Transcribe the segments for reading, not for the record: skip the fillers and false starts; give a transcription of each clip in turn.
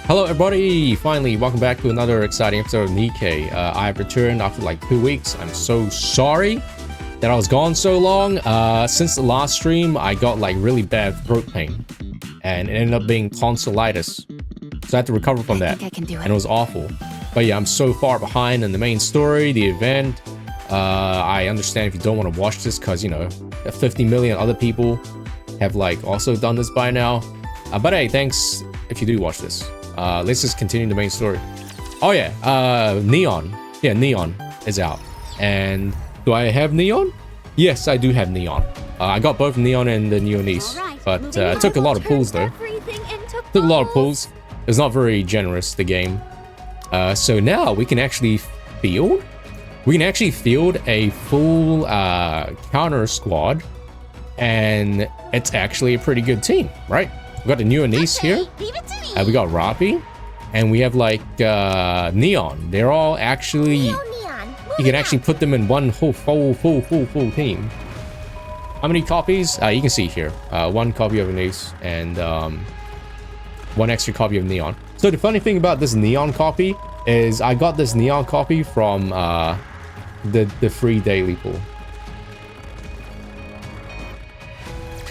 Hello everybody, finally welcome back to another exciting episode of NIKKE. I've returned after like 2 weeks. I'm so sorry that I was gone so long. Since the last stream I got like really bad throat pain and it ended up being tonsillitis, so I had to recover from that. I can do it. And it was awful. But yeah, I'm so far behind in the main story, the event. I understand if you don't want to watch this because, you know, 50 million other people have like also done this by now. But hey, thanks if you do watch this. Let's just continue the main story. Oh yeah, Neon. Yeah, Neon is out. And do I have Neon? Yes, I do have Neon. I got both Neon and the new niece, but it took a lot of pulls though. Took a lot of pulls. It's not very generous, the game. So now we can actually field. We can actually field a full counter squad, and it's actually a pretty good team, right? We got the new niece here. We got Rapi, and we have like Neon. They're all actually, you can actually put them in one whole full team. How many copies? You can see here, one copy of Niece and one extra copy of Neon. So the funny thing about this Neon copy is I got this Neon copy from the free daily pool.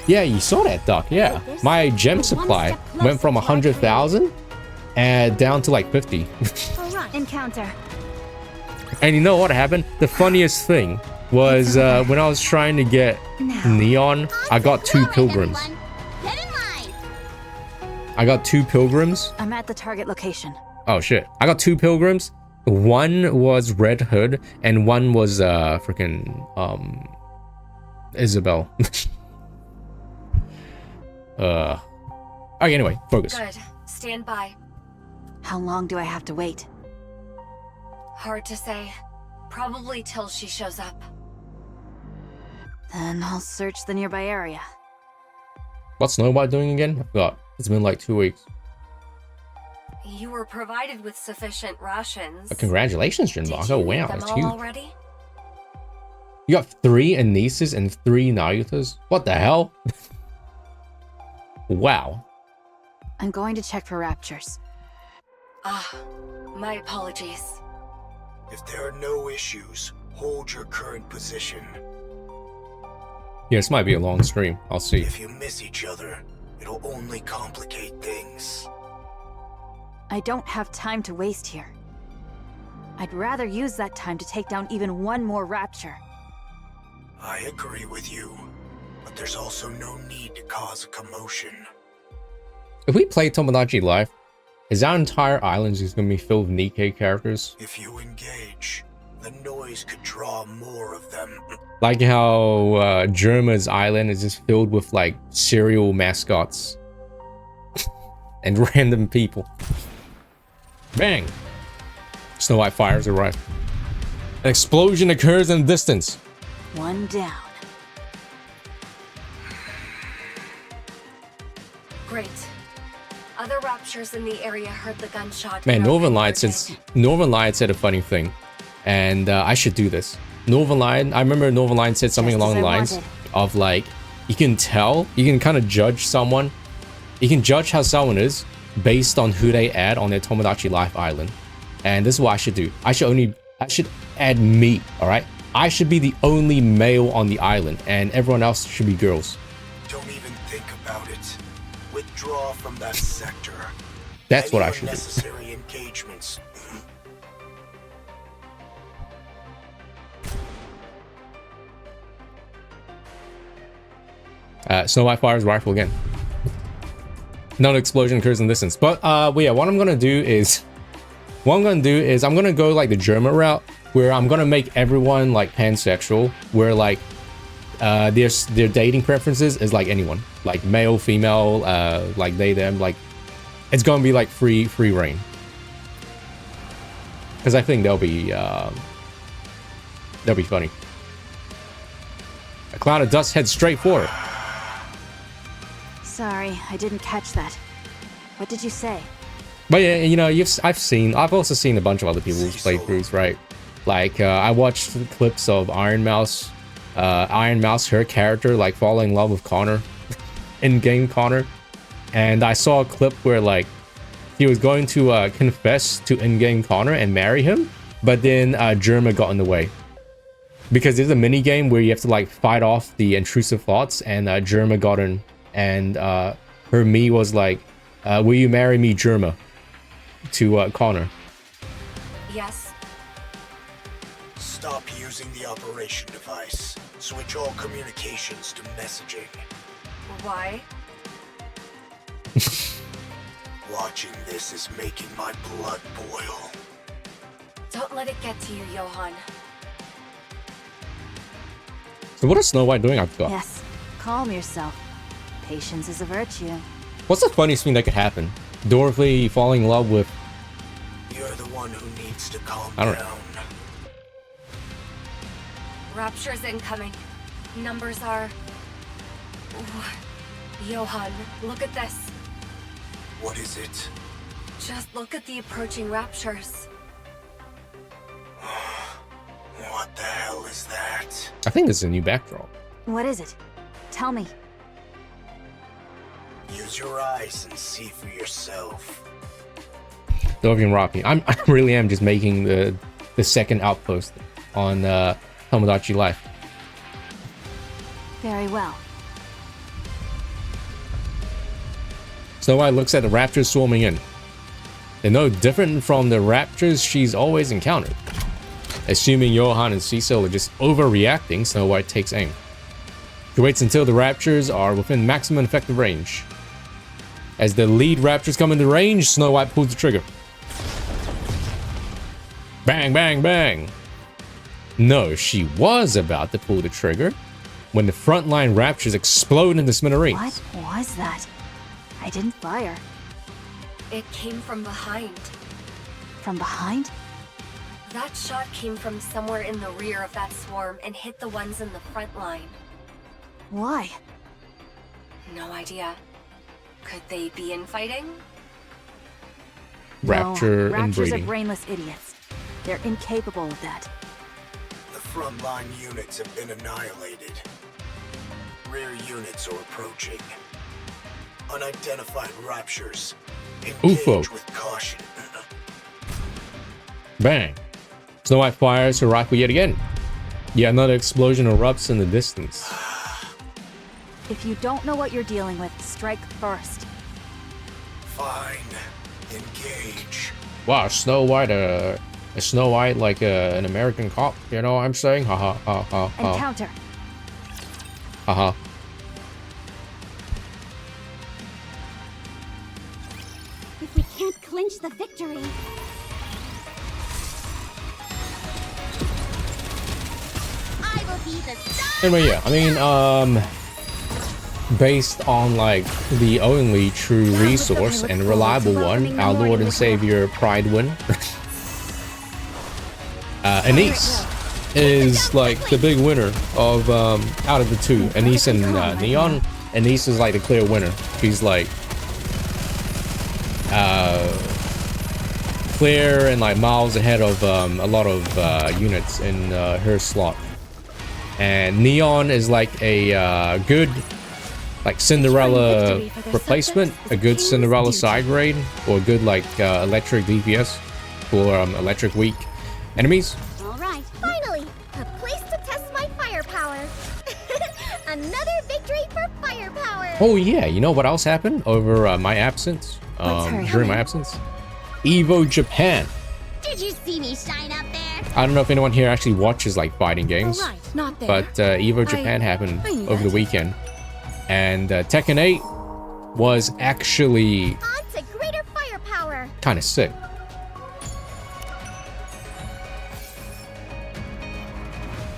Yeah, you saw that, Duck. Yeah, my gem supply went from 100,000 and down to like 50. Encounter. And you know what happened? The funniest thing was when I was trying to get Neon, I got 2 pilgrims. I got 2 pilgrims. I'm at the target location. Oh shit! I got 2 pilgrims. One was Red Hood, and one was freaking Isabel. Okay, anyway, focus. Good. Stand by. How long do I have to wait? Hard to say. Probably till she shows up. Then I'll search the nearby area. What's Snowbite doing again? I forgot. It's been like 2 weeks. You were provided with sufficient rations. Congratulations, Did Jinbok. you Oh eat wow, them that's all huge. already? You got 3 Anises and 3 Nayutas? What the hell? Wow. I'm going to check for raptures. Ah, my apologies. If there are no issues, hold your current position. Yeah, this might be a long stream. I'll see. If you miss each other, it'll only complicate things. I don't have time to waste here. I'd rather use that time to take down even one more rapture. I agree with you, but there's also no need to cause a commotion. If we play Tomodachi Life, is our entire island just gonna be filled with NIKKE characters? If you engage, the noise could draw more of them. Like how Germa's island is just filled with like cereal mascots and random people. Bang! Snow White fires her right. An explosion occurs in the distance. One down. Great. Other raptures in the area heard the gunshot. Man, and are Northern Lights said a funny thing, and I should do this. Northern Light, I remember Northern Light said something Just along as the I lines wanted. of like, you can tell, you can kind of judge someone, you can judge how someone is based on who they add on their Tomodachi Life island. And this is what I should do. I should add me, all right? I should be the only male on the island, and everyone else should be girls. Don't even think about it. Withdraw from that sector. That's what I Any should do. unnecessary engagements. Snow White fires rifle again. Another explosion occurs in the distance. But yeah, what I'm gonna do is I'm gonna go like the German route, where I'm gonna make everyone like pansexual, where like their dating preferences is like anyone, like male, female, like they, them, like it's gonna be like free reign. Because I think they'll be funny. A cloud of dust heads straight for it. Sorry, I didn't catch that. What did you say? But yeah, you know, I've also seen a bunch of other people's playthroughs, right? Like I watched clips of Iron Mouse, her character like falling in love with Connor, in-game Connor, and I saw a clip where like he was going to confess to in-game Connor and marry him, but then Germa got in the way. Because there's a mini game where you have to like fight off the intrusive thoughts, and Germa got in, and her me was like, will you marry me, Germa? To Connor. Yes. Stop using the operation device. Switch all communications to messaging. Why? Watching this is making my blood boil. Don't let it get to you, Johan. So what is Snow White doing after that? Yes, calm yourself. Patience is a virtue. What's the funniest thing that could happen? Dorothy falling in love with... You're the one who needs to calm I don't down. know. Rapture's incoming. Numbers are... Johan, look at this. What is it? Just look at the approaching raptures. What the hell is that? I think this is a new backdrop. What is it? Tell me. Use your eyes and see for yourself. Dovey and Rocky. I really am just making the second outpost on Tomodachi Life. Very well. Snow White looks at the raptors swarming in. They're no different from the raptors she's always encountered. Assuming Johan and Cecil are just overreacting, Snow White takes aim. She waits until the raptors are within maximum effective range. As the lead raptors come into range, Snow White pulls the trigger. Bang, bang, bang. No, she was about to pull the trigger when the frontline raptors explode into smithereens. What was that? I didn't fire. It came from behind. From behind? That shot came from somewhere in the rear of that swarm and hit the ones in the front line. Why? No idea. Could they be infighting? Rapture no, and raptors breeding. are brainless idiots. They're incapable of that. The frontline units have been annihilated. Rear units are approaching. Unidentified raptures. Engage UFO. with caution. Bang. Snow White fires her rifle yet again. Yet another explosion erupts in the distance. If you don't know what you're dealing with, strike first. Fine. Engage. Wow, Snow White, a Snow White like an American cop, you know what I'm saying? Haha, ha ha ha. Encounter. Haha. If we can't clinch the victory... I will be the star! Anyway, yeah, I mean, based on like the only true resource and reliable one, our Lord and Savior Pridewin, Anise is like the big winner of out of the two. Anise and Neon. Anise is like the clear winner. She's like clear and like miles ahead of a lot of units in her slot. And Neon is like a good like Cinderella replacement, a good Cinderella side grade, or a good like electric DPS for electric weak enemies. All right, finally, a place to test my firepower. Another victory for firepower. Oh yeah, you know what else happened over my absence? During my absence? Evo Japan. Did you see me shine up there? I don't know if anyone here actually watches like fighting games, All right, not there. but Evo Japan happened I knew over the that. weekend, and Tekken 8 was actually On to greater firepower. kind of sick.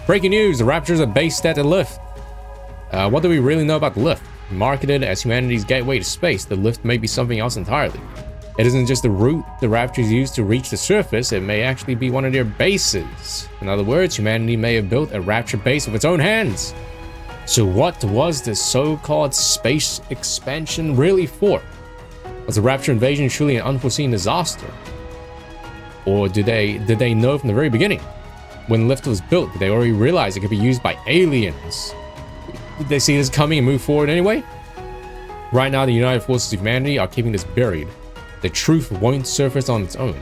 Breaking news, the Raptors are based at the lift. What do we really know about the lift? Marketed as humanity's gateway to space, the lift may be something else entirely. It isn't just the route the Raptors use to reach the surface, it may actually be one of their bases. In other words, humanity may have built a Rapture base with its own hands. So what was this so-called space expansion really for? Was the Rapture invasion truly an unforeseen disaster? Or did they know from the very beginning? When the lift was built, did they already realize it could be used by aliens? Did they see this coming and move forward anyway? Right now, the United Forces of Humanity are keeping this buried. The truth won't surface on its own.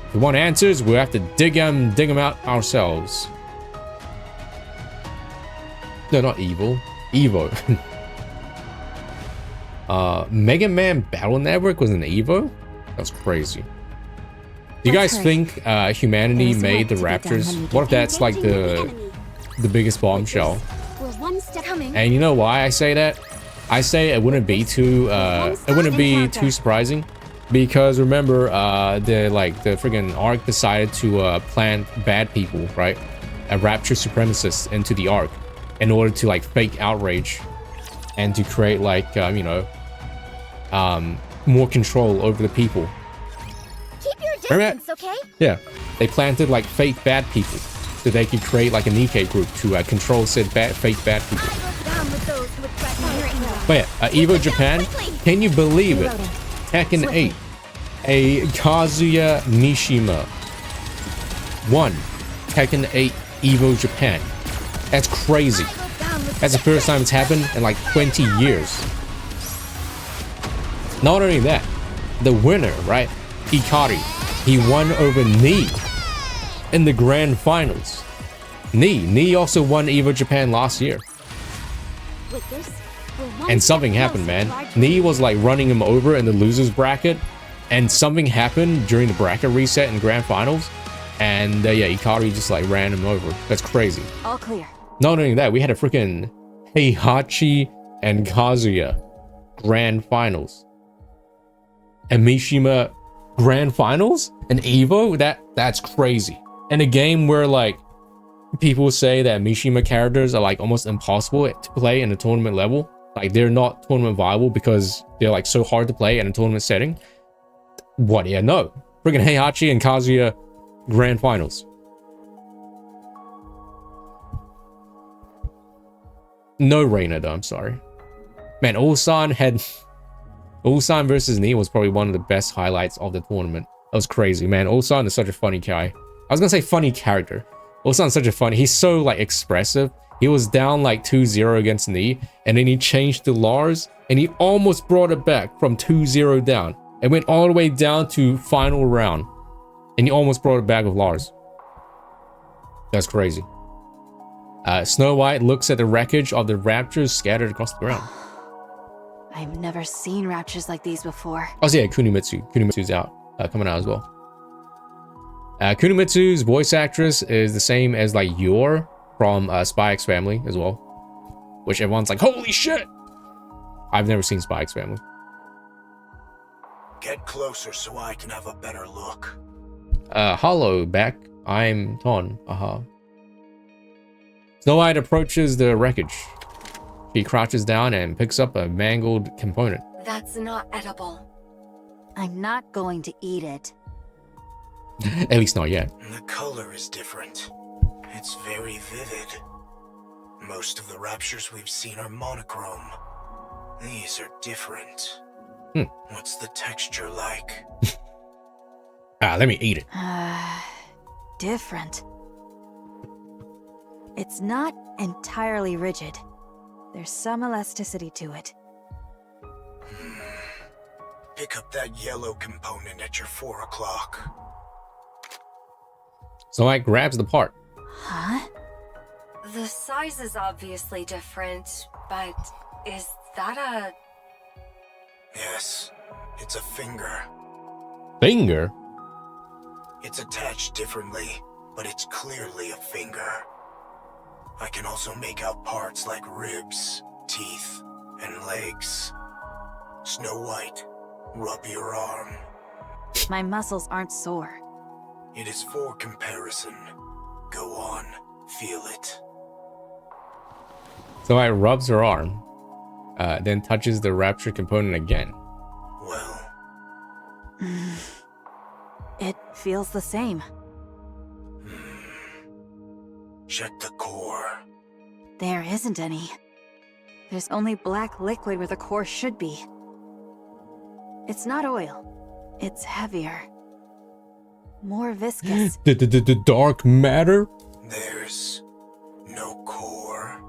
If we want answers, we'll have to dig them out ourselves. No, not evil. Evo. Mega Man Battle Network was an Evo? That's crazy. Do you guys think humanity made the Raptors? What if that's like the biggest bombshell? And you know why I say that? I say it wouldn't be too surprising, because remember the friggin' Ark decided to plant bad people, right? A Rapture supremacists into the Ark in order to like fake outrage and to create like more control over the people. Keep your distance, okay? Yeah, they planted like fake bad people so they could create like a NIKKE group to control said fake bad people. But yeah, Evo Japan, can you believe it? Tekken 8, a Kazuya Mishima won Tekken 8 Evo Japan. That's crazy. That's the first time it's happened in like 20 years. Not only that, the winner, right? Ikari, he won over Ni in the grand finals. Ni also won Evo Japan last year. And something happened, man. Ni was like running him over in the losers bracket, and something happened during the bracket reset in grand finals, and yeah, Ikari just like ran him over. That's crazy. All clear. Not only that, we had a freaking Heihachi and Kazuya grand finals. And Mishima grand finals? An Evo? That's crazy. In a game where like people say that Mishima characters are like almost impossible to play in a tournament level. Like they're not tournament viable because they're like so hard to play in a tournament setting. What? Yeah, no. Freaking Heihachi and Kazuya grand finals. No Reina though, I'm sorry. Man, Ulsan versus Ni was probably one of the best highlights of the tournament. That was crazy, man. Ulsan is such a funny guy. I was gonna say funny character. Ulsan's such a funny, he's so like expressive. He was down like 2-0 against Ni, and then he changed to Lars, and he almost brought it back from 2-0 down. It went all the way down to final round, and he almost brought it back with Lars. That's crazy. Snow White looks at the wreckage of the Raptors scattered across the ground. I've never seen Raptures like these before. Oh, so yeah, Kunimitsu. Kunimitsu's out, coming out as well. Kunimitsu's voice actress is the same as like Yor from Spy X Family as well, which everyone's like, holy shit! I've never seen Spy X Family. Get closer so I can have a better look. Hello, back. I'm Ton. Snow White approaches the wreckage. She crouches down and picks up a mangled component. That's not edible. I'm not going to eat it. At least not yet. The color is different. It's very vivid. Most of the Raptures we've seen are monochrome. These are different. What's the texture like? Let me eat it. Different. It's not entirely rigid. There's some elasticity to it. Pick up that yellow component at your 4 o'clock. Snow White grabs the part. Huh? The size is obviously different, but is that a... Yes, it's a finger. Finger? It's attached differently, but it's clearly a finger. I can also make out parts like ribs, teeth, and legs. Snow White, rub your arm. My muscles aren't sore. It is for comparison. Go on, feel it. Snow White rubs her arm, then touches the Rapture component again. Well, It feels the same. check the core. There isn't any. There's only black liquid where the core should be. It's not oil. It's heavier. More viscous. The dark matter? There's no core.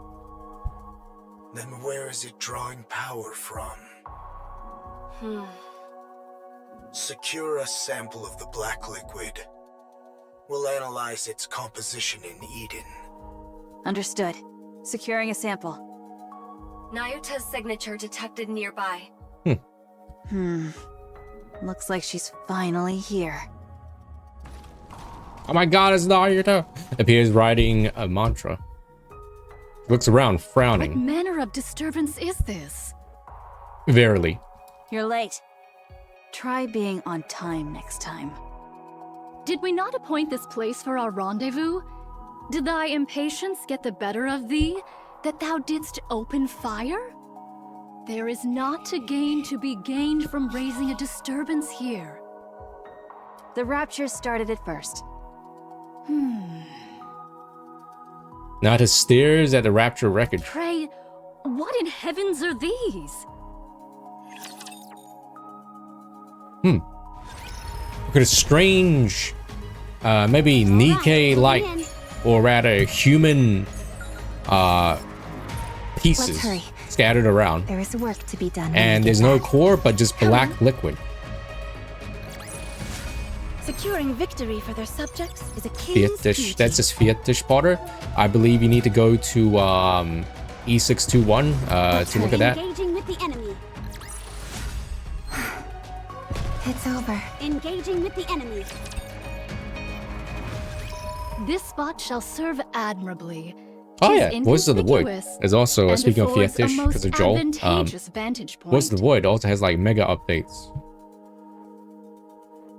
Then where is it drawing power from? Secure a sample of the black liquid. We'll analyze its composition in Eden. Understood. Securing a sample. Nayuta's signature detected nearby. Looks like she's finally here. Oh my god, it's Naruto! Appears writing a mantra. Looks around, What frowning. manner of disturbance is this? Verily. You're late. Try being on time next time. Did we not appoint this place for our rendezvous? Did thy impatience get the better of thee, that thou didst open fire? There is not a gain to be gained from raising a disturbance here. The rapture started it first. Nata stares at the rapture wreckage. Pray, what in heavens are these? Look at a strange, maybe NIKKE-like, or rather human, pieces Let's hurry. scattered around. There is work to be done. And there's no core, but just black liquid. Securing victory for their subjects is a king's Fiat-ish. duty. That's just Fiat-ish Potter. I believe you need to go to E621 to look at that. Engaging with the enemy. It's over. Engaging with the enemy. This spot shall serve admirably. Oh 'Tis yeah, Voice of the Void. inconspicuous, There's also, and speaking of affords a Fiat-ish, most because of Joel, advantageous vantage point. Voice of the Void also has like mega updates.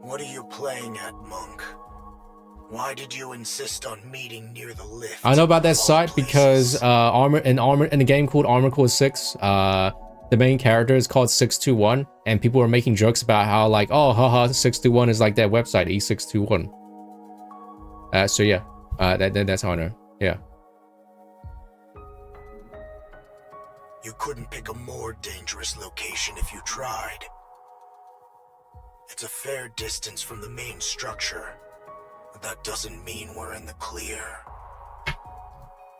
What are you playing at, Monk? Why did you insist on meeting near the lift? I know about that of all site because places? in a game called Armor Core 6, the main character is called 621, and people were making jokes about how like, oh, haha, 621 is like that website, E621. So yeah, that's how I know. Yeah. You couldn't pick a more dangerous location if you tried. It's a fair distance from the main structure, but that doesn't mean we're in the clear.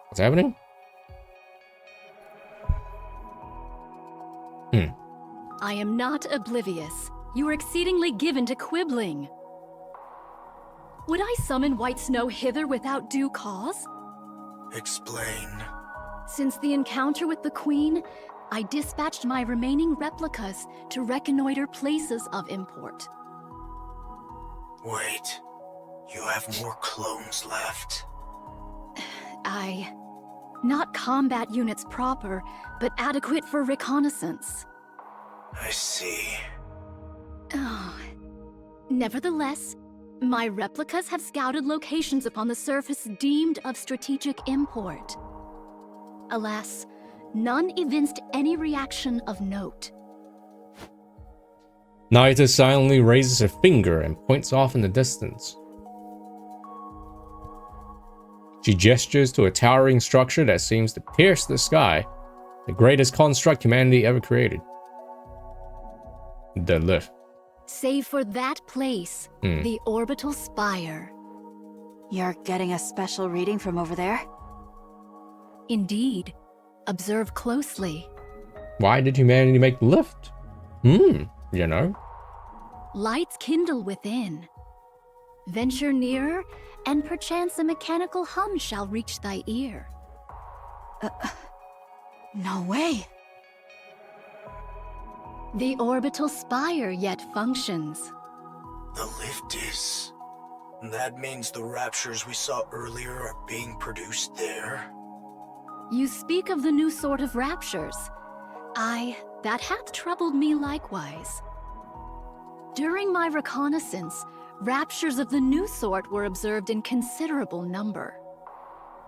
What's happening? I am not oblivious. You are exceedingly given to quibbling. Would I summon White Snow hither without due cause? Explain. Since the encounter with the Queen, I dispatched my remaining replicas to reconnoiter places of import. Wait, you have more clones left. Not combat units proper, but adequate for reconnaissance. I see. Oh. Nevertheless, my replicas have scouted locations upon the surface deemed of strategic import. Alas, none evinced any reaction of note. Naita silently raises her finger and points off in the distance. She gestures to a towering structure that seems to pierce the sky, the greatest construct humanity ever created. The lift. Save for that place, the orbital spire. You're getting a special reading from over there? Indeed. Observe closely. Why did humanity make the lift? You know. Lights kindle within. Venture nearer, and perchance a mechanical hum shall reach thy ear. No way. The orbital spire yet functions. The lift is... That means the raptures we saw earlier are being produced there? You speak of the new sort of raptures. That hath troubled me likewise. During my reconnaissance, raptures of the new sort were observed in considerable number.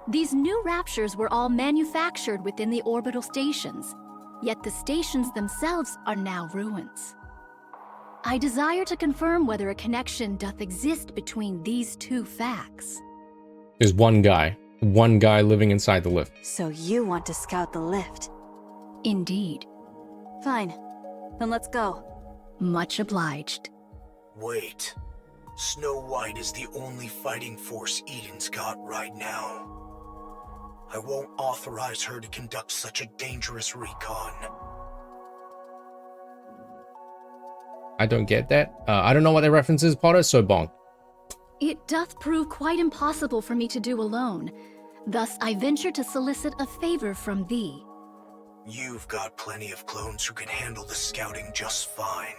These new raptures were all manufactured within the orbital stations, yet the stations themselves are now ruins. I desire to confirm whether a connection doth exist between these two facts. There's one guy living inside the lift. So you want to scout the lift? Indeed. Fine. Then let's go. Much obliged. Wait. Snow White is the only fighting force Eden's got right now. I won't authorize her to conduct such a dangerous recon. I don't get that. I don't know what that reference is, Potter, so bonk. It doth prove quite impossible for me to do alone. Thus I venture to solicit a favor from thee. You've got plenty of clones who can handle the scouting just fine.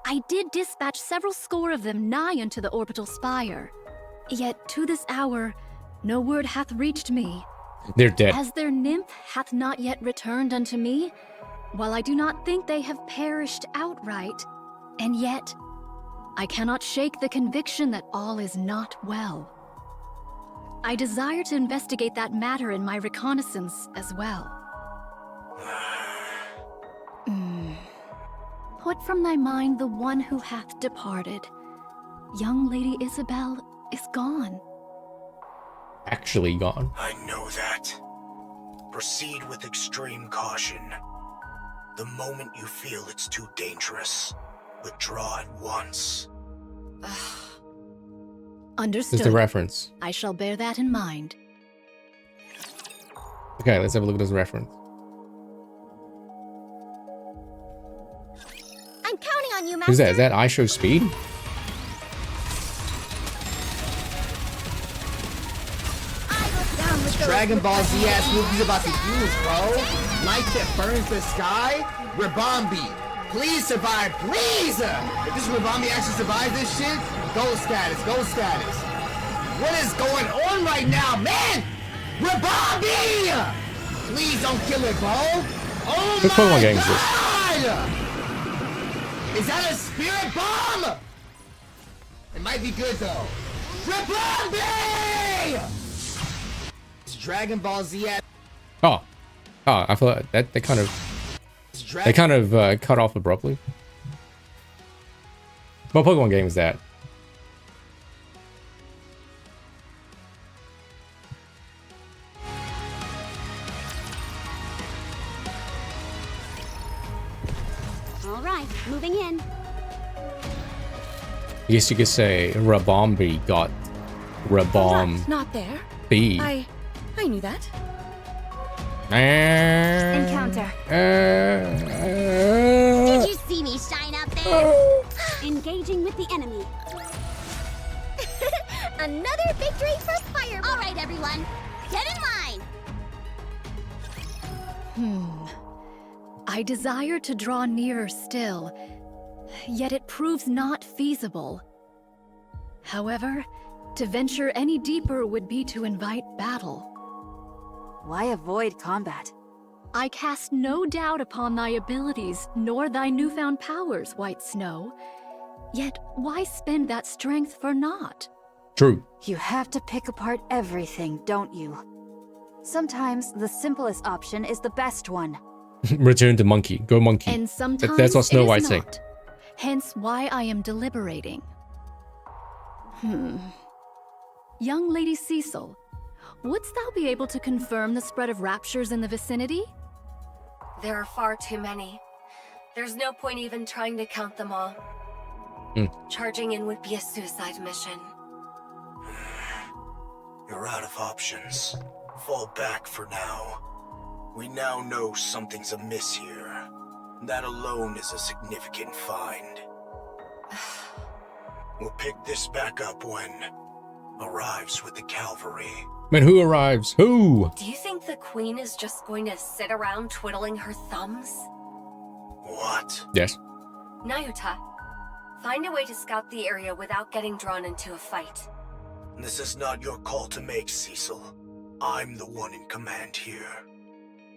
I did dispatch several score of them nigh unto the orbital spire. Yet to this hour, no word hath reached me. They're dead. As their nymph hath not yet returned unto me, while I do not think they have perished outright, and yet I cannot shake the conviction that all is not well. I desire to investigate that matter in my reconnaissance as well. Put from thy mind the one who hath departed. Young Lady Isabel is gone. Actually gone. I know that. Proceed with extreme caution. The moment you feel it's too dangerous, withdraw at once. Understood. There's the reference. I shall bear that in mind. Okay, let's have a look at this reference. I'm counting on you, Master. Who's that? Is that I Show Speed? Dragon Ball Z ass movies about to use, bro. Light that burns the sky. Rebombi, please survive, please. If this Rebombi actually survives this shit, gold status, gold status. What is going on right now, man? Rebombi! Please don't kill it, bro. Oh What Pokemon my game is this? god! Is that a spirit bomb? It might be good though. Rebombi! Dragon Ball Z at Oh, I thought that they kind of cut off abruptly. What Pokemon game is that? All right, moving in. I guess you could say Rabombi got Rabom Not there. B. I knew that. Encounter. Did you see me shine up there? Engaging with the enemy. Another victory for Fire. All right, everyone, get in line. I desire to draw nearer still, yet it proves not feasible. However, to venture any deeper would be to invite battle. Why avoid combat? I cast no doubt upon thy abilities, nor thy newfound powers, White Snow. Yet why spend that strength for naught? True. You have to pick apart everything, don't you? Sometimes the simplest option is the best one. Return to Monkey. Go Monkey. And sometimes That's what Snow it is White's saying. not. Hence why I am deliberating. Young Lady Cecil, wouldst thou be able to confirm the spread of raptures in the vicinity? There are far too many. There's no point even trying to count them all. Charging in would be a suicide mission. You're out of options. Fall back for now. We now know something's amiss here. That alone is a significant find. We'll pick this back up when arrives with the cavalry. Man, who arrives? Who? Do you think the Queen is just going to sit around twiddling her thumbs? What? Yes. Nayuta, find a way to scout the area without getting drawn into a fight. This is not your call to make, Cecil. I'm the one in command here.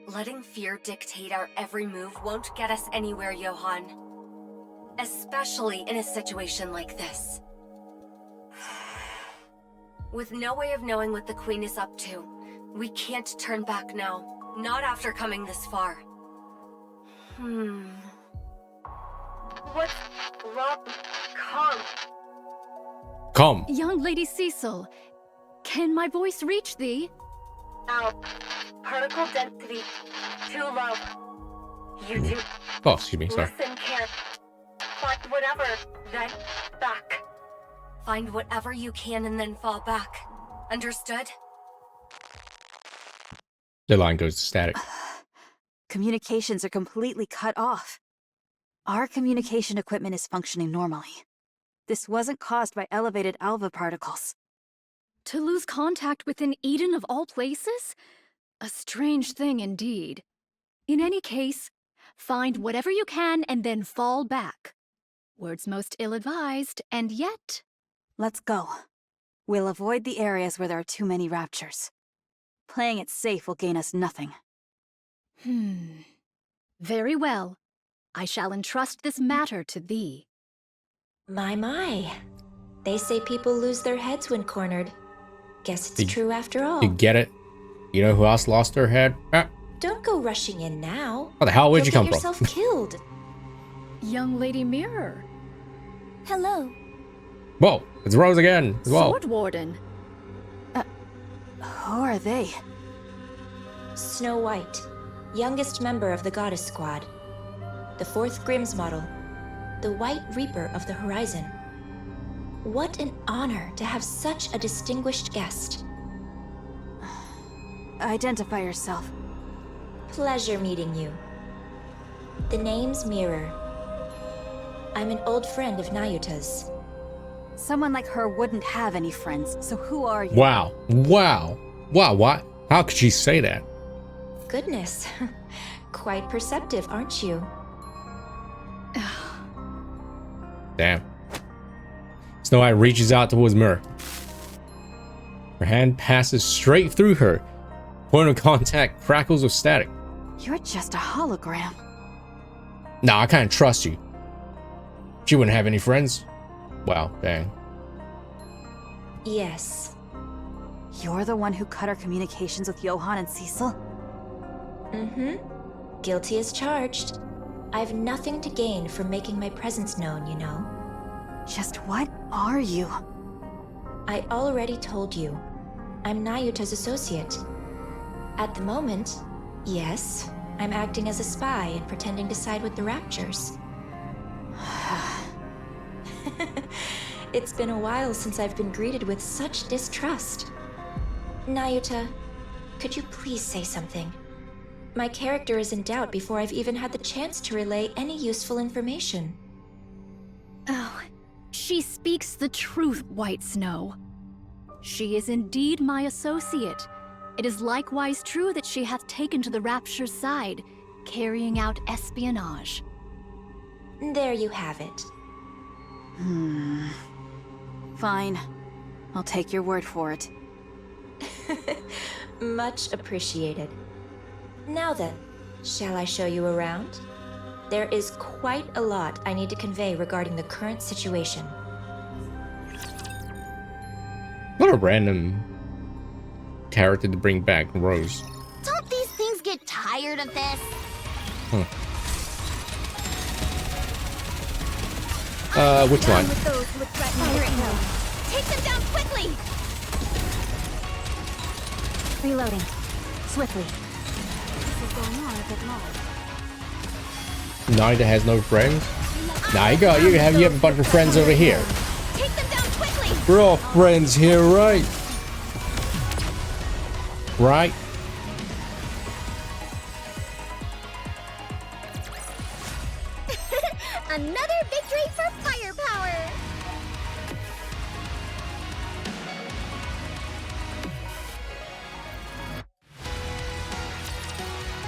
Letting fear dictate our every move won't get us anywhere, Johann. Especially in a situation like this. With no way of knowing what the Queen is up to, we can't turn back now. Not after coming this far. What's wrong? Come. Young Lady Cecil, can my voice reach thee? Ow. Particle density too low. You do. Oh, excuse me. Sorry. Listen, care. Find whatever, then back. Find whatever you can and then fall back. Understood? The line goes to static. communications are completely cut off. Our communication equipment is functioning normally. This wasn't caused by elevated alpha particles. To lose contact within Eden of all places? A strange thing indeed. In any case, find whatever you can and then fall back. Words most ill-advised, and yet... Let's go. We'll avoid the areas where there are too many raptures. Playing it safe will gain us nothing. Very well. I shall entrust this matter to thee. My. They say people lose their heads when cornered. Guess it's true after all. You get it? You know who else lost their head? Ah. Don't go rushing in now. What the hell? Where'd you come You'll from? get yourself killed. Young Lady Mirror. Hello. Whoa, it's Rose again as well. Sword Warden. Who are they? Snow White, youngest member of the Goddess Squad. The 4th Grimm's model. The White Reaper of the Horizon. What an honor to have such a distinguished guest. Identify yourself. Pleasure meeting you. The name's Mirror. I'm an old friend of Nayuta's. Someone like her wouldn't have any friends, so who are you? Wow. What? How could she say that? Goodness. Quite perceptive, aren't you? Damn. Snow White reaches out towards Mirror. Her hand passes straight through her. Point of contact crackles with static. You're just a hologram. Nah, I can't trust you. She wouldn't have any friends. Wow, dang. Yes. You're the one who cut our communications with Johan and Cecil? Guilty as charged. I've nothing to gain from making my presence known, you know. Just what are you? I already told you. I'm Nayuta's associate. At the moment, yes, I'm acting as a spy and pretending to side with the Raptures. It's been a while since I've been greeted with such distrust. Nayuta, could you please say something? My character is in doubt before I've even had the chance to relay any useful information. Oh, she speaks the truth, White Snow. She is indeed my associate. It is likewise true that she hath taken to the Rapture's side, carrying out espionage. There you have it. Fine. I'll take your word for it. Much appreciated. Now then, shall I show you around? There is quite a lot I need to convey regarding the current situation. What a random character to bring back Rose. Don't these things get tired of this? Which one? With those who would threaten Here it goes. Take them down quickly! Reloading. Swiftly. This is going on a bit long. Nayuta has no friends? Nah, you have a bunch of friends over here. Take them down quickly! We're all friends here, right? Right? Another victory for firepower!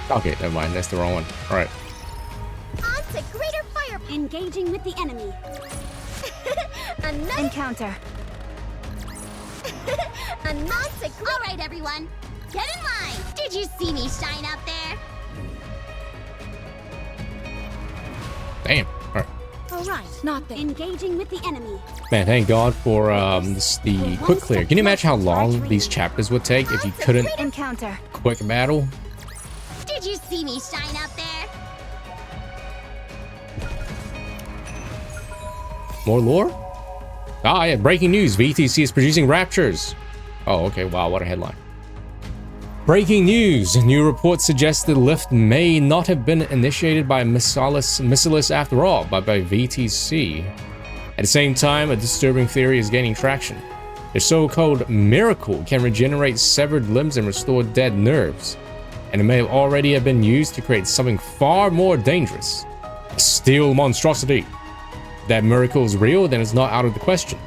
Okay, never mind. That's the wrong one. All right. On to greater fire. Engaging with the enemy. Another Encounter. All right, everyone. Get in line. Did you see me shine up there? Damn. All right. All right, not there. Engaging with the enemy. Man, thank God for the quick clear. Can you imagine how long these chapters would take if you couldn't Encounter. quick battle? Did you see me shine up there? More lore? Ah, yeah. Breaking news. VTC is producing Raptures. Oh, okay. Wow, what a headline. Breaking news. New reports suggest the lift may not have been initiated by Missilis after all, but by VTC. At the same time, a disturbing theory is gaining traction. The so-called miracle can regenerate severed limbs and restore dead nerves. and it may have already have been used to create something far more dangerous. A steel monstrosity. That miracle is real, then it's not out of the question.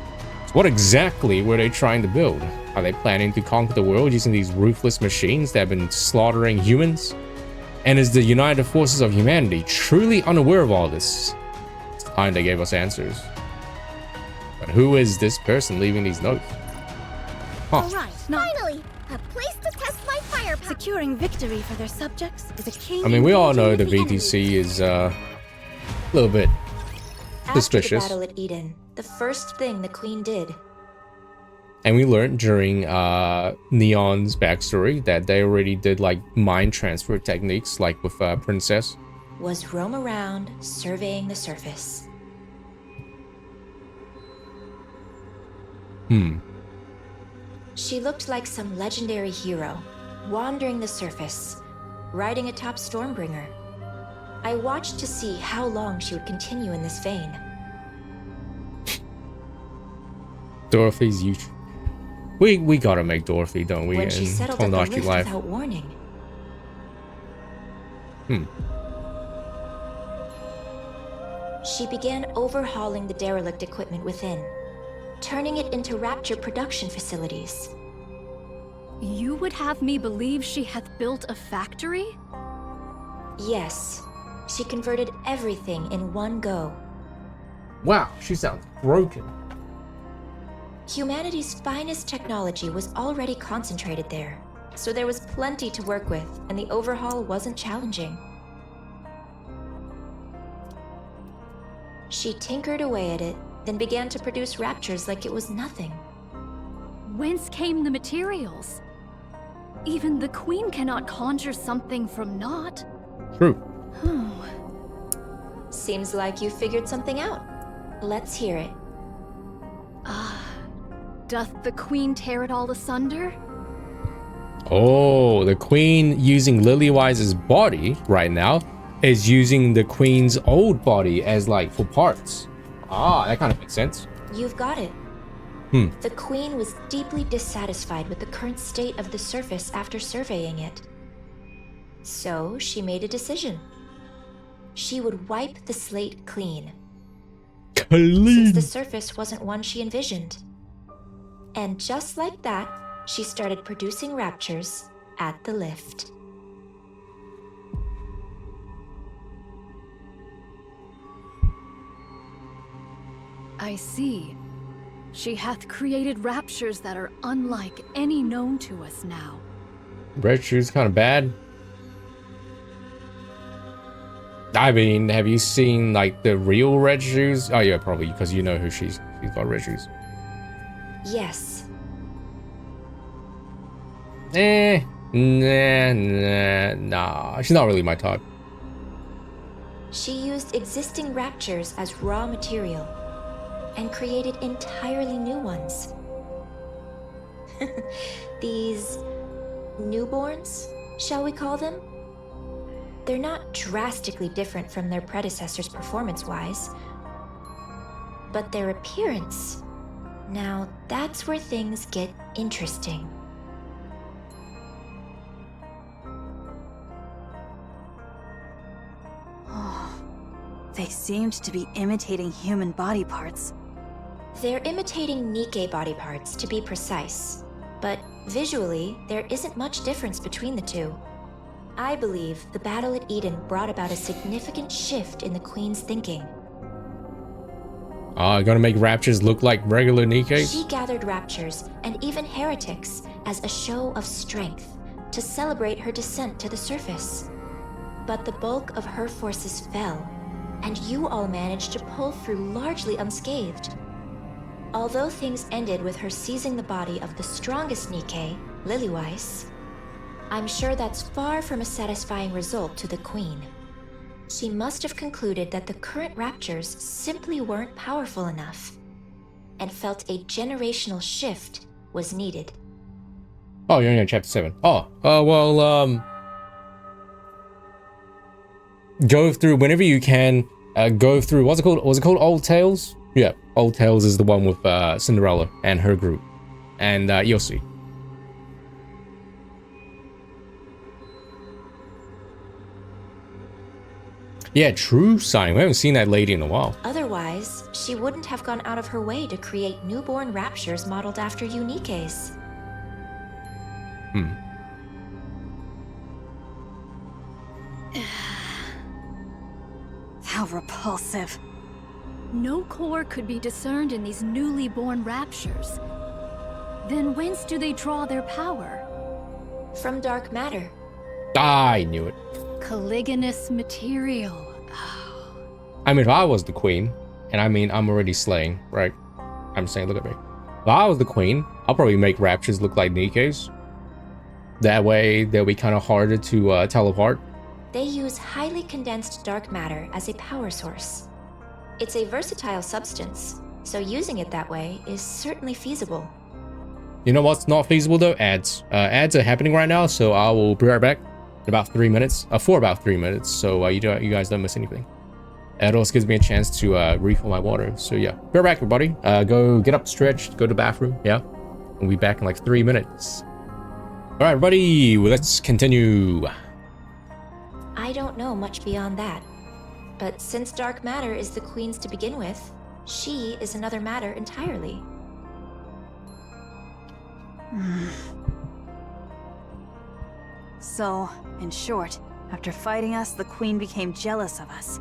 So what exactly were they trying to build? Are they planning to conquer the world using these ruthless machines that have been slaughtering humans? And is the united forces of humanity truly unaware of all this? It's time they gave us answers. But who is this person leaving these notes? Huh. All right, finally, a place to test my firepower. Securing victory for their subjects is a key. I mean, we all know the ingredient of VTC is a little bit suspicious. After the battle at Eden, the first thing the Queen did And we learned during Neon's backstory that they already did like mind transfer techniques, like with Princess. was roam around, surveying the surface. She looked like some legendary hero, wandering the surface, riding atop Stormbringer. I watched to see how long she would continue in this vein. Dorothy's huge. We gotta make Dorothy, don't we? When she in settled at the Tomodachi lift Life. without warning. She began overhauling the derelict equipment within, turning it into Rapture production facilities. You would have me believe she hath built a factory? Yes, she converted everything in one go. Wow, she sounds broken. Humanity's finest technology was already concentrated there, so there was plenty to work with, and the overhaul wasn't challenging. She tinkered away at it, then began to produce raptures like it was nothing. Whence came the materials? Even the Queen cannot conjure something from naught. True. Seems like you figured something out. Let's hear it. Doth the Queen tear it all asunder? Oh, the Queen using Lilywise's body right now is using the Queen's old body as like for parts. Ah, that kind of makes sense. You've got it. The Queen was deeply dissatisfied with the current state of the surface after surveying it. So she made a decision. She would wipe the slate clean, since the surface wasn't one she envisioned. And just like that, she started producing raptures at the lift. I see. She hath created raptures that are unlike any known to us now. Red Shoes kind of bad. I mean, have you seen like the real Red Shoes? Oh yeah, probably, because you know who she's got Red Shoes. Yes. Nah, she's not really my type. She used existing raptures as raw material and created entirely new ones. These newborns, shall we call them? They're not drastically different from their predecessors performance-wise, but their appearance, now that's where things get interesting. They seemed to be imitating human body parts. They're imitating NIKKE body parts, to be precise, but visually, there isn't much difference between the two. I believe the battle at Eden brought about a significant shift in the Queen's thinking. Gonna make raptures look like regular Nikkes? She gathered raptures and even heretics as a show of strength to celebrate her descent to the surface. But the bulk of her forces fell, and you all managed to pull through largely unscathed. Although things ended with her seizing the body of the strongest NIKKE, Lilywise, I'm sure that's far from a satisfying result to the Queen. She must have concluded that the current raptures simply weren't powerful enough, and felt a generational shift was needed. Oh, you're only on chapter 7. Go through whenever you can. Go through, what's it called? Was it called Old Tales? Yeah, Old Tales is the one with Cinderella and her group, and you'll see. Yeah, true sign. We haven't seen that lady in a while. Otherwise, she wouldn't have gone out of her way to create newborn raptures modeled after NIKKE's. How repulsive. No core could be discerned in these newly born raptures. Then whence do they draw their power? From dark matter. I knew it. Caliginous material. I mean, if I was the queen, and I mean, I'm already slaying, right? I'm saying, look at me. If I was the queen, I'll probably make raptures look like NIKKE's. That way, they'll be kind of harder to tell apart. They use highly condensed dark matter as a power source. It's a versatile substance, so using it that way is certainly feasible. You know what's not feasible though? Ads. Ads are happening right now, so I will be right back in about 3 minutes. For about 3 minutes, so you guys don't miss anything. It also gives me a chance to refill my water. So yeah, be right back, everybody. Go get up, stretch, go to the bathroom. Yeah, we'll be back in like 3 minutes. All right, everybody, let's continue. I don't know much beyond that. But since dark matter is the queen's to begin with, she is another matter entirely. So, in short, after fighting us, the queen became jealous of us,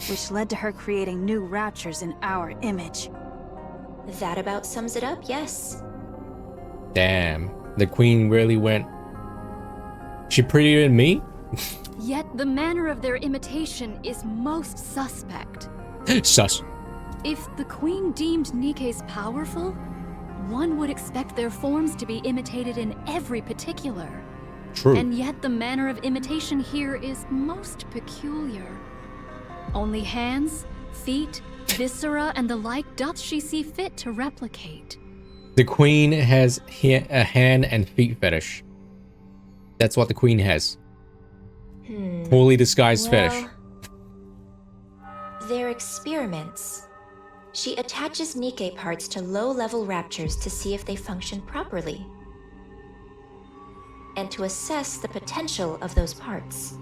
which led to her creating new raptures in our image. That about sums it up, yes. Damn, the queen really went. She prettier than me? Yet the manner of their imitation is most suspect. Sus. If the queen deemed NIKKE's powerful, one would expect their forms to be imitated in every particular. True. And yet the manner of imitation here is most peculiar. Only hands, feet, viscera, and the like doth she see fit to replicate. The queen has a hand and feet fetish. That's what the queen has. Poorly disguised fetish. They're experiments. She attaches NIKKE parts to low-level raptures to see if they function properly, and to assess the potential of those parts.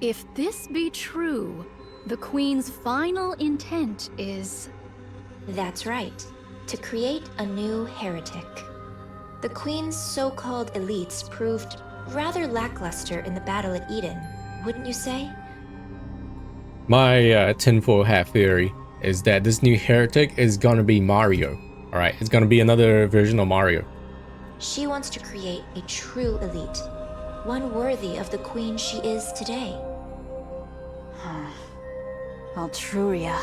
If this be true, the queen's final intent is... That's right, to create a new heretic. The queen's so-called elites proved rather lackluster in the battle at Eden, wouldn't you say? My tinfoil hat theory is that this new heretic is gonna be Mario. Alright, it's gonna be another version of Mario. She wants to create a true elite, one worthy of the queen she is today. Altruria.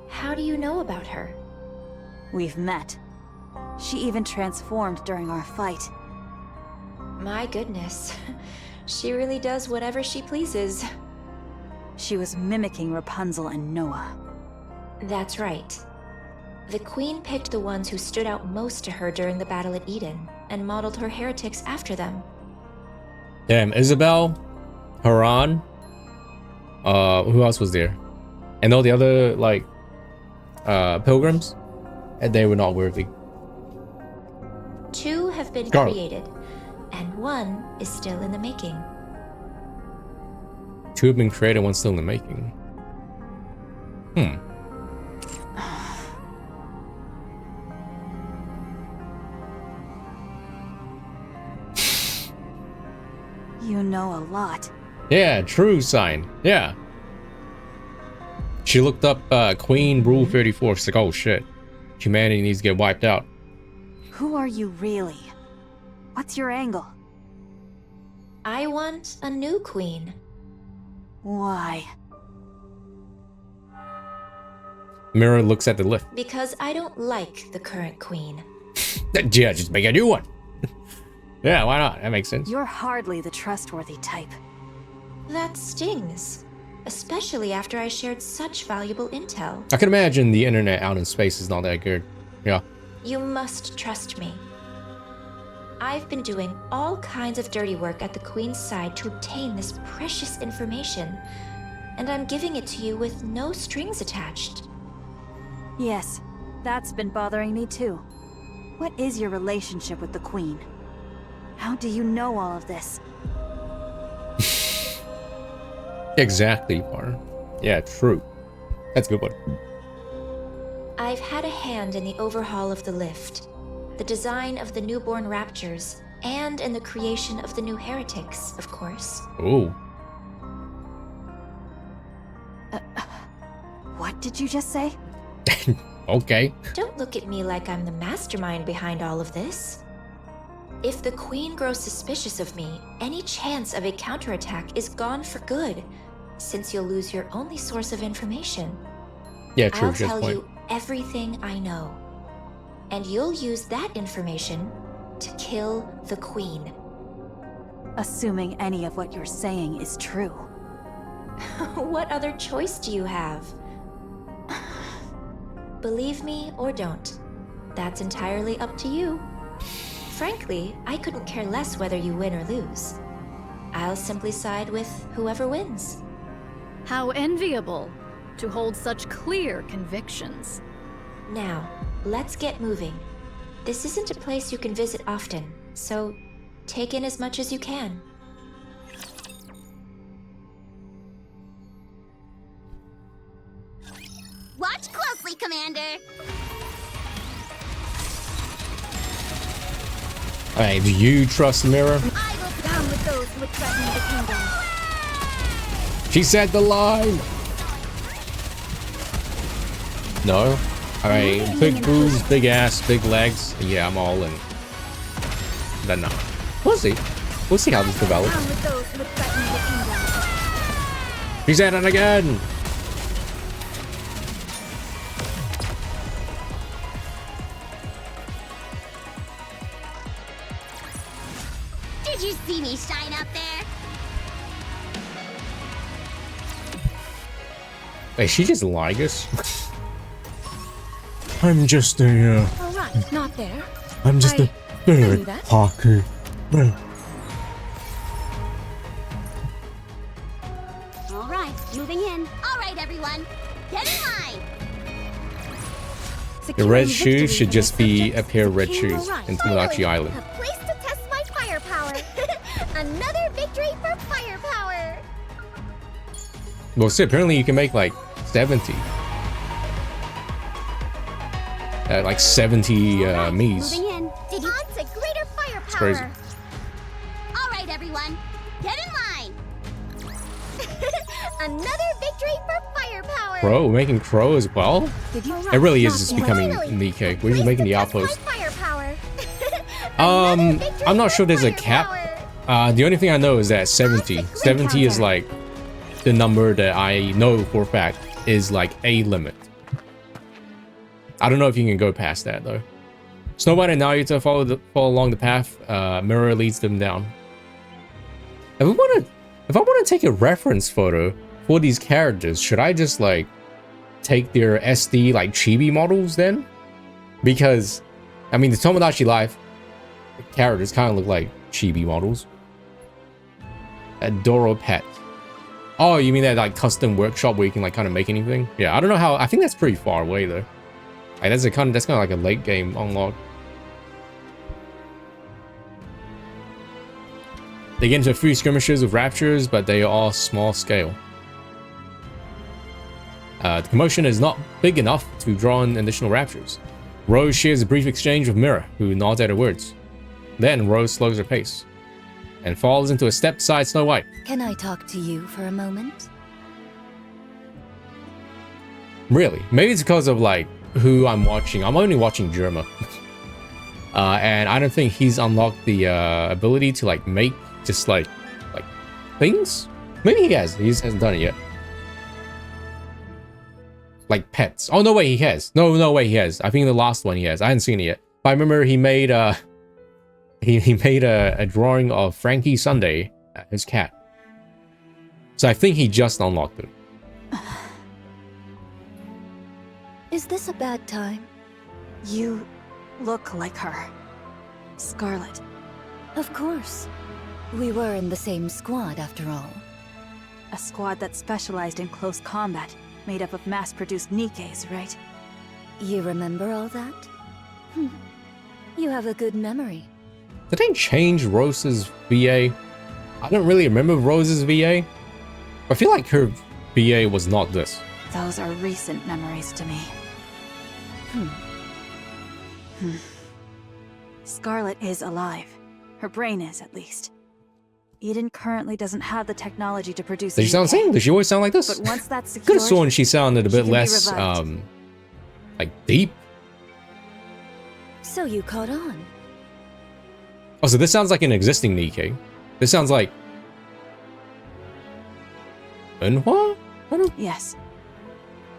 How do you know about her? We've met. She even transformed during our fight. My goodness. She really does whatever she pleases. She was mimicking Rapunzel and Noah. That's right. The queen picked the ones who stood out most to her during the battle at Eden, and modeled her heretics after them. Damn, Isabel, Haran, who else was there? And all the other, like, pilgrims? And they were not worthy. 2 have been created, and 1 is still in the making. 2 have been created, 1 still in the making. You know a lot. Yeah, true sign. Yeah. She looked up Queen Rule 34. She's like, oh shit. Humanity needs to get wiped out. Who are you really? What's your angle? I want a new queen. Why? Mirror looks at the lift. Because I don't like the current queen. Yeah, just make a new one. Yeah, why not? That makes sense. You're hardly the trustworthy type. That stings. Especially after I shared such valuable intel. I can imagine the internet out in space is not that good. Yeah. You must trust me. I've been doing all kinds of dirty work at the Queen's side to obtain this precious information, and I'm giving it to you with no strings attached. Yes, that's been bothering me too. What is your relationship with the Queen? How do you know all of this? Exactly, Par. Yeah, true. That's a good one. I've had a hand in the overhaul of the lift, the design of the newborn raptures, and in the creation of the new heretics, of course. Oh. What did you just say? Okay. Don't look at me like I'm the mastermind behind all of this. If the Queen grows suspicious of me, any chance of a counterattack is gone for good, since you'll lose your only source of information. Yeah, true. I'll tell point. you everything I know. And you'll use that information to kill the Queen. Assuming any of what you're saying is true. What other choice do you have? Believe me or don't. That's entirely up to you. Frankly, I couldn't care less whether you win or lose. I'll simply side with whoever wins. How enviable to hold such clear convictions. Now, let's get moving. This isn't a place you can visit often, so take in as much as you can. Watch closely, Commander. Alright, do you trust Mira? I will down with those who would threaten the kingdom. She said the line! No? Alright, big boobs, big ass, big legs. Yeah, I'm all in. Then no. We'll see. We'll see how this develops. Down with those who would threaten the kingdom. She said it again! Did you see me shine up there? Wait, she just lied us? I'm just a, All right, not there. I'm just a bird hockey. All right, moving in. All right, everyone, get in line. The red shoes should just be a pair of red shoes in Tomodachi Island. A place to test my firepower. Another victory for firepower. Well, see, apparently you can make like 70. Like 70 Miis. Moving in. Did you want a greater firepower? It's crazy. All right, everyone, get in line. Another victory for firepower. Crow, we're making Crow as well? It really is just becoming NIKKE. We're just making the outpost. I'm not sure there's a cap. The only thing I know is that 70. 70 is like the number that I know for a fact is like a limit. I don't know if you can go past that though. Snow White and Naruto follow along the path. Mirror leads them down. If I want to take a reference photo for these characters, should I just like take their SD like chibi models then? Because I mean the Tomodachi Life characters kind of look like chibi models. Adoro Pet. Oh, you mean that like custom workshop where you can like kind of make anything? Yeah, I don't know how. I think that's pretty far away though. Like, that's kind of like a late game unlock. They get into a few skirmishes with raptures, but they are all small scale. The commotion is not big enough to draw in additional raptures. Rose shares a brief exchange with Mira, who nods at her words. Then Rose slows her pace and falls into a step beside Snow White. Can I talk to you for a moment? Really? Maybe it's because of like who I'm watching. I'm only watching Germa. And I don't think he's unlocked the ability to like make just like things. Maybe he has. He just hasn't done it yet. Like pets. Oh no way, he has. No way, he has. I think the last one he has. I haven't seen it yet. But I remember he made he made a drawing of Frankie Sunday, his cat. So I think he just unlocked it. Is this a bad time? You look like her. Scarlet. Of course. We were in the same squad after all. A squad that specialized in close combat, made up of mass-produced Nikkes, right? You remember all that? You have a good memory. Did they change Rose's VA? I don't really remember Rose's VA. I feel like her BA was not this. Those are recent memories to me. Scarlet is alive. Her brain is, at least. Eden currently doesn't have the technology to produce. Does she sound the same? Does she always sound like this? But once that's secured, could have sworn she sounded a bit less, revived. like deep. So you caught on. Oh, so this sounds like an existing NIKKE. This sounds like Enhua? Yes.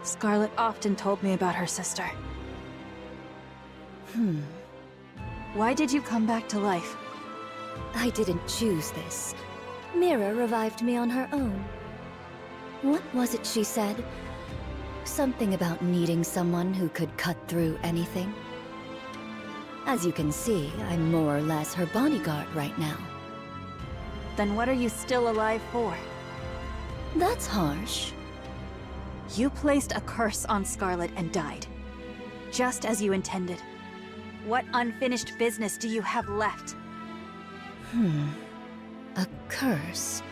Scarlet often told me about her sister. Why did you come back to life? I didn't choose this. Mira revived me on her own. What was it she said? Something about needing someone who could cut through anything. As you can see, I'm more or less her bodyguard right now. Then what are you still alive for? That's harsh. You placed a curse on Scarlet and died. Just as you intended. What unfinished business do you have left? A curse?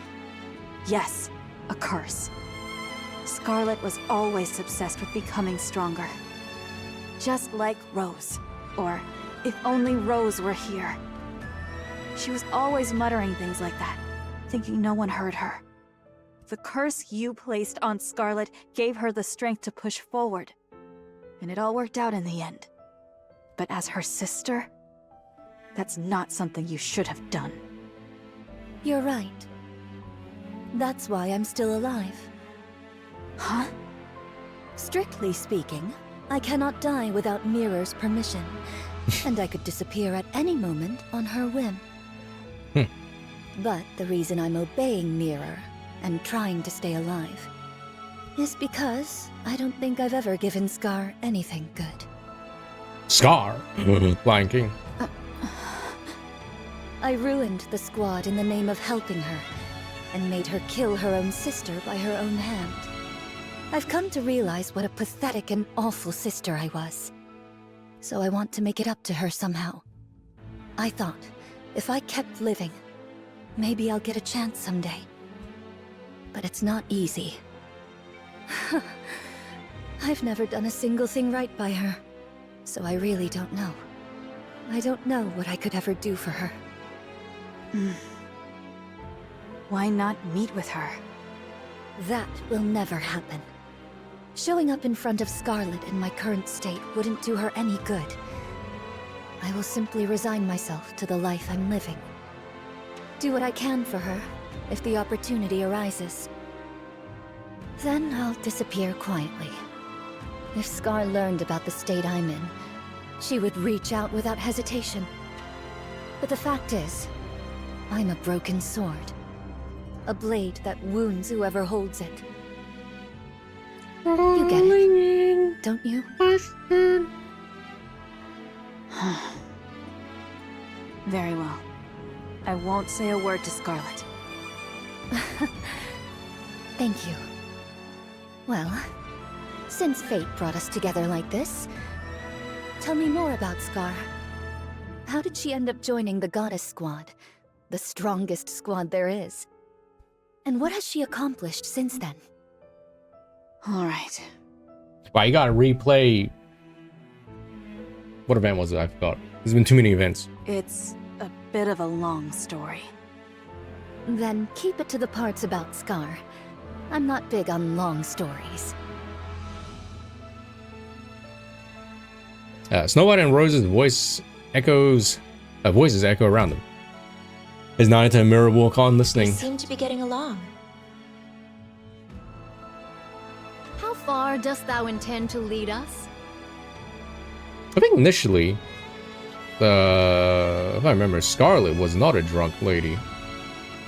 Yes, a curse. Scarlet was always obsessed with becoming stronger. Just like Rose. Or, if only Rose were here. She was always muttering things like that, thinking no one heard her. The curse you placed on Scarlet gave her the strength to push forward. And it all worked out in the end. But as her sister, that's not something you should have done. You're right. That's why I'm still alive. Huh? Strictly speaking, I cannot die without Mirror's permission, and I could disappear at any moment on her whim. But the reason I'm obeying Mirror and trying to stay alive is because I don't think I've ever given Scar anything good. Scar? Lion King. I ruined the squad in the name of helping her, and made her kill her own sister by her own hand. I've come to realize what a pathetic and awful sister I was. So I want to make it up to her somehow. I thought, if I kept living, maybe I'll get a chance someday. But it's not easy. I've never done a single thing right by her, so I really don't know. I don't know what I could ever do for her. Why not meet with her? That will never happen. Showing up in front of Scarlet in my current state wouldn't do her any good. I will simply resign myself to the life I'm living. Do what I can for her, if the opportunity arises. Then I'll disappear quietly. If Scar learned about the state I'm in, she would reach out without hesitation. But the fact is, I'm a broken sword. A blade that wounds whoever holds it. You get it, don't you? Very well. I won't say a word to Scarlet. Thank you. Well, since fate brought us together like this, tell me more about Scar. How did she end up joining the Goddess Squad? The strongest squad there is. And what has she accomplished since then? Alright. Wow, you gotta replay. What event was it? I forgot. There's been too many events. It's a bit of a long story. Then keep it to the parts about Scar. I'm not big on long stories. Snow White and Rose's voices echo around them. Is Nayuta and Mira walk on listening? They seem to be getting along. How far dost thou intend to lead us? I think initially, if I remember, Scarlet was not a drunk lady.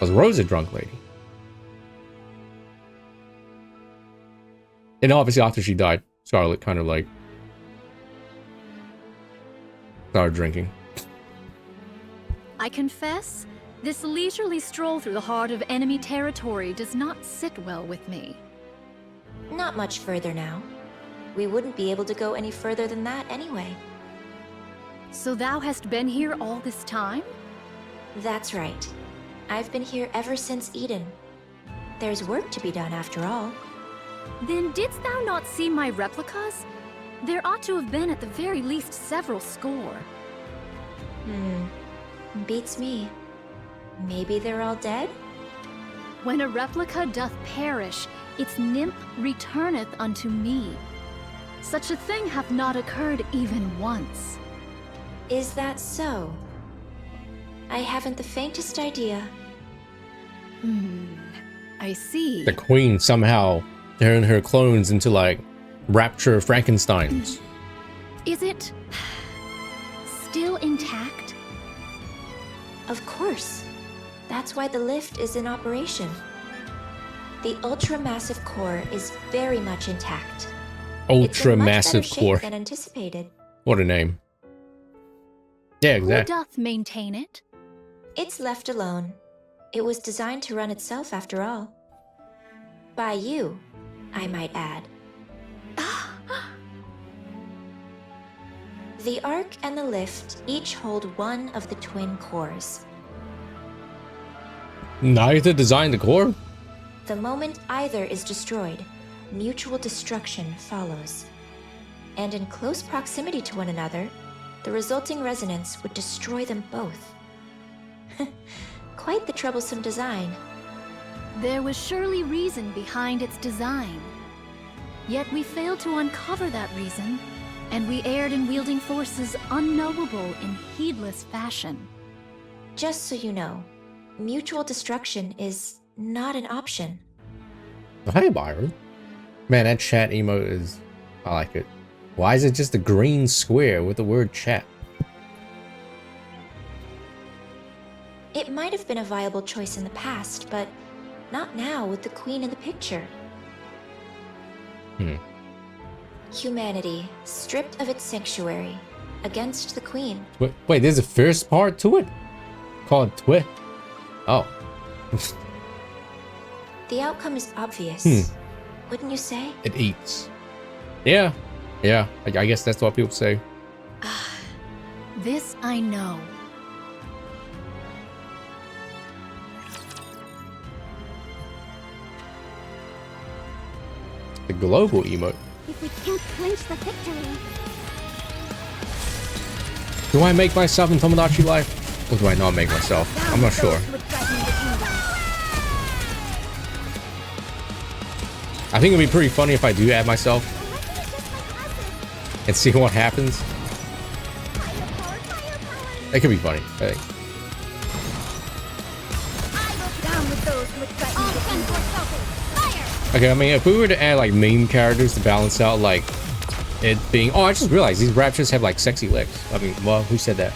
Was Rose a drunk lady? And obviously after she died, Scarlet kind of like started drinking. I confess, this leisurely stroll through the heart of enemy territory does not sit well with me. Not much further now. We wouldn't be able to go any further than that anyway. So thou hast been here all this time? That's right. I've been here ever since Eden. There's work to be done after all. Then didst thou not see my replicas? There ought to have been at the very least several score. Beats me. Maybe they're all dead? When a replica doth perish, its nymph returneth unto me. Such a thing hath not occurred even once. Is that so? I haven't the faintest idea. I see. The queen somehow turned her clones into like Rapture Frankensteins. Is it still intact? Of course. That's why the lift is in operation. The ultra-massive core is very much intact. Ultra It's in massive much better core. shape than anticipated. What a name. Yeah, Who exactly. doth maintain it? It's left alone. It was designed to run itself after all. By you, I might add. The Ark and the Lift each hold one of the twin cores. Neither designed the core? The moment either is destroyed, mutual destruction follows. And in close proximity to one another, the resulting resonance would destroy them both. Quite the troublesome design. There was surely reason behind its design. Yet we failed to uncover that reason, and we erred in wielding forces unknowable in heedless fashion. Just so you know, mutual destruction is not an option. Hey, Byron. Man, that chat emote is... I like it. Why is it just a green square with the word chat? It might have been a viable choice in the past, but not now with the Queen in the picture. Humanity, stripped of its sanctuary, against the Queen. Wait, there's a first part to it? Called Twit? Oh. The outcome is obvious. Wouldn't you say? It eats. Yeah. Yeah, I guess that's what people say. This I know. The global emote. If we can't clinch the victory, Do I make myself in Tomodachi Life? Or do I not make myself? I'm not sure. I think it'd be pretty funny if I do add myself and see what happens. That could be funny, I think. Okay, I mean, if we were to add like meme characters to balance out like it being... Oh, I just realized these raptors have like sexy legs. I mean, well, who said that?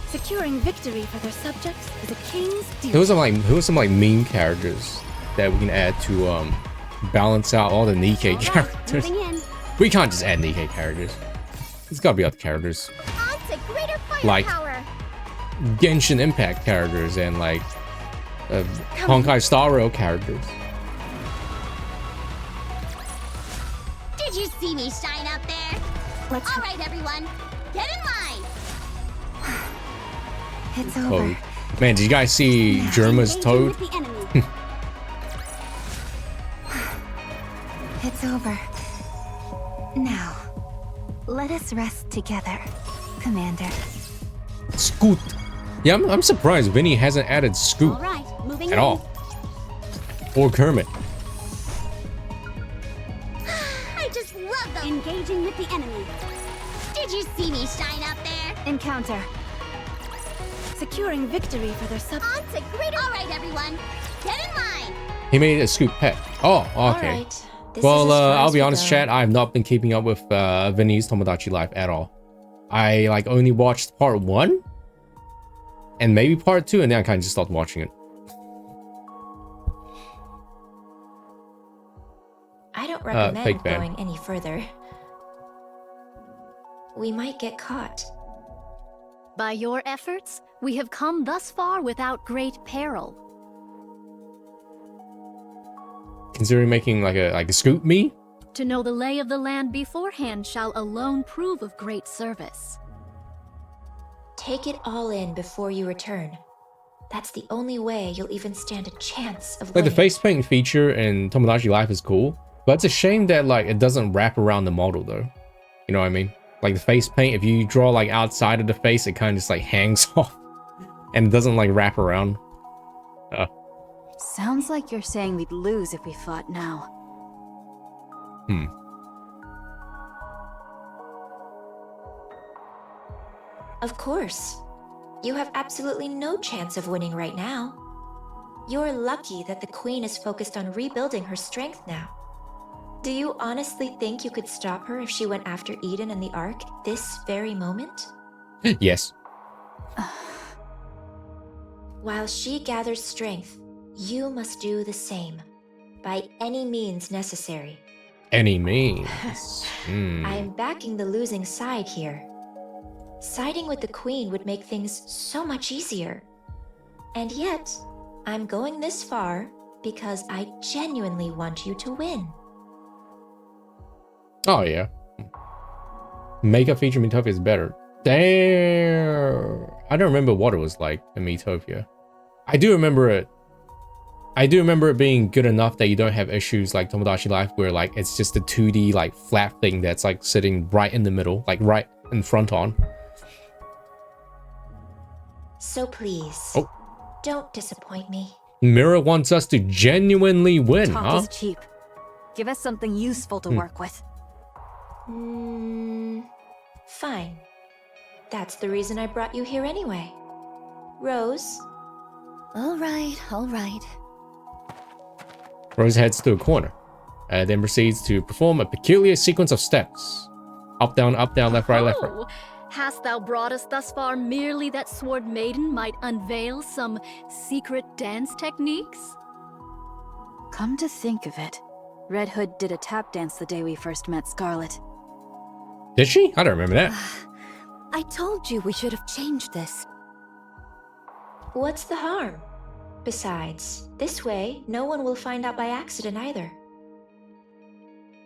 securing victory for their subjects is a king's duty. Who are some like meme characters that we can add to balance out all the NIKKE characters? We can't just add NIKKE characters. It's gotta be other characters. On to greater Like firepower. Genshin Impact characters and like Honkai Star Rail characters. Did you see me shine up there? All right, everyone, get in line. It's over. Toad. Man, did you guys see Germa's Toad? With the enemy. It's over. Now, let us rest together, Commander. Scoot. Yeah, I'm surprised Vinny hasn't added Scoot All right, moving at in. all. Or Kermit. I just love them. Engaging with the enemy. Did you see me shine up there? Encounter. Securing victory for their sub. On to greater. All right, everyone, get in line. He made a Scoot pet. Oh, okay. All right. This Well, is as far I'll as be we honest, go. chat. I have not been keeping up with Vinny's Tomodachi Life at all. I like only watched part 1 and maybe part 2, and then I kind of just stopped watching it. I don't fake recommend ban. going any further. We might get caught. By your efforts, we have come thus far without great peril. Considering making like a Scoot me? To know the lay of the land beforehand shall alone prove of great service. Take it all in before you return. That's the only way you'll even stand a chance of Like winning. the face paint feature in Tomodachi Life is cool, but it's a shame that like it doesn't wrap around the model though. You know what I mean? Like the face paint, if you draw like outside of the face, it kind of just like hangs off and it doesn't like wrap around. Sounds like you're saying we'd lose if we fought now. Of course. You have absolutely no chance of winning right now. You're lucky that the Queen is focused on rebuilding her strength now. Do you honestly think you could stop her if she went after Eden and the Ark this very moment? Yes. While she gathers strength, you must do the same, by any means necessary. Any means. I am backing the losing side here. Siding with the Queen would make things so much easier. And yet, I'm going this far because I genuinely want you to win. Oh yeah. Makeup feature in Metopia is better. Damn. I don't remember what it was like in Metopia. I do remember it being good enough that you don't have issues like Tomodachi Life where like it's just a 2D like flat thing that's like sitting right in the middle, like right in front on. So please, don't disappoint me. Mirror wants us to genuinely win, Talk huh? is cheap. Give us something useful to work with. Fine. That's the reason I brought you here anyway. Rose? All right, all right. Rose heads to a corner, and then proceeds to perform a peculiar sequence of steps. Up, down, left, right, left, right. Oh, hast thou brought us thus far merely that Sword Maiden might unveil some secret dance techniques? Come to think of it, Red Hood did a tap dance the day we first met Scarlet. Did she? I don't remember that. I told you we should have changed this. What's the harm? Besides, this way, no one will find out by accident either.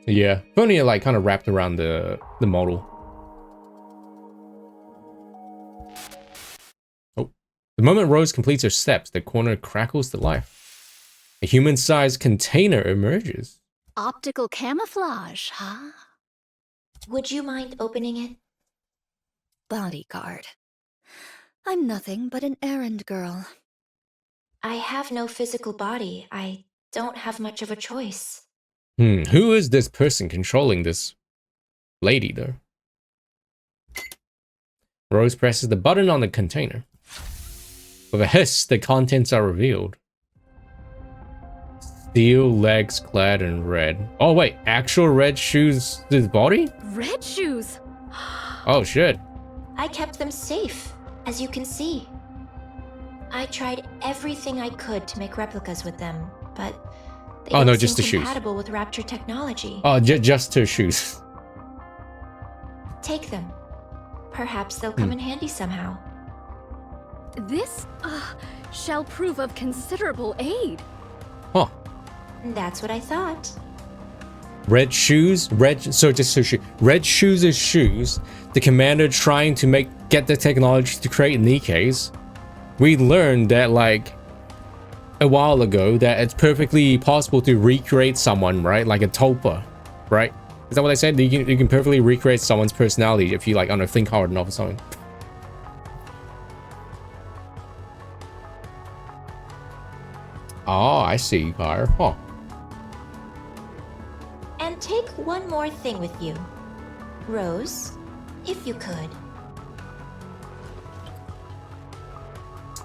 Yeah, if only it like kind of wrapped around the model. Oh, the moment Rose completes her steps, the corner crackles to life. A human-sized container emerges. Optical camouflage, huh? Would you mind opening it? Bodyguard. I'm nothing but an errand girl. I have no physical body. I don't have much of a choice. Who is this person controlling this lady, though? Rose presses the button on the container. With a hiss, the contents are revealed. Steel legs clad in red. Oh wait, actual red shoes to the body? Red shoes! Oh shit. I kept them safe, as you can see. I tried everything I could to make replicas with them, but they Oh, don't no, seem just the shoes. compatible with Rapture technology. Oh, just her shoes. Take them. Perhaps they'll come in handy somehow. This, shall prove of considerable aid. Huh. That's what I thought. Red shoes, red shoes is shoes. The commander trying to get the technology to create NIKKEs. We learned that like a while ago that it's perfectly possible to recreate someone, right? Like a tulpa, right? Is that what they said? You can perfectly recreate someone's personality if you like, I don't know, think hard enough or something. Oh, I see, Pyre. Huh. And take one more thing with you. Rose, if you could.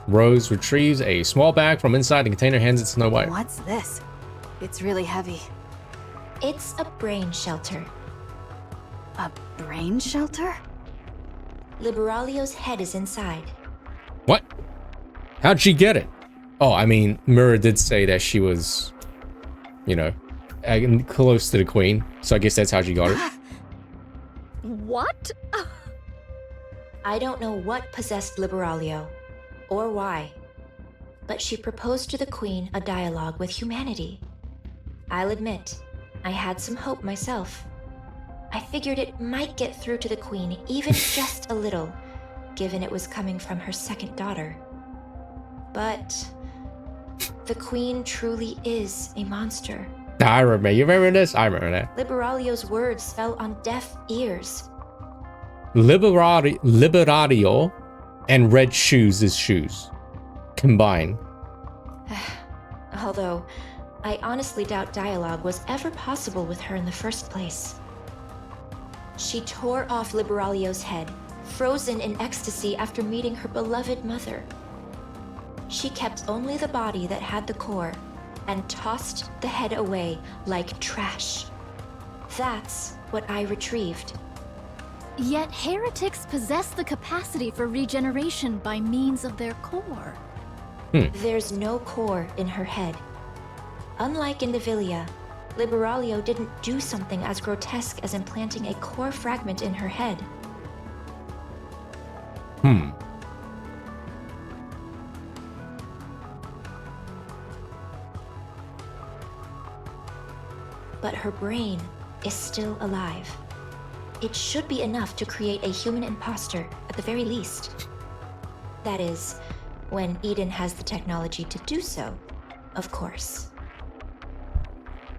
Rose retrieves a small bag from inside the container, hands it to Snow White. What's this? It's really heavy. It's a brain shelter. A brain shelter? Liberalio's head is inside. What? How'd she get it? Oh, I mean, Mira did say that she was, you know, close to the queen, so I guess that's how she got it. What? I don't know what possessed Liberalio, or why, but she proposed to the queen a dialogue with humanity. I'll admit, I had some hope myself. I figured it might get through to the queen, even just a little, given it was coming from her second daughter. But the queen truly is a monster. I remember. You remember this? I remember that. Liberalio's words fell on deaf ears. Liberario and Red Shoes is shoes. Combined. Although, I honestly doubt dialogue was ever possible with her in the first place. She tore off Liberalio's head, frozen in ecstasy after meeting her beloved mother. She kept only the body that had the core, and tossed the head away like trash. That's what I retrieved. Yet heretics possess the capacity for regeneration by means of their core. There's no core in her head. Unlike in Devilia, Liberalio didn't do something as grotesque as implanting a core fragment in her head. But her brain is still alive. It should be enough to create a human imposter, at the very least. That is, when Eden has the technology to do so, of course.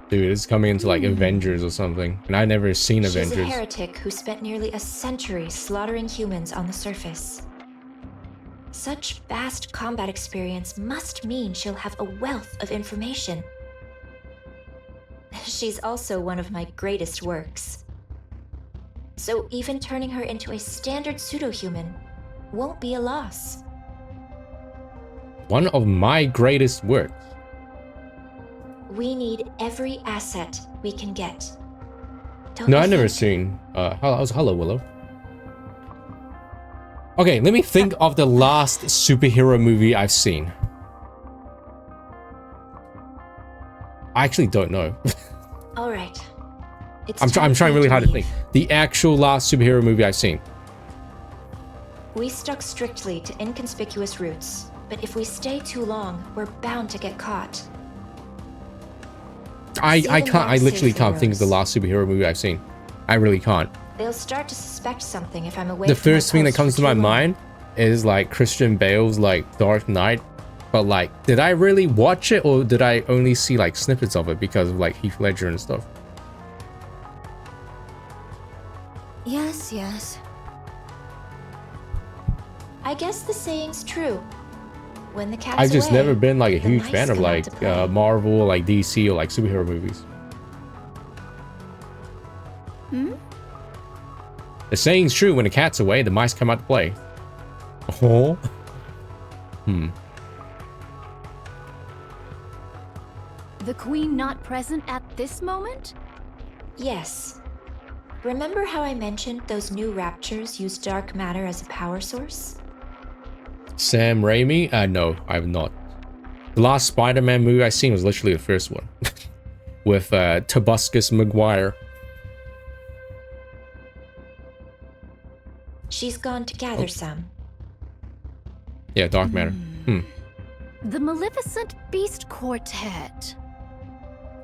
Dude, it's coming into like Avengers or something. And I've never seen Avengers. She's a heretic who spent nearly a century slaughtering humans on the surface. Such vast combat experience must mean she'll have a wealth of information. She's also one of my greatest works. So even turning her into a standard pseudo-human won't be a loss. One of my greatest works. We need every asset we can get. Don't No, you I've never think? seen. Hello, Willow. Okay, let me think of the last superhero movie I've seen. I actually don't know. All right. I'm trying really hard to think. The actual last superhero movie I've seen. We stuck strictly to inconspicuous routes, but if we stay too long, we're bound to get caught. I literally safely, can't think of the Rose. last superhero movie I've seen. I really can't. They'll start to suspect something if I'm away The from my first thing that post comes for to my too long. mind is like Christian Bale's like Dark Knight. But like, did I really watch it or did I only see like snippets of it because of like Heath Ledger and stuff? Yes. I guess the saying's true. When the cat's I've just away, never been like a the huge mice fan of come out like to play. Marvel or like DC or like superhero movies. The saying's true, when the cat's away, the mice come out to play. Oh. The queen not present at this moment? Yes. Remember how I mentioned those new raptures use dark matter as a power source? Sam Raimi? No, I've not. The last Spider-Man movie I seen was literally the first one. With Tobuscus Maguire. She's gone to gather some. Yeah, dark matter. The Maleficent Beast Quartet.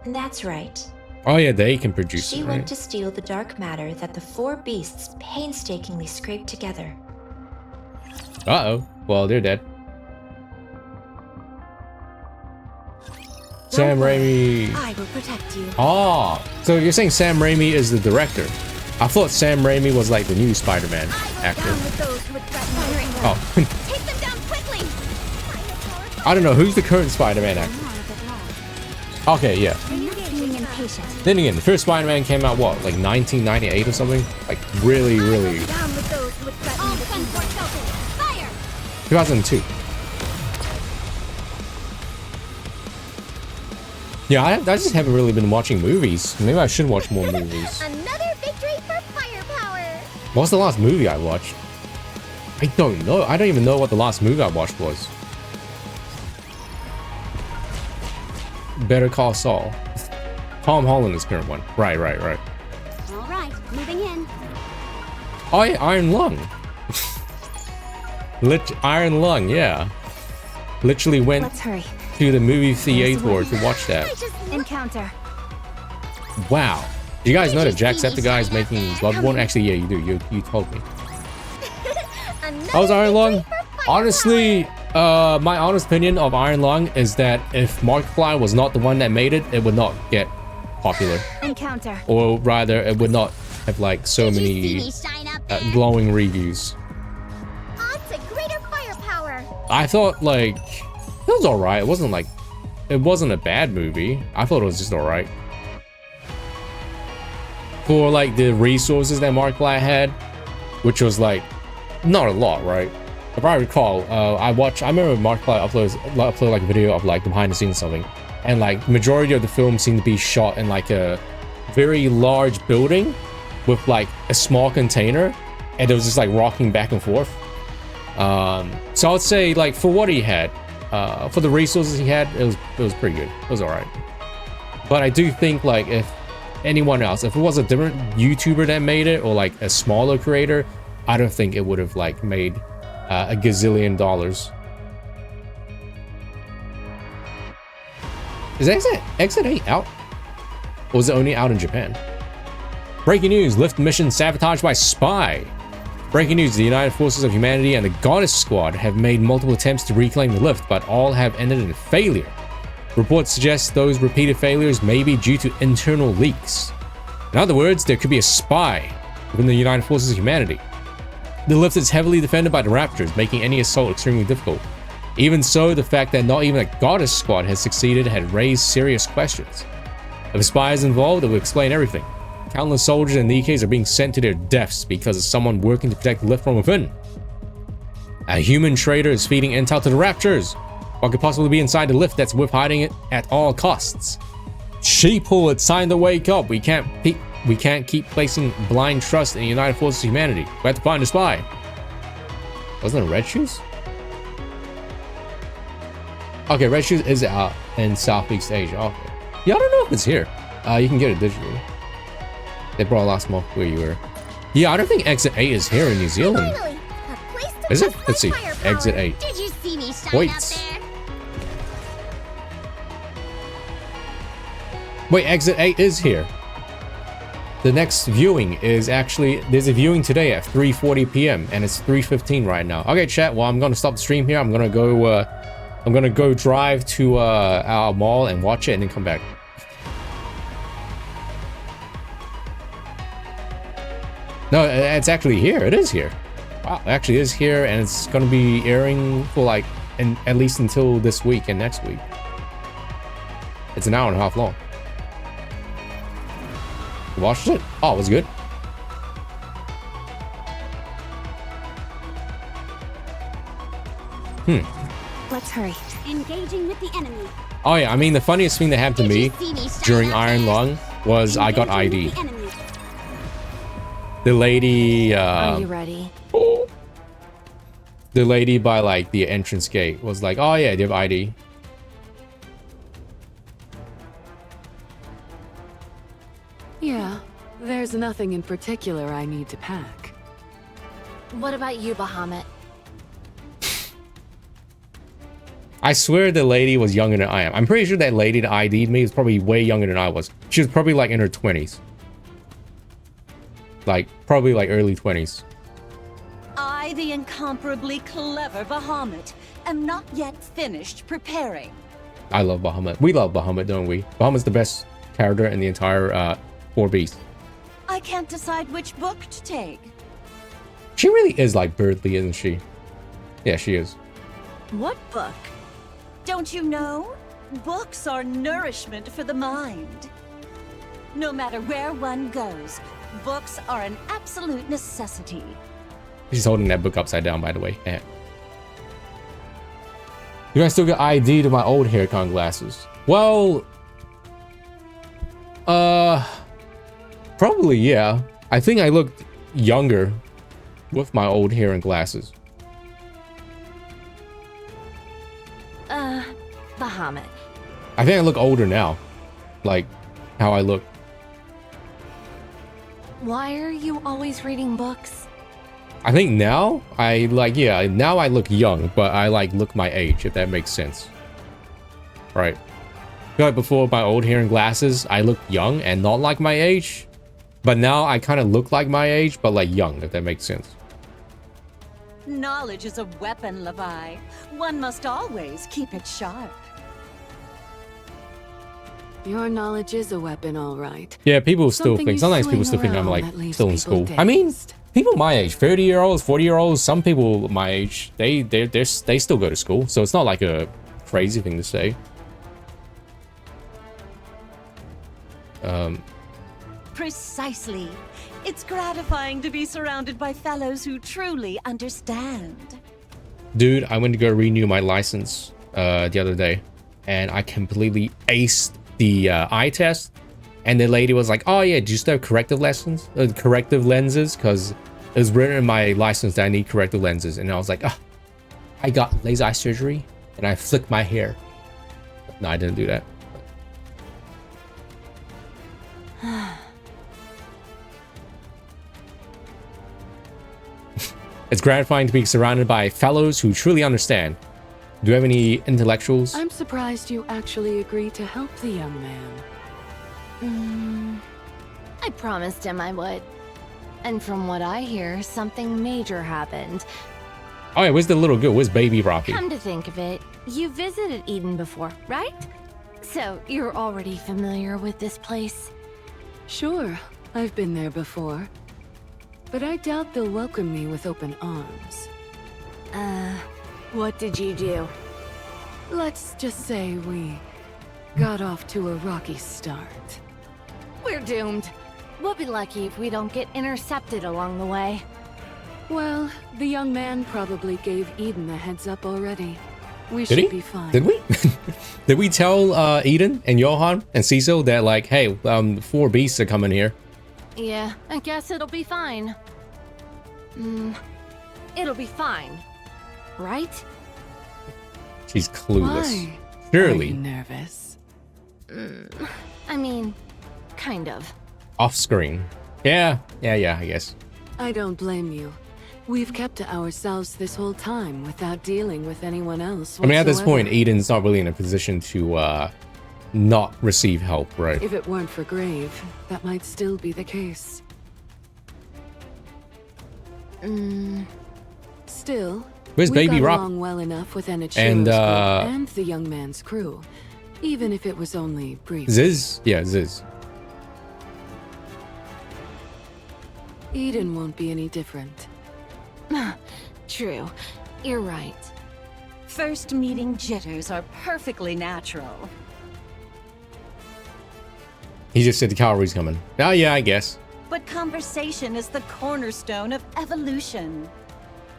That's right. Oh yeah, they can produce She it, went right? to steal the dark matter that the four beasts painstakingly scraped together. Uh-oh. Well, they're dead. Sam Raimi. I will protect you. Oh, so you're saying Sam Raimi is the director? I thought Sam Raimi was like the new Spider-Man actor. Down with those who would threaten my Oh, Take them down quickly! I don't know. Who's the current Spider-Man actor? Okay, yeah. Being impatient. Then again, the first Spider-Man came out, what, like 1998 or something? Like, really, really... Down with those who would threaten the kingdom. Fire! 2002. Yeah, I just haven't really been watching movies. Maybe I should watch more movies. Another victory for firepower! What's the last movie I watched? I don't know. I don't even know what the last movie I watched was. Better Call Saul. Tom Holland is current one. Right. Alright, moving in. Oh yeah, Iron Lung. Iron Lung, yeah. Literally went Let's hurry. to the movie theater to watch that. Encounter. Wow. You guys know that Jacksepticeye is making Bloodborne? Actually, yeah, you do. You told me. Another How's Iron Lung? victory for Honestly, firepower. My honest opinion of Iron Lung is that if Markiplier was not the one that made it, it would not get popular. Encounter. Or rather, it would not have like so many glowing reviews. On to greater firepower. I thought like it was alright. It wasn't a bad movie. I thought it was just alright. For like the resources that Markiplier had, which was like not a lot, right? If I recall, I remember Markiplier upload like a video of like the behind the scenes something, and like majority of the film seemed to be shot in like a very large building with like a small container, and it was just like rocking back and forth. So I'd say like for what he had, for the resources he had, it was pretty good. It was alright. But I do think like if anyone else, if it was a different YouTuber that made it, or like a smaller creator, I don't think it would have like made a gazillion dollars. Is Exit 8 out? Or was it only out in Japan? Breaking news, lift mission sabotaged by spy. Breaking news, the United Forces of Humanity and the Goddess Squad have made multiple attempts to reclaim the lift, but all have ended in failure. Reports suggest those repeated failures may be due to internal leaks. In other words, there could be a spy within the United Forces of Humanity. The lift is heavily defended by the Raptors, making any assault extremely difficult. Even so, the fact that not even a Goddess Squad has succeeded had raised serious questions. If a spy is involved, it will explain everything. Countless soldiers and NIKKEs are being sent to their deaths because of someone working to protect the lift from within. A human traitor is feeding intel to the Raptors. What could possibly be inside the lift that's worth hiding it at all costs? Sheeple, it's time to wake up. We can't keep placing blind trust in the United Forces of Humanity. We have to find a spy. Wasn't it Red Shoes? Okay, Red Shoes is out in Southeast Asia. Okay. Yeah, I don't know if it's here. You can get it digitally. They brought last month where you were. Yeah, I don't think Exit 8 is here in New Zealand. Finally, a place to Is it? test Let's see. my firepower. Exit 8. Did you see me shine Wait. out there? Wait, Exit 8 is here. The next viewing is actually, there's a viewing today at 3:40 p.m. and it's 3:15 right now. Okay, chat. Well, I'm gonna stop the stream here. I'm gonna go drive to our mall and watch it and then come back. No, it's actually here. It is here. Wow, it actually is here, and it's gonna be airing for like, at least until this week and next week. It's an hour and a half long. You watched it? Oh, it was good. Let's hurry. Engaging with the enemy. Oh yeah, I mean the funniest thing that happened to me during Iron Lung was I got ID. The lady, Are you ready? the lady by like the entrance gate was like, "Oh yeah, do you have ID?" Yeah, there's nothing in particular I need to pack. What about you, Bahamut? I swear the lady was younger than I am. I'm pretty sure that lady that ID'd me was probably way younger than I was. She was probably like in her 20s. Like, probably like early 20s. I, the incomparably clever Bahamut, am not yet finished preparing. I love Bahamut. We love Bahamut, don't we? Bahamut's the best character in the entire 4 Beasts. I can't decide which book to take. She really is like Birdly, isn't she? Yeah, she is. What book? Don't you know? Books are nourishment for the mind. No matter where one goes, books are an absolute necessity. She's holding that book upside down, by the way. Eh. You guys still get ID to my old haircon glasses? Well, probably, yeah. I think I looked younger with my old hair and glasses. Bahamut. I think I look older now. Like, how I look. Why are you always reading books? I think now, now I look young, but I like look my age, if that makes sense. Right. I feel like before my old hair and glasses, I looked young and not like my age. But now I kind of look like my age, but like young, if that makes sense. Knowledge is a weapon, Levi. One must always keep it sharp. Your knowledge is a weapon, all right. Yeah, people still Something think, you sometimes people swing still think I'm like around that leaves still in people school. I mean, dazed. people my age, 30-year-olds, 40-year-olds, some people my age, they still go to school. So it's not like a crazy thing to say. Precisely. It's gratifying to be surrounded by fellows who truly understand. Dude, I went to go renew my license the other day, and I completely aced the eye test. And the lady was like, "Oh yeah, do you still have corrective lenses? Because it was written in my license that I need corrective lenses." And I was like, "Oh, I got laser eye surgery," and I flicked my hair. No, I didn't do that. It's gratifying to be surrounded by fellows who truly understand. Do you have any intellectuals? I'm surprised you actually agreed to help the young man. I promised him I would. And from what I hear, something major happened. Oh yeah, where's the little girl? Where's baby Rocky? Come to think of it, you visited Eden before, right? So you're already familiar with this place? Sure, I've been there before. But I doubt they'll welcome me with open arms. What did you do? Let's just say we got off to a rocky start. We're doomed. We'll be lucky if we don't get intercepted along the way. Well, the young man probably gave Eden a heads up already. We Did should he? be fine. Did we? Did we tell Eden and Johan and Cecil that like, hey, 4 beasts are coming here? Yeah, I guess it'll be fine. It'll be fine. Right? She's clueless. Why? Surely. Are you nervous? I mean, kind of. Off screen. Yeah, I guess. I don't blame you. We've kept to ourselves this whole time without dealing with anyone else I mean, at this whatsoever. point, Eden's not really in a position to not receive help, right? If it weren't for Grave, that might still be the case. Still, Where's we Baby got Rock? along well enough with And, Enichiro's group and the young man's crew, even if it was only brief. Ziz? Yeah, Ziz. Eden won't be any different. True. You're right. First meeting jitters are perfectly natural. He just said the cavalry's coming. Oh yeah, I guess. But conversation is the cornerstone of evolution.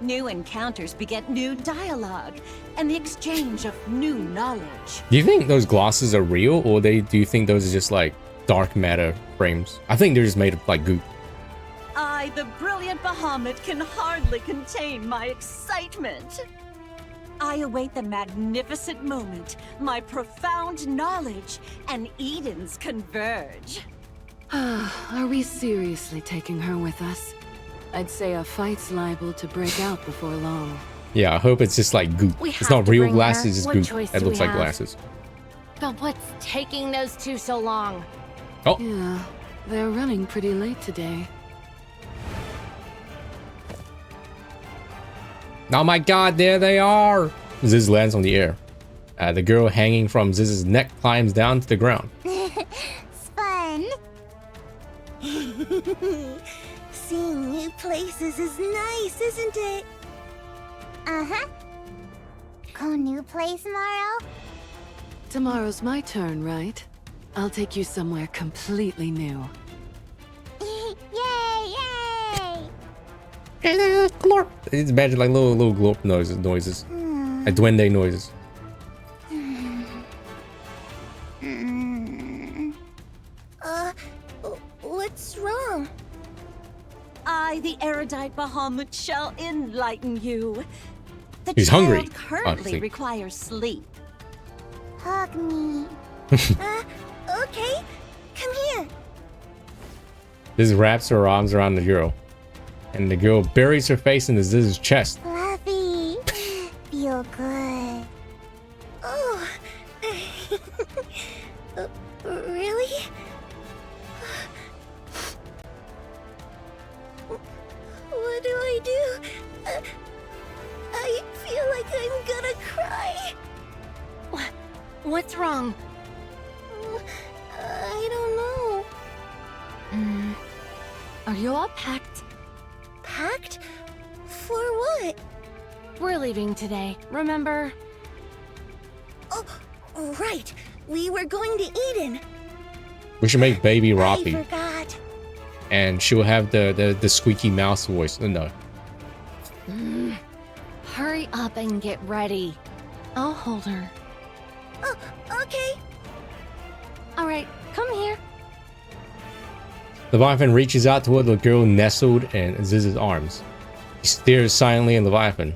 New encounters beget new dialogue and the exchange of new knowledge. Do you think those glasses are real, or do you think those are just like dark matter frames? I think they're just made of like goop. I, the brilliant Bahamut, can hardly contain my excitement. I await the magnificent moment, my profound knowledge, and Eden's converge. Are we seriously taking her with us? I'd say a fight's liable to break out before long. Yeah, I hope it's just like goop. We It's have not to real bring her. glasses, it's What goop. choice It do looks we like have? glasses. But what's taking those two so long? Oh. Yeah, they're running pretty late today. Oh my god, there they are! Ziz lands on the air. The girl hanging from Ziz's neck climbs down to the ground. It's fun. Seeing new places is nice, isn't it? Uh-huh. Go new place tomorrow? Tomorrow's my turn, right? I'll take you somewhere completely new. Yay, yay! Glorp. It's imagine like little glorp noises. Like duende noises. What's wrong? I, the erudite Bahamut, shall enlighten you. The He's child hungry. currently sleep. requires sleep. Hug me. Okay. Come here. Ziz wraps her arms around the girl. And the girl buries her face into Ziz's chest. Fluffy. Feel good. Oh. Really? What do I do? What's wrong? I don't know. Are you all packed? Packed? For what? We're leaving today, remember? Oh, right. We were going to Eden. We should make Baby I Roppy. forgot. And she'll have the squeaky mouse voice. No. Hurry up and get ready. I'll hold her. Oh, okay. All right, come here. Leviathan reaches out toward the girl nestled in Ziz's arms. He stares silently at Leviathan.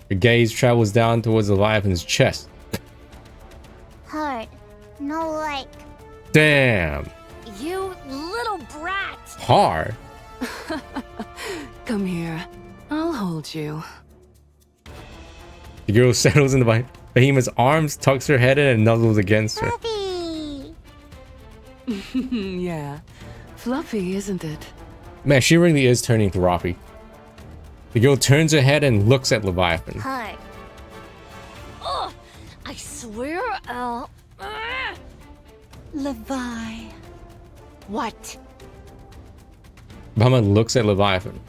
Her gaze travels down towards Leviathan's chest. Hard. No like. Damn. You little brat. Hard. Come here. I'll hold you. The girl settles in the behemoth's arms, tucks her head in, and nuzzles against her. Fluffy. Yeah. Fluffy, isn't it? Man, she really is turning to Roppy. The girl turns her head and looks at Leviathan. Hard. Oh, I swear I'll... Levi. What? Behemoth looks at Leviathan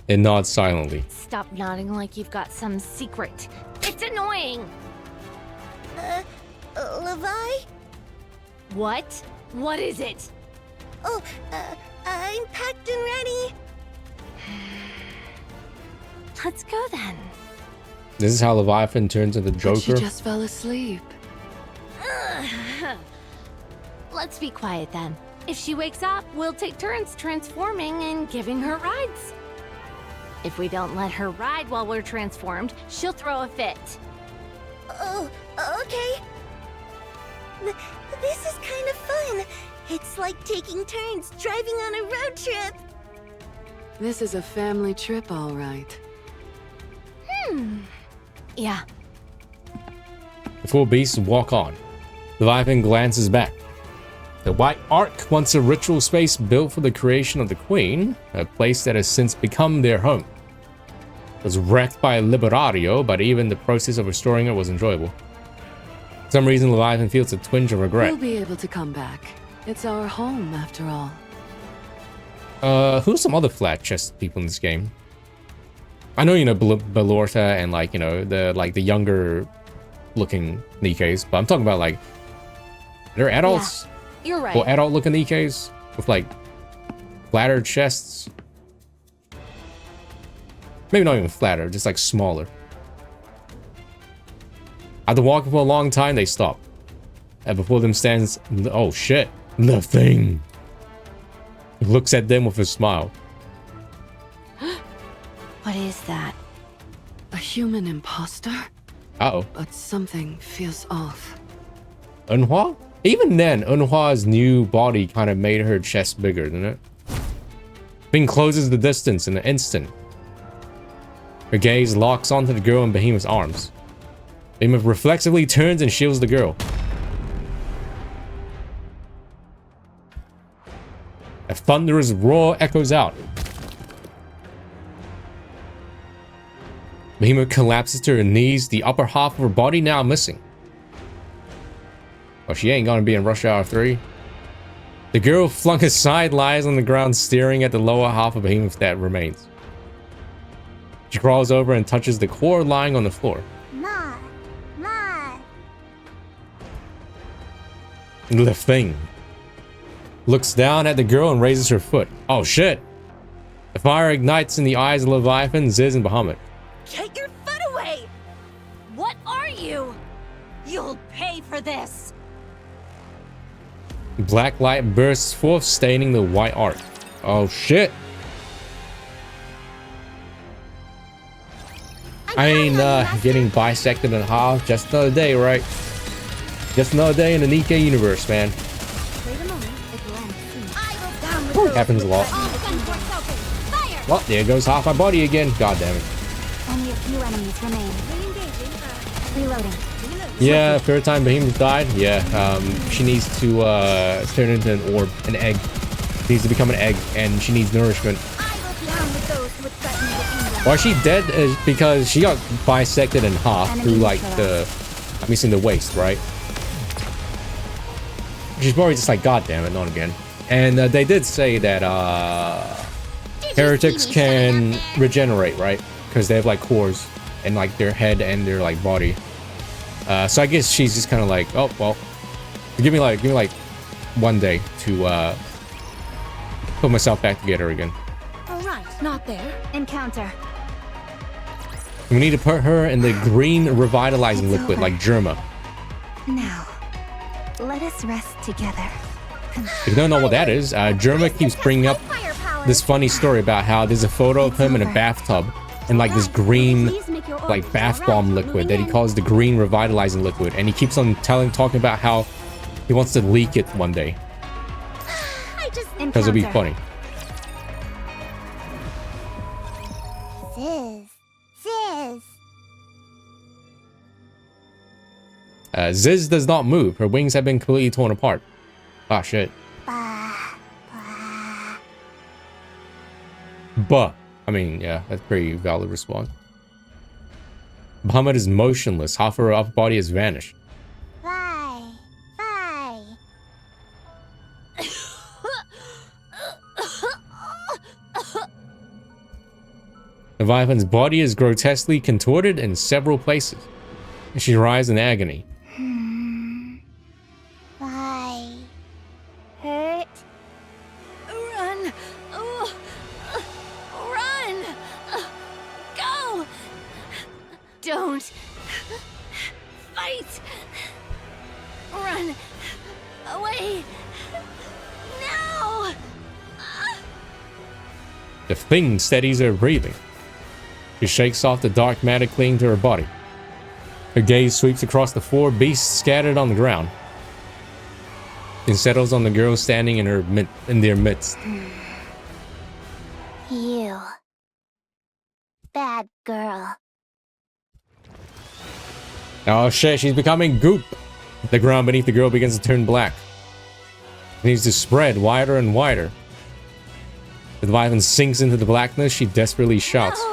and nods silently. Stop nodding like you've got some secret. It's annoying. Levi? What? What is it? Oh, I'm packed and ready. Let's go then. This is how Leviathan turns into But Joker. she just fell asleep. Let's be quiet then. If she wakes up, we'll take turns transforming and giving her rides. If we don't let her ride while we're transformed, she'll throw a fit. Oh, okay. This is kind of fun. It's like taking turns driving on a road trip. This is a family trip, all right. Yeah. The four beasts walk on. Leviathan glances back. The White Ark, once a ritual space built for the creation of the Queen, a place that has since become their home. It was wrecked by Liberario, but even the process of restoring it was enjoyable. For some reason, Leviathan feels a twinge of regret. We'll be able to come back. It's our home, after all. Who's some other flat-chested people in this game? I know, you know, Belorta and, like, you know, the younger looking Nikkes, but I'm talking about, like, they're adults. Yeah, you're right. Or adult looking Nikkes with, like, flatter chests. Maybe not even flatter, just like smaller. After walking for a long time, they stop. And before them stands, oh shit, the thing. He looks at them with a smile. What is that? A human imposter? Uh-oh. But something feels off. Eunhwa? Even then, Eunhwa's new body kind of made her chest bigger, didn't it? Thing closes the distance in an instant. Her gaze locks onto the girl in Behemoth's arms. Behemoth reflexively turns and shields the girl. A thunderous roar echoes out. Behemoth collapses to her knees, the upper half of her body now missing. Oh, she ain't gonna be in Rush Hour 3. The girl flung aside lies on the ground, staring at the lower half of Behemoth that remains. She crawls over and touches the core lying on the floor. Ma. The thing looks down at the girl and raises her foot. Oh shit! The fire ignites in the eyes of Leviathan, Ziz, and Bahamut. Get your foot away! What are you? You'll pay for this! Black light bursts forth, staining the White Ark. Oh shit! I mean, getting bisected in half, just another day, right? Just another day in the NIKKE universe, man. Happens a lot. Well, there goes half my body again. God damn it. Only a few enemies remain. Reloading. Yeah, third time Behemoth died. Yeah, she needs to turn into an orb, an egg. She needs to become an egg, and she needs nourishment. Why is she dead? Is because she got bisected in half through like the, I'm missing the waist, right? she's probably just like, God damn it, not again. And they did say that heretics can regenerate, right? Because they have like cores in like their head and their like body. So I guess she's just kind of like, oh well, give me like 1 day to put myself back together again. All right, not there. Encounter. We need to put her in the green revitalizing liquid like Germa. Now, let us rest together. If you don't know what that is, Germa keeps bringing up this funny story about how there's a photo of him in a bathtub and like this green like bath bomb liquid that he calls the green revitalizing liquid, and he keeps on talking about how he wants to leak it one day because it'll be funny. Ziz does not move. Her wings have been completely torn apart. Ah, shit. But, I mean, yeah, that's a pretty valid response. Bahamut is motionless. Half of her upper body has vanished. Leviathan's body is grotesquely contorted in several places. She writhes in agony. Hurt. Run! Run! Go! Don't fight! Run away! No! The thing steadies her breathing. She shakes off the dark matter clinging to her body. Her gaze sweeps across the 4 beasts scattered on the ground and settles on the girl standing in their midst. You. Bad girl. Oh shit, she's becoming goop. The ground beneath the girl begins to turn black. It needs to spread wider and wider. The Leviathan sinks into the blackness. She desperately shouts. No.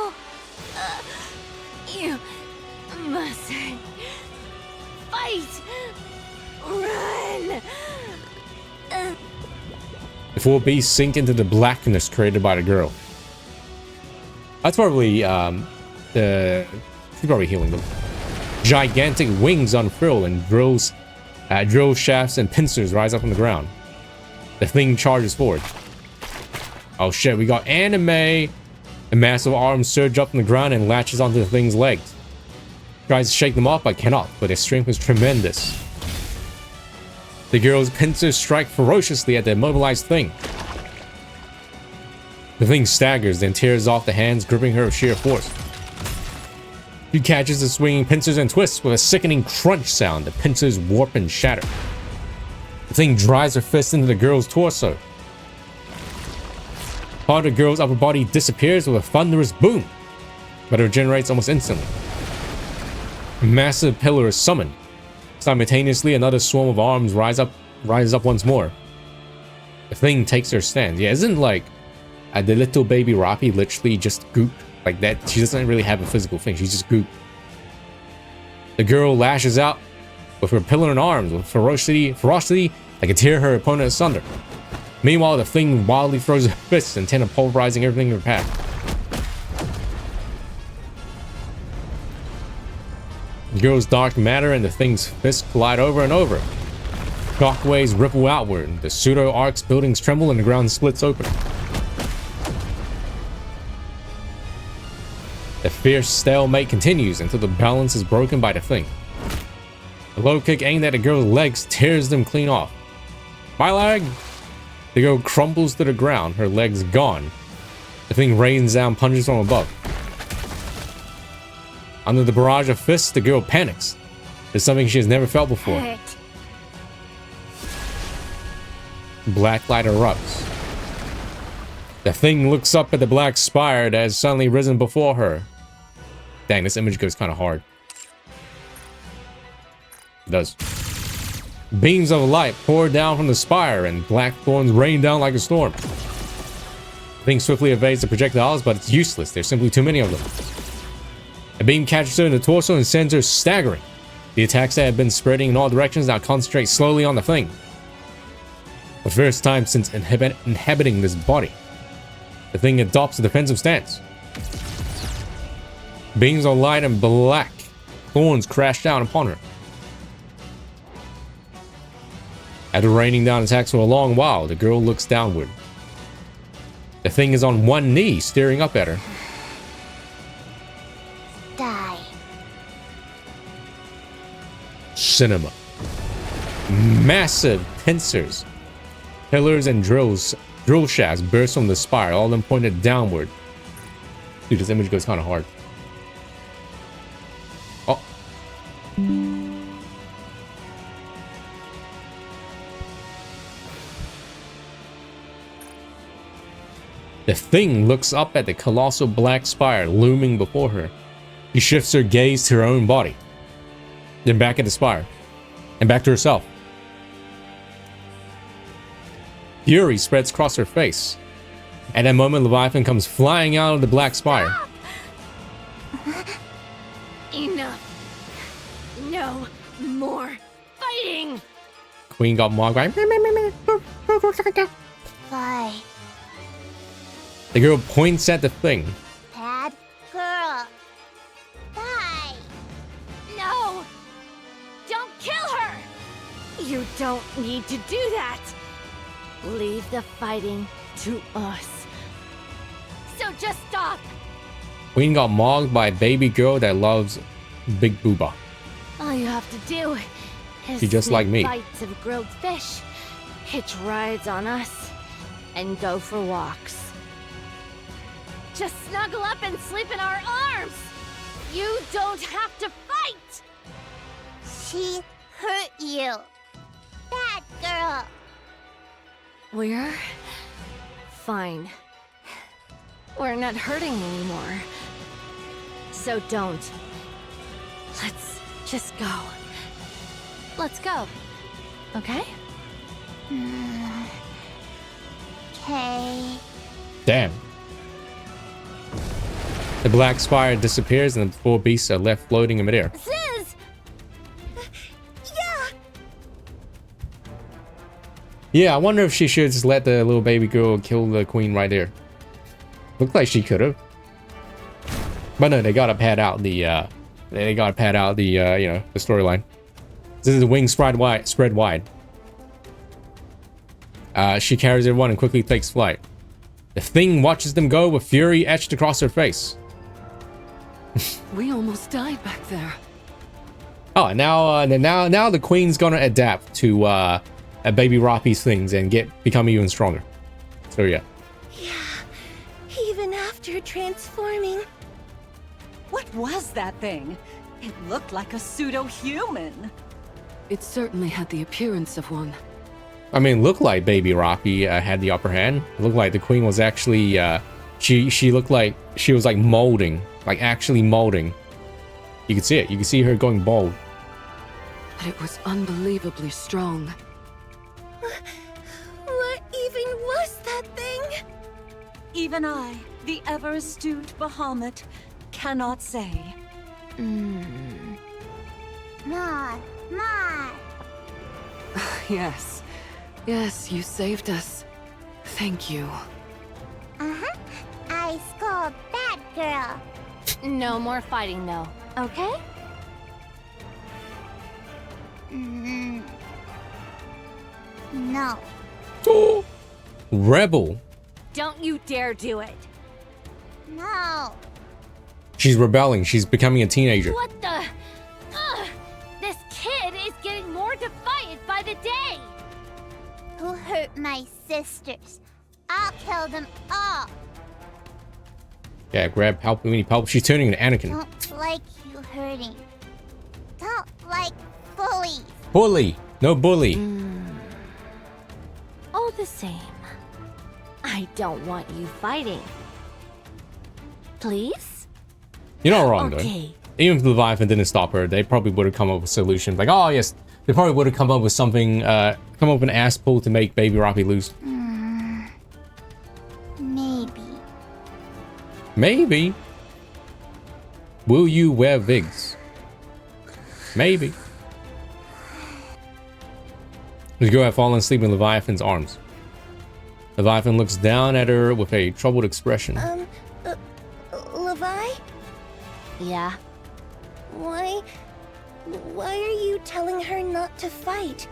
You must fight. Run. The 4 beasts sink into the blackness created by the girl. That's probably she's probably healing them. Gigantic wings unfurl and drill shafts and pincers rise up from the ground. The thing charges forward. Oh shit, we got anime. The massive arms surge up from the ground and latches onto the thing's legs. Tries to shake them off but cannot, but its strength is tremendous. The girl's pincers strike ferociously at the immobilized thing. The thing staggers, then tears off the hands gripping her with sheer force. She catches the swinging pincers and twists with a sickening crunch sound. The pincers warp and shatter. The thing drives her fist into the girl's torso. Part of the girl's upper body disappears with a thunderous boom, but it regenerates almost instantly. A massive pillar is summoned. Simultaneously, another swarm of arms rises up once more. The thing takes her stand. Yeah, isn't like the little baby Rappi literally just goop like that? She doesn't really have a physical thing. She's just goop. The girl lashes out with her pillar and arms with ferocity that can tear her opponent asunder. Meanwhile, the thing wildly throws her fists, intent on pulverizing everything in her path. The girl's dark matter and the thing's fists collide over and over. Shockwaves ripple outward. The pseudo-arcs buildings tremble and the ground splits open. The fierce stalemate continues until the balance is broken by the thing. A low kick aimed at the girl's legs tears them clean off. My leg! The girl crumbles to the ground, her legs gone. The thing rains down punches from above. Under the barrage of fists, the girl panics. It's something she has never felt before. Hurt. Black light erupts. The thing looks up at the black spire that has suddenly risen before her. Dang, this image goes kind of hard. It does. Beams of light pour down from the spire and black thorns rain down like a storm. The thing swiftly evades the projectiles, but it's useless. There's simply too many of them. A beam catches her in the torso and sends her staggering. The attacks that have been spreading in all directions now concentrate slowly on the thing. For the first time since inhabiting this body, the thing adopts a defensive stance. Beams of light and black thorns crash down upon her. After raining down attacks for a long while, the girl looks downward. The thing is on one knee, staring up at her. Die. Cinema. Massive pincers, pillars, and drill shafts burst from the spire, all of them pointed downward. Dude, this image goes kind of hard. Oh. The thing looks up at the colossal black spire looming before her. She shifts her gaze to her own body, then back at the spire, and back to herself. Fury spreads across her face. At that moment, Leviathan comes flying out of the black spire. Enough. No more fighting. Queen got mocked by. Bye. The girl points at the thing. Bad girl. Bye. No! Don't kill her! You don't need to do that! Leave the fighting to us. So just stop! Queen got mocked by a baby girl that loves Big Booba. All you have to do is She's just like me. bites of grilled fish, hitch rides on us, and go for walks. Just snuggle up and sleep in our arms! You don't have to fight! She hurt you. Bad girl. We're fine. We're not hurting anymore. So don't. Let's just go. Let's go. Okay? Okay. Damn. The black spire disappears and the four beasts are left floating in midair. Ziz! Yeah. Yeah, I wonder if she should just let the little baby girl kill the queen right there. Looked like she could have. But no, they gotta pad out the you know, the storyline. This is the wings spread wide. She carries everyone and quickly takes flight. The thing watches them go with fury etched across her face. We almost died back there. Oh, and now the queen's gonna adapt to a baby Roppy's things and become even stronger. So yeah. Yeah, even after transforming. What was that thing? It looked like a pseudo-human. It certainly had the appearance of one. I mean, looked like baby Roppy had the upper hand. It looked like the queen was actually she looked like she was like molding, like actually molding. You could see it. You could see her going bald. But it was unbelievably strong. What even was that thing? Even I, the ever-astute Bahamut, cannot say. Ma. Yes. Yes, you saved us. Thank you. Uh-huh. I scold bad girl. No more fighting, though. Okay? No. Rebel. Don't you dare do it. No. She's rebelling. She's becoming a teenager. What the? This kid is getting more defiant by the day. Who hurt my sisters? I'll kill them all. Yeah, grab help. We need help. She's turning into Anakin. Don't like you hurting. Don't like bullies. Bully. No bully. All the same, I don't want you fighting. Please? You're not wrong, Okay. though. Even if the Leviathan didn't stop her, they probably would have come up with a solution. Like, oh, yes. They probably would have come up with something, come up with an ass pull to make baby Roppy lose. Maybe. Maybe. Will you wear Vigs? Maybe. The girl had fallen asleep in Leviathan's arms. Leviathan looks down at her with a troubled expression. Levi? Yeah? Why are you telling her not to fight?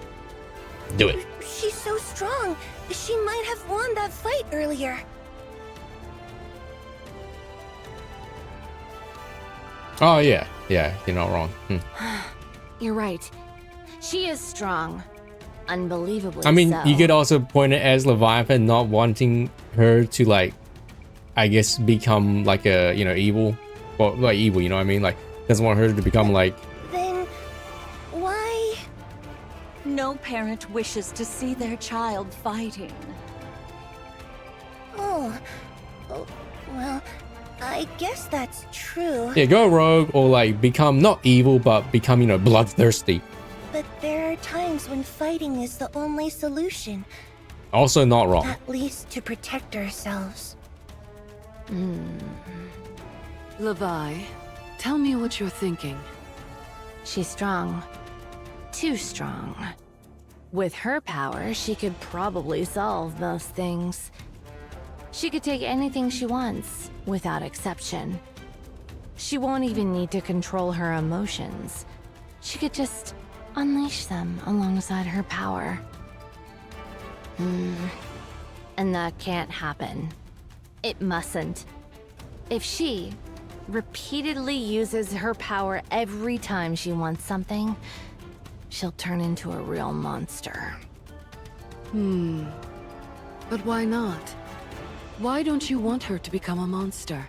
Do it. She's so strong. She might have won that fight earlier. Oh, yeah. Yeah, you're not wrong. You're right. She is strong. Unbelievably I mean, so. you could also point it as Leviathan not wanting her to, like, I guess, become like a, you know, evil. Well, like evil, you know what I mean? Like, doesn't want her to become like... Then why? No parent wishes to see their child fighting. Oh, well, I guess that's true. Yeah, go rogue or like become not evil, but become, you know, bloodthirsty. But there are times when fighting is the only solution. Also not wrong. At least to protect ourselves. Levi, tell me what you're thinking. She's strong. Too strong. With her power, she could probably solve most things. She could take anything she wants, without exception. She won't even need to control her emotions. She could just unleash them alongside her power. And that can't happen. It mustn't. If she repeatedly uses her power every time she wants something, she'll turn into a real monster. But why not? Why don't you want her to become a monster?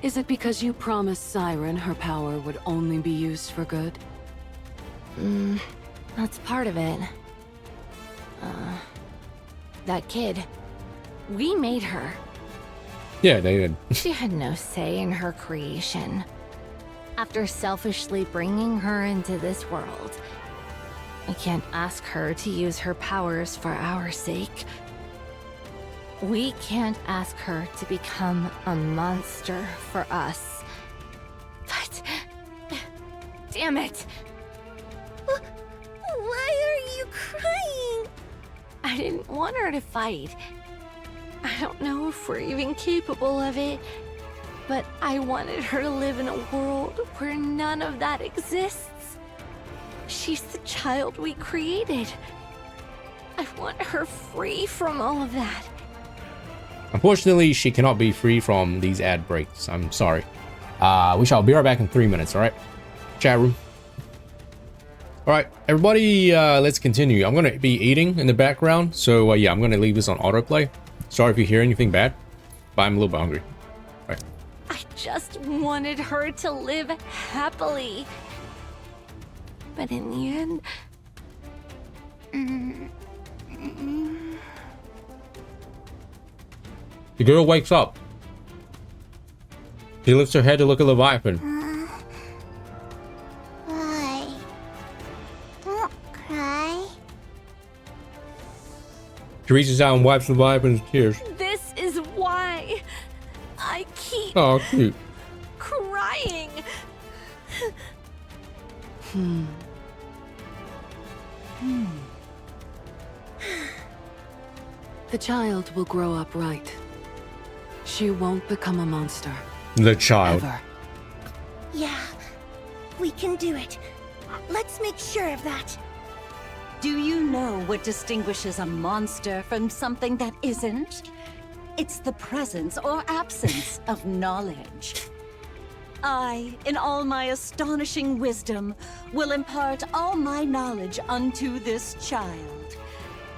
Is it because you promised Siren her power would only be used for good? That's part of it. That kid. We made her. Yeah, they did. She had no say in her creation. After selfishly bringing her into this world, we can't ask her to use her powers for our sake. We can't ask her to become a monster for us. But... damn it! Why are you crying? I didn't want her to fight. I don't know if we're even capable of it, but I wanted her to live in a world where none of that exists. She's the child we created. I want her free from all of that. Unfortunately, she cannot be free from these ad breaks. I'm sorry. We shall be right back in 3 minutes, alright? Chat room. Alright, everybody, let's continue. I'm gonna be eating in the background, so yeah, I'm gonna leave this on autoplay. Sorry if you hear anything bad, but I'm a little bit hungry. Alright. I just wanted her to live happily. But in the end... The girl wakes up. She lifts her head to look at Leviathan. Why? Don't cry. She reaches out and wipes Leviathan's tears. This is why I keep Oh, cute. crying. The child will grow up right. She won't become a monster. The child. Ever. Yeah, we can do it. Let's make sure of that. Do you know what distinguishes a monster from something that isn't? It's the presence or absence of knowledge. I, in all my astonishing wisdom, will impart all my knowledge unto this child.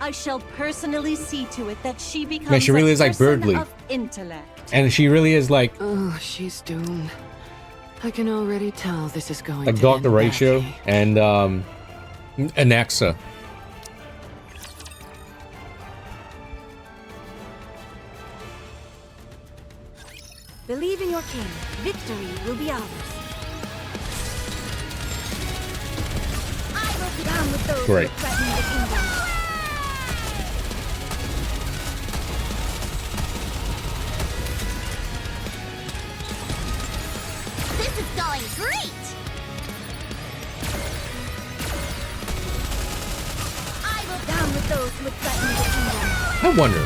I shall personally see to it that she becomes Man, she really is like person Birdly. of intellect. And she really is like Oh, she's doomed. I can already tell this is going like to Dr. end Ratio badly. and Anaxa. Believe in your king. Victory will be ours. I will be down with those Great. who threaten the kingdom. This is going great! I will would threaten the kingdom. I wonder.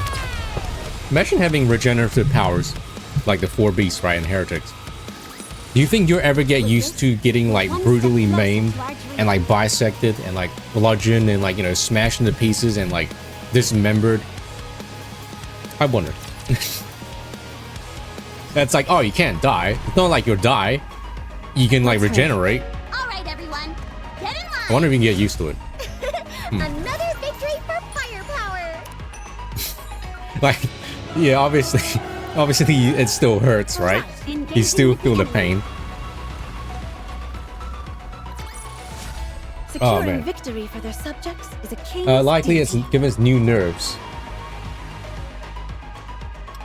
Imagine having regenerative powers, like the 4 beasts, right, and heretics. Do you think you'll ever get used to getting like brutally maimed and like bisected and like bludgeoned and like, you know, smashed into pieces and like dismembered? I wonder. That's like, oh, you can't die. It's not like you'll die. You can like regenerate. All right, everyone, get in line. I wonder if you can get used to it. Another victory for firepower. Like, yeah, obviously it still hurts, right? You still feel the pain. Securing man. victory for their subjects is a king's Likely it's duty. given us new nerves.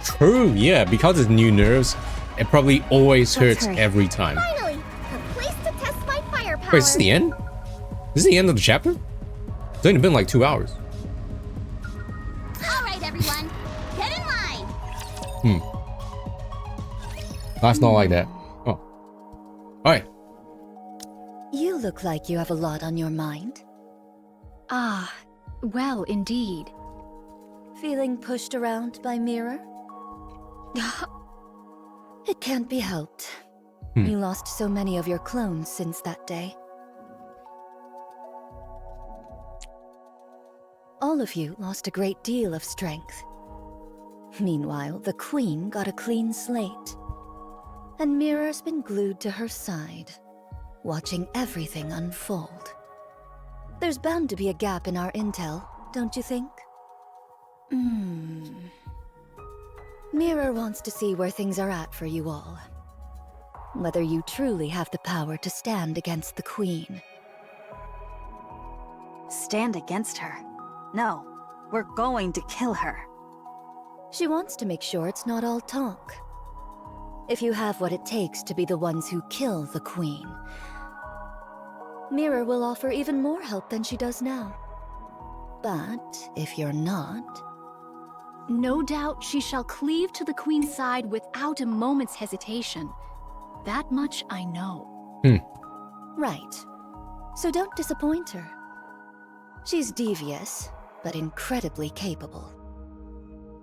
True, yeah, because it's new nerves, it probably always hurts every time. Finally, a place to test my firepower. Wait, is this the end? This is the end of the chapter? It's only been like 2 hours. All right, everyone, get in line. That's not like that. Oh. Alright. You look like you have a lot on your mind. Ah, well, indeed. Feeling pushed around by Mirror? It can't be helped. You lost so many of your clones since that day. All of you lost a great deal of strength. Meanwhile, the Queen got a clean slate. And Mirror's been glued to her side, watching everything unfold. There's bound to be a gap in our intel, don't you think? Mirror wants to see where things are at for you all. Whether you truly have the power to stand against the Queen. Stand against her? No, we're going to kill her. She wants to make sure it's not all talk. If you have what it takes to be the ones who kill the Queen, Mirror will offer even more help than she does now. But if you're not... No doubt she shall cleave to the Queen's side without a moment's hesitation. That much I know. Right. So don't disappoint her. She's devious, but incredibly capable.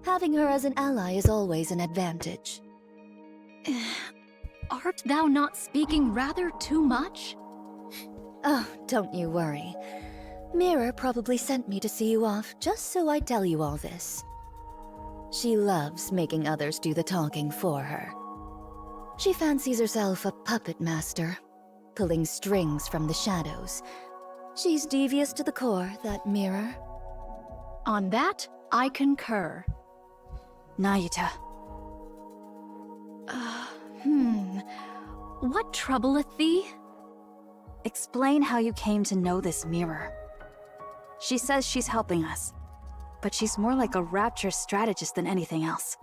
Having her as an ally is always an advantage. Art thou not speaking rather too much? Oh, don't you worry. Mirror probably sent me to see you off just so I tell you all this. She loves making others do the talking for her. She fancies herself a puppet master, pulling strings from the shadows. She's devious to the core, that Mirror. On that, I concur. Nayuta. What troubleth thee? Explain how you came to know this Mirror. She says she's helping us, but she's more like a rapture strategist than anything else.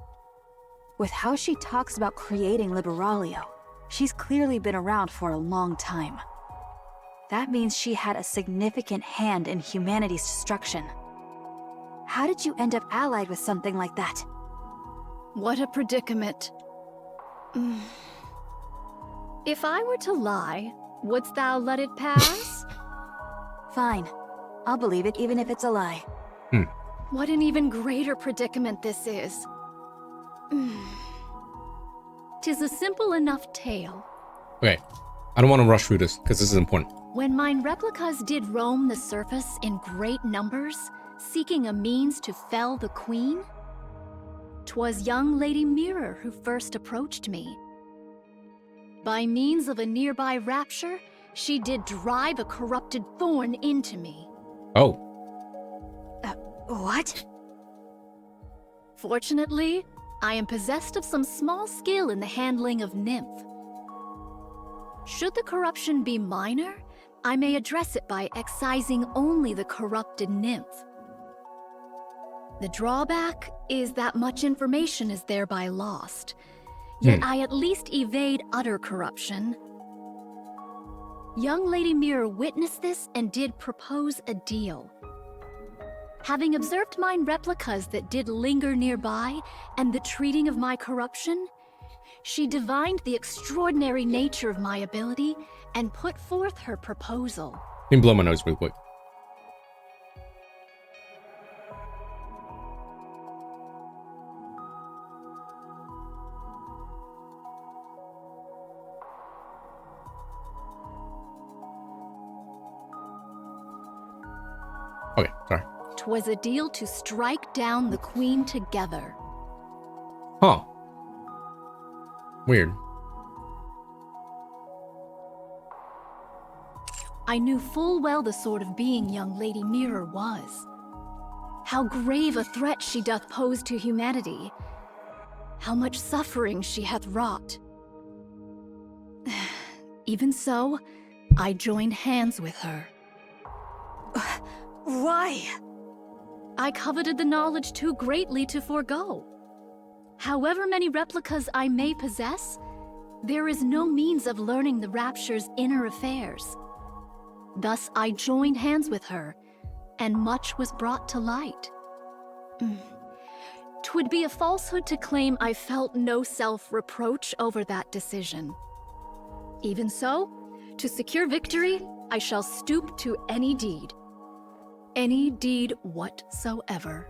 With how she talks about creating Liberalia, she's clearly been around for a long time. That means she had a significant hand in humanity's destruction. How did you end up allied with something like that? What a predicament. If I were to lie, wouldst thou let it pass? Fine. I'll believe it even if it's a lie. What an even greater predicament this is. 'Tis a simple enough tale. Okay. I don't want to rush through this, because this is important. When mine replicas did roam the surface in great numbers, seeking a means to fell the Queen, 'twas young Lady Mirror who first approached me. By means of a nearby rapture, she did drive a corrupted thorn into me. Oh. What? Fortunately, I am possessed of some small skill in the handling of nymph. Should the corruption be minor, I may address it by excising only the corrupted nymph. The drawback is that much information is thereby lost, yet I at least evade utter corruption. Young Lady Mirror witnessed this and did propose a deal. Having observed mine replicas that did linger nearby and the treating of my corruption, she divined the extraordinary nature of my ability and put forth her proposal. Let me blow my nose real quick. Okay, sorry. 'Twas a deal to strike down the queen together. Huh. Weird. I knew full well the sort of being young Lady Mirror was. How grave a threat she doth pose to humanity. How much suffering she hath wrought. Even so, I joined hands with her. Why? I coveted the knowledge too greatly to forego. However many replicas I may possess, there is no means of learning the Rapture's inner affairs. Thus I joined hands with her, and much was brought to light. 'Twould be a falsehood to claim I felt no self-reproach over that decision. Even so, to secure victory, I shall stoop to any deed. Any deed whatsoever.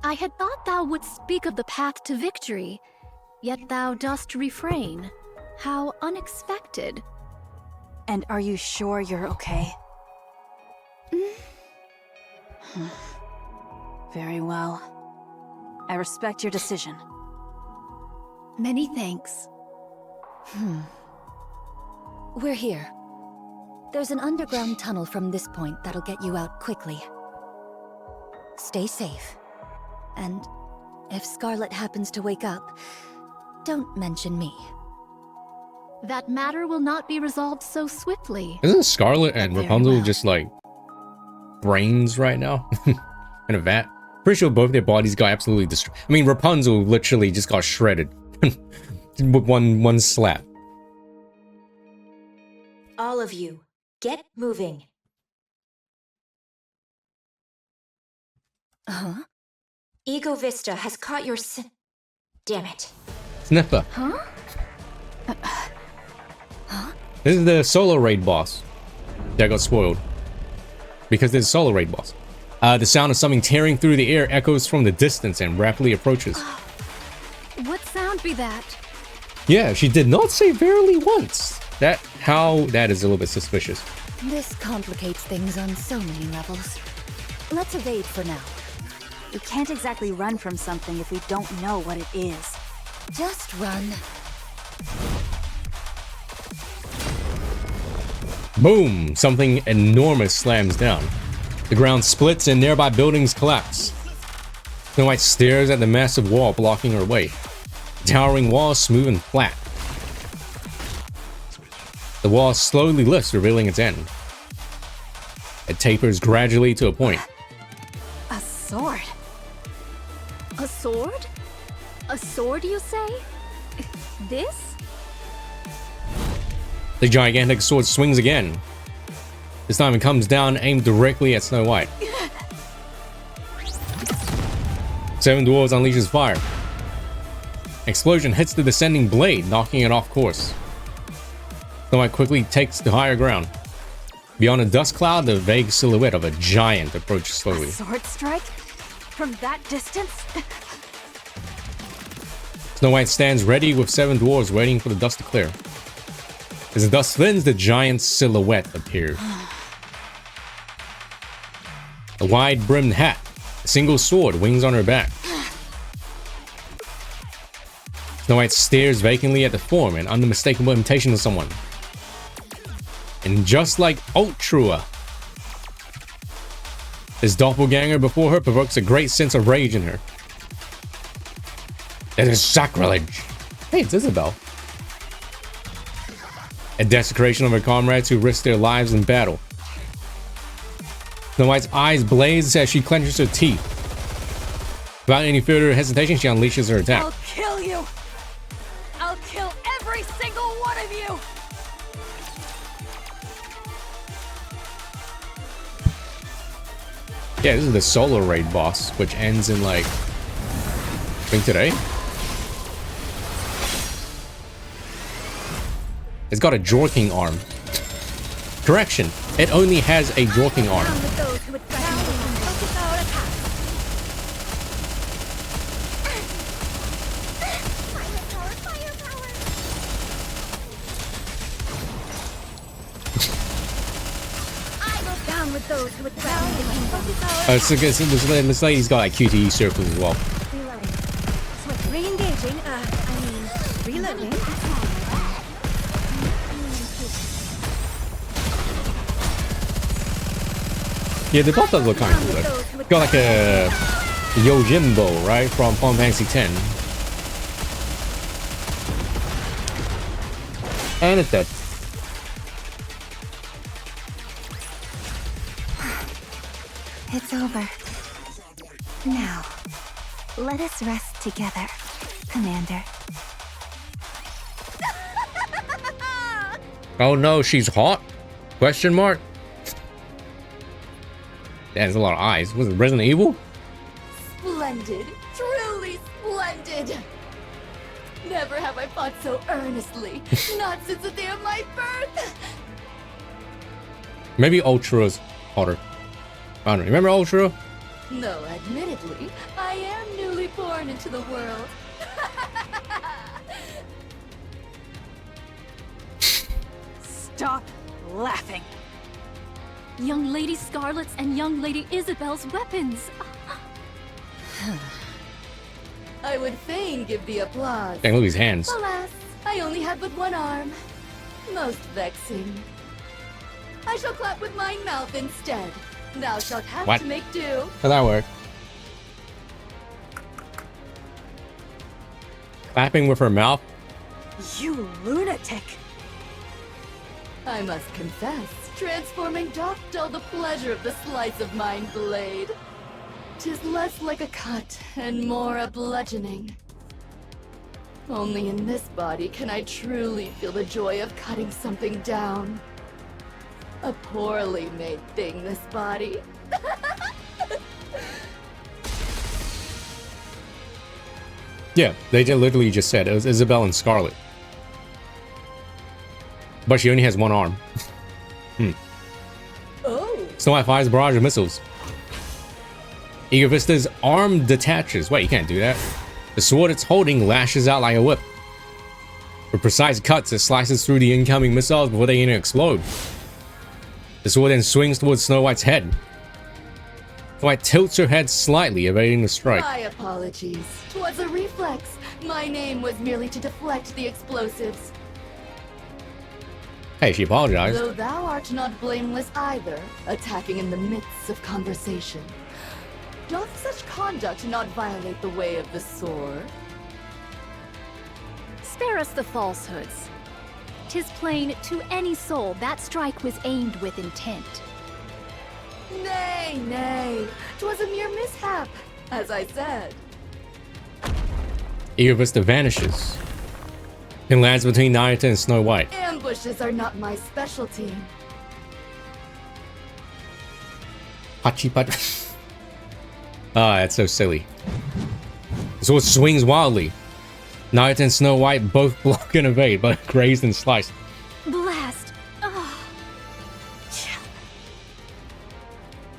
I had thought thou wouldst speak of the path to victory, yet thou dost refrain. How unexpected. And are you sure you're okay? Very well. I respect your decision. Many thanks. We're here. There's an underground tunnel from this point that'll get you out quickly. Stay safe. And if Scarlet happens to wake up, don't mention me. That matter will not be resolved so swiftly. Isn't Scarlet and Rapunzel just like brains right now? In a vat? Pretty sure both their bodies got absolutely destroyed. I mean, Rapunzel literally just got shredded with one slap. All of you, get moving. Ego Vista has caught your Damn it. Sniffer. This is the solo raid boss that got spoiled. Because there's a solo raid boss. The sound of something tearing through the air echoes from the distance and rapidly approaches. What sound be that? Yeah, she did not say verily once. That is a little bit suspicious. This complicates things on so many levels. Let's evade for now. We can't exactly run from something if we don't know what it is. Just run. Boom! Something enormous slams down. The ground splits and nearby buildings collapse. Snow White stares at the massive wall blocking her way. The towering wall is smooth and flat. The wall slowly lifts, revealing its end. It tapers gradually to a point. A sword? A sword? A sword, you say? This? The gigantic sword swings again. This time it comes down, aimed directly at Snow White. 7 Dwarves unleashes fire. Explosion hits the descending blade, knocking it off course. Snow White quickly takes the higher ground. Beyond a dust cloud, the vague silhouette of a giant approaches slowly. A sword strike? From that distance? Snow White stands ready with 7 Dwarves waiting for the dust to clear. As the dust thins, the giant's silhouette appears. A wide-brimmed hat, a single sword, wings on her back. Snow White stares vacantly at the form, an unmistakable imitation of someone. And just like Ultrua, this doppelganger before her provokes a great sense of rage in her. It is sacrilege. Hey, it's Isabel. A desecration of her comrades who risked their lives in battle. Snow White's eyes blaze as she clenches her teeth. Without any further hesitation, she unleashes her attack. I'll kill you! I'll kill every single one of you! Yeah, this is the solo raid boss, which ends in like, I think today. It's got a jorking arm. Correction, it only has a jorking arm. those who would threaten the kingdom. This lady's got like QTE circles as well. Reloading. Switch. Re-engaging. Reloading. Yeah, the buff does look kind of cool. Though. Got like a Yojimbo, right, from Final Fantasy X. And it's dead. It's over. Now, let us rest together, Commander. Oh no, she's hot? Question mark? There's a lot of eyes. Was it Resident Evil? Splendid. Truly splendid. Never have I fought so earnestly. Not since the day of my birth. Maybe Ultra's hotter. I don't know. Remember Ultra? No, admittedly, I am newly born into the world. Stop laughing. Young Lady Scarlet's and Young Lady Isabel's weapons. I would fain give the applause. Dang, look at his hands. Alas, I only have but one arm. Most vexing. I shall clap with my mouth instead. Thou shalt have What? to make do. How'd that work? Clapping with her mouth? You lunatic. I must confess, transforming doth dull the pleasure of the slice of mine blade. 'Tis less like a cut and more a bludgeoning. Only in this body can I truly feel the joy of cutting something down. A poorly made thing, this body. Yeah, they literally just said it was Isabel and Scarlet. But she only has one arm. Oh. Snow White fires a barrage of missiles. Eager Vista's arm detaches. Wait, you can't do that. The sword it's holding lashes out like a whip. With precise cuts, it slices through the incoming missiles before they even explode. The sword then swings towards Snow White's head. Snow White tilts her head slightly, evading the strike. My apologies. 'Twas a reflex. My name was merely to deflect the explosives. Hey, she apologized. Though thou art not blameless either, attacking in the midst of conversation. Doth such conduct not violate the way of the sword? Spare us the falsehoods. 'Tis plain to any soul that strike was aimed with intent. Nay, nay, 'twas a mere mishap, as I said. Eager Vista vanishes and lands between Nayuta and Snow White. Ambushes are not my specialty. Pachi pachi. Ah, that's so silly. The sword swings wildly. Nayuta and Snow White both block and evade, but grazed and sliced. Blast!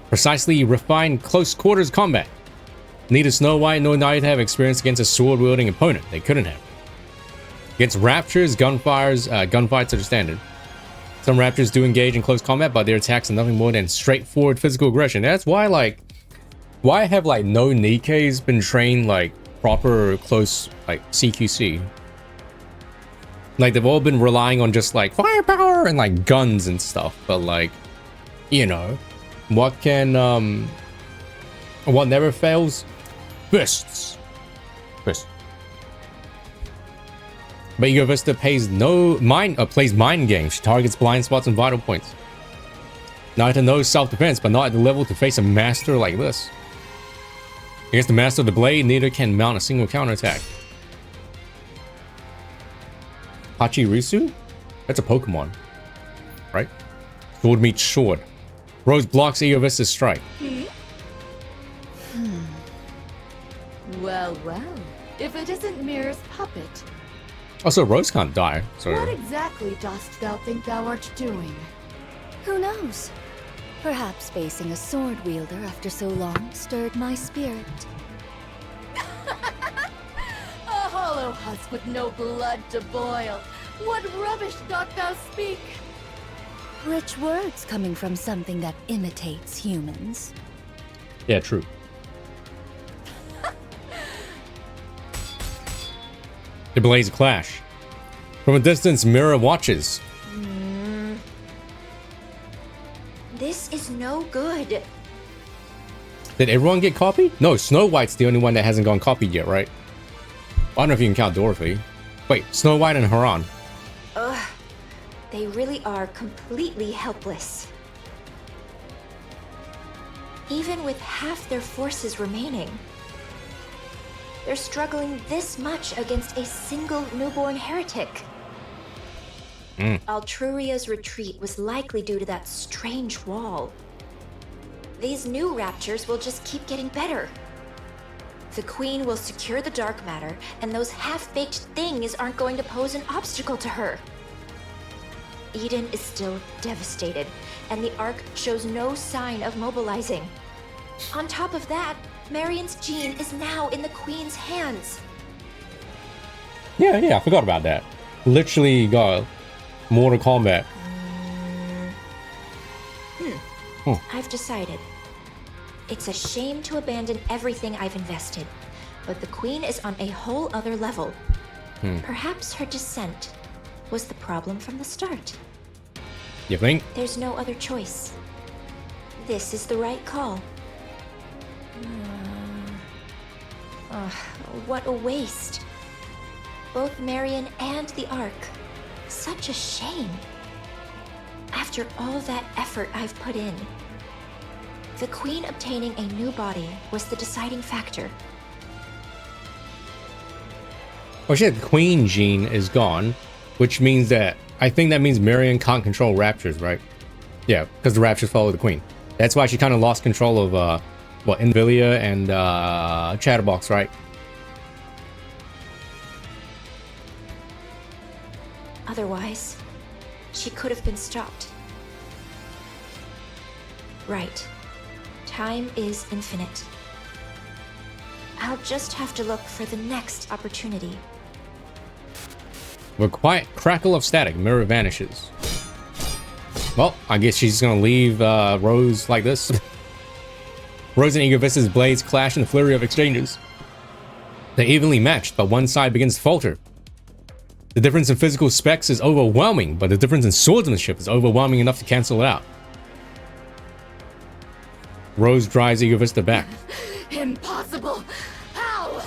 Precisely refined close quarters combat. Neither Snow White nor Nayuta have experience against a sword wielding opponent. They couldn't have. Against raptures, gunfights are standard. Some raptors do engage in close combat, but their attacks are nothing more than straightforward physical aggression. That's why, like, why have like no NIKKEs been trained like proper close like CQC? Like they've all been relying on just like firepower and like guns and stuff, but like, you know, what never fails? Fists. But Eager Vista plays mind games. She targets blind spots and vital points. Nayuta knows self-defense, but not at the level to face a master like this. Against the master of the blade, neither can mount a single counterattack. Pachirisu? That's a Pokemon, right? Sword meets sword. Rose blocks Eager Vista's strike. Well, well. If it isn't Mirror's puppet. Also, Rose can't die, so... What exactly dost thou think thou art doing? Who knows? Perhaps facing a sword wielder after so long stirred my spirit. A hollow husk with no blood to boil. What rubbish doth thou speak? Rich words coming from something that imitates humans. Yeah, true. The blades clash. From a distance, Mira watches. This is no good. Did everyone get copied? No, Snow White's the only one that hasn't gone copied yet, right? I don't know if you can count Dorothy. Wait, Snow White and Haran. Ugh. They really are completely helpless. Even with half their forces remaining. They're struggling this much against a single newborn heretic. Altruria's retreat was likely due to that strange wall. These new raptures will just keep getting better. The Queen will secure the dark matter, and those half-baked things aren't going to pose an obstacle to her. Eden is still devastated, and the Ark shows no sign of mobilizing. On top of that, Marion's gene is now in the Queen's hands. Yeah, I forgot about that. Literally got Mortal Kombat. I've decided. It's a shame to abandon everything I've invested, but the Queen is on a whole other level. Perhaps her descent was the problem from the start. You think? There's no other choice. This is the right call. What a waste. Both Marion and the Ark. Such a shame. After all that effort I've put in, the Queen obtaining a new body was the deciding factor. Oh shit, the Queen gene is gone, which means that I think that means Marion can't control raptures, right? Yeah, because the raptures follow the Queen. That's why she kind of lost control of Invilia and Chatterbox, right? Otherwise, she could have been stopped. Right. Time is infinite. I'll just have to look for the next opportunity. With a quiet crackle of static, Mirror vanishes. Well, I guess she's gonna leave Rose like this. Rose and Ego Vista's blades clash in a flurry of exchanges. They're evenly matched, but one side begins to falter. The difference in physical specs is overwhelming, but the difference in swordsmanship is overwhelming enough to cancel it out. Rose drives Ego Vista back. Impossible! How?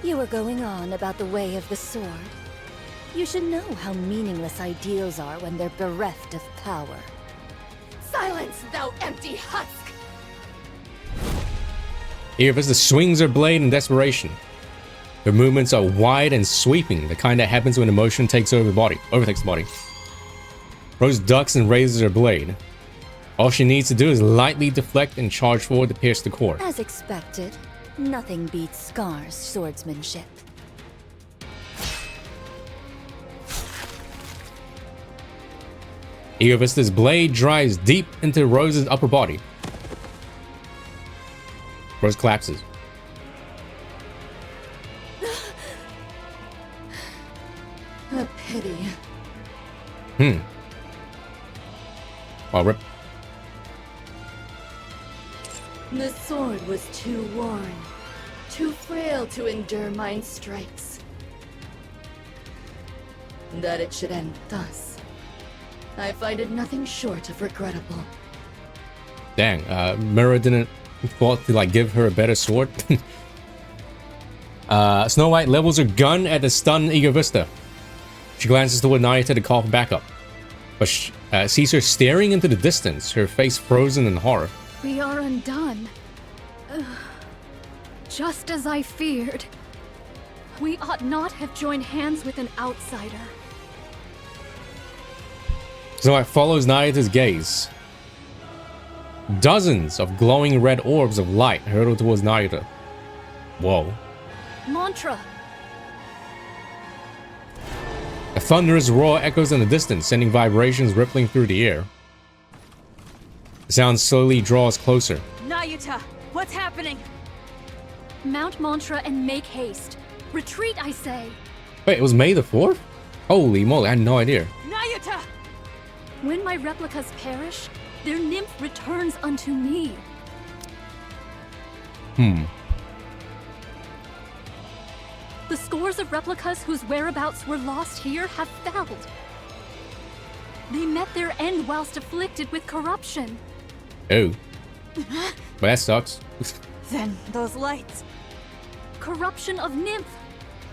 You were going on about the way of the sword. You should know how meaningless ideals are when they're bereft of power. Silence, thou empty husk! Ego Vista swings her blade in desperation. Her movements are wide and sweeping, the kind that happens when emotion overtakes the body. Rose ducks and raises her blade. All she needs to do is lightly deflect and charge forward to pierce the core. As expected, nothing beats Scar's swordsmanship. Ego Vista's blade drives deep into Rose's upper body. Rose collapses. A pity. Oh, rip. The sword was too worn, too frail to endure mine strikes. That it should end thus, I find it nothing short of regrettable. Dang, Mirror didn't thought to give her a better sword. Snow White levels her gun at the stunned Ego Vista. She glances toward Nayuta to call for backup, but sees her staring into the distance, her face frozen in horror. We are undone. Just as I feared. We ought not have joined hands with an outsider. Snow White follows Nayuta's gaze. Dozens of glowing red orbs of light hurtle towards Nayuta. Whoa. Mantra! A thunderous roar echoes in the distance, sending vibrations rippling through the air. The sound slowly draws closer. Nayuta, what's happening? Mount Mantra and make haste. Retreat, I say. Wait, it was May the 4th? Holy moly, I had no idea. Nayuta! When my replicas perish, their nymph returns unto me. The scores of replicas whose whereabouts were lost here have failed. They met their end whilst afflicted with corruption. Oh. Well, that sucks. Then those lights. Corruption of nymph.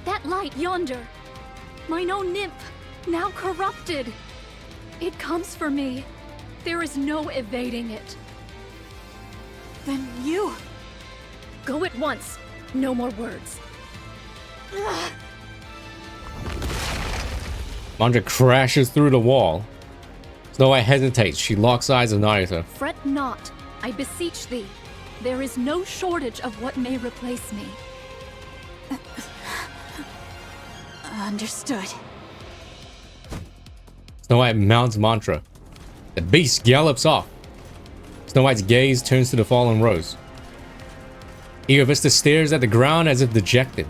That light yonder. Mine own nymph, now corrupted. It comes for me. There is no evading it. Then you... Go at once. No more words. Mantra crashes through the wall. Snow White hesitates. She locks eyes with Nayuta. Fret not, I beseech thee. There is no shortage of what may replace me. Understood. Snow White mounts Mantra. The beast gallops off. Snow White's gaze turns to the fallen rose. Eager Vista stares at the ground as if dejected.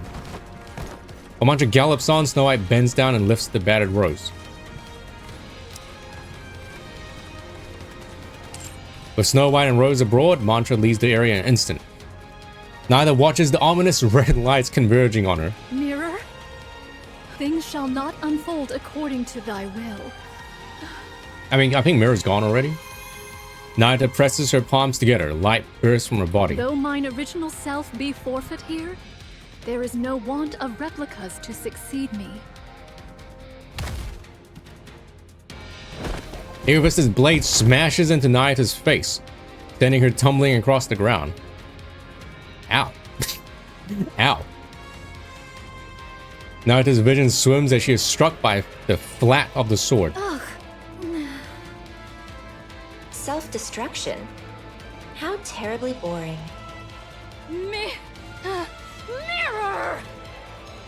While Mantra gallops on, Snow White bends down and lifts the battered rose. With Snow White and Rose abroad, Mantra leaves the area in an instant. Neither watches the ominous red lights converging on her. Mirror, things shall not unfold according to thy will. I think Mirror's gone already. Nayuta presses her palms together. Light bursts from her body. Though mine original self be forfeit here, there is no want of replicas to succeed me. Eager Vista's blade smashes into Nayuta's face, sending her tumbling across the ground. Ow. Ow. Nayuta's vision swims as she is struck by the flat of the sword. Ugh. Self-destruction? How terribly boring. Mirror!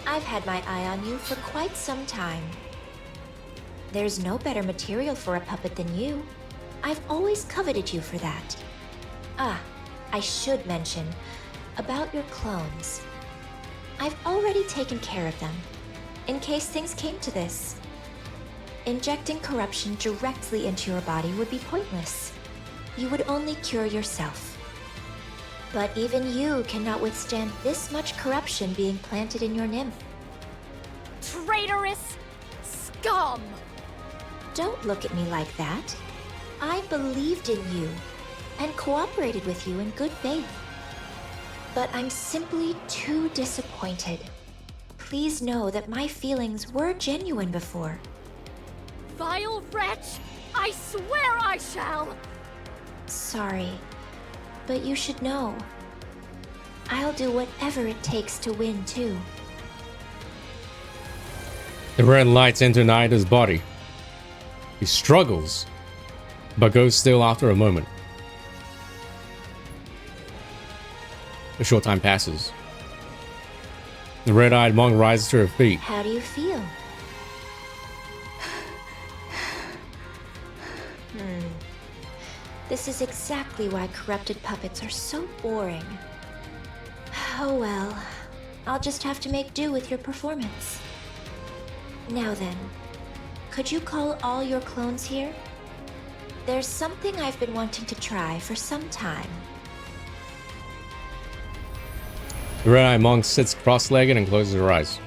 I've had my eye on you for quite some time. There's no better material for a puppet than you. I've always coveted you for that. Ah, I should mention about your clones. I've already taken care of them, in case things came to this. Injecting corruption directly into your body would be pointless. You would only cure yourself. But even you cannot withstand this much corruption being planted in your nymph. Traitorous scum! Don't look at me like that. I believed in you and cooperated with you in good faith. But I'm simply too disappointed. Please know that my feelings were genuine before. Vile wretch! I swear I shall! Sorry, but you should know. I'll do whatever it takes to win, too. The red lights enter Nayuta's body. He struggles, but goes still after a moment. A short time passes. The red-eyed monk rises to her feet. How do you feel? This is exactly why corrupted puppets are so boring. Oh well, I'll just have to make do with your performance. Now then, could you call all your clones here? There's something I've been wanting to try for some time. The red-eyed monk sits cross-legged and closes her eyes.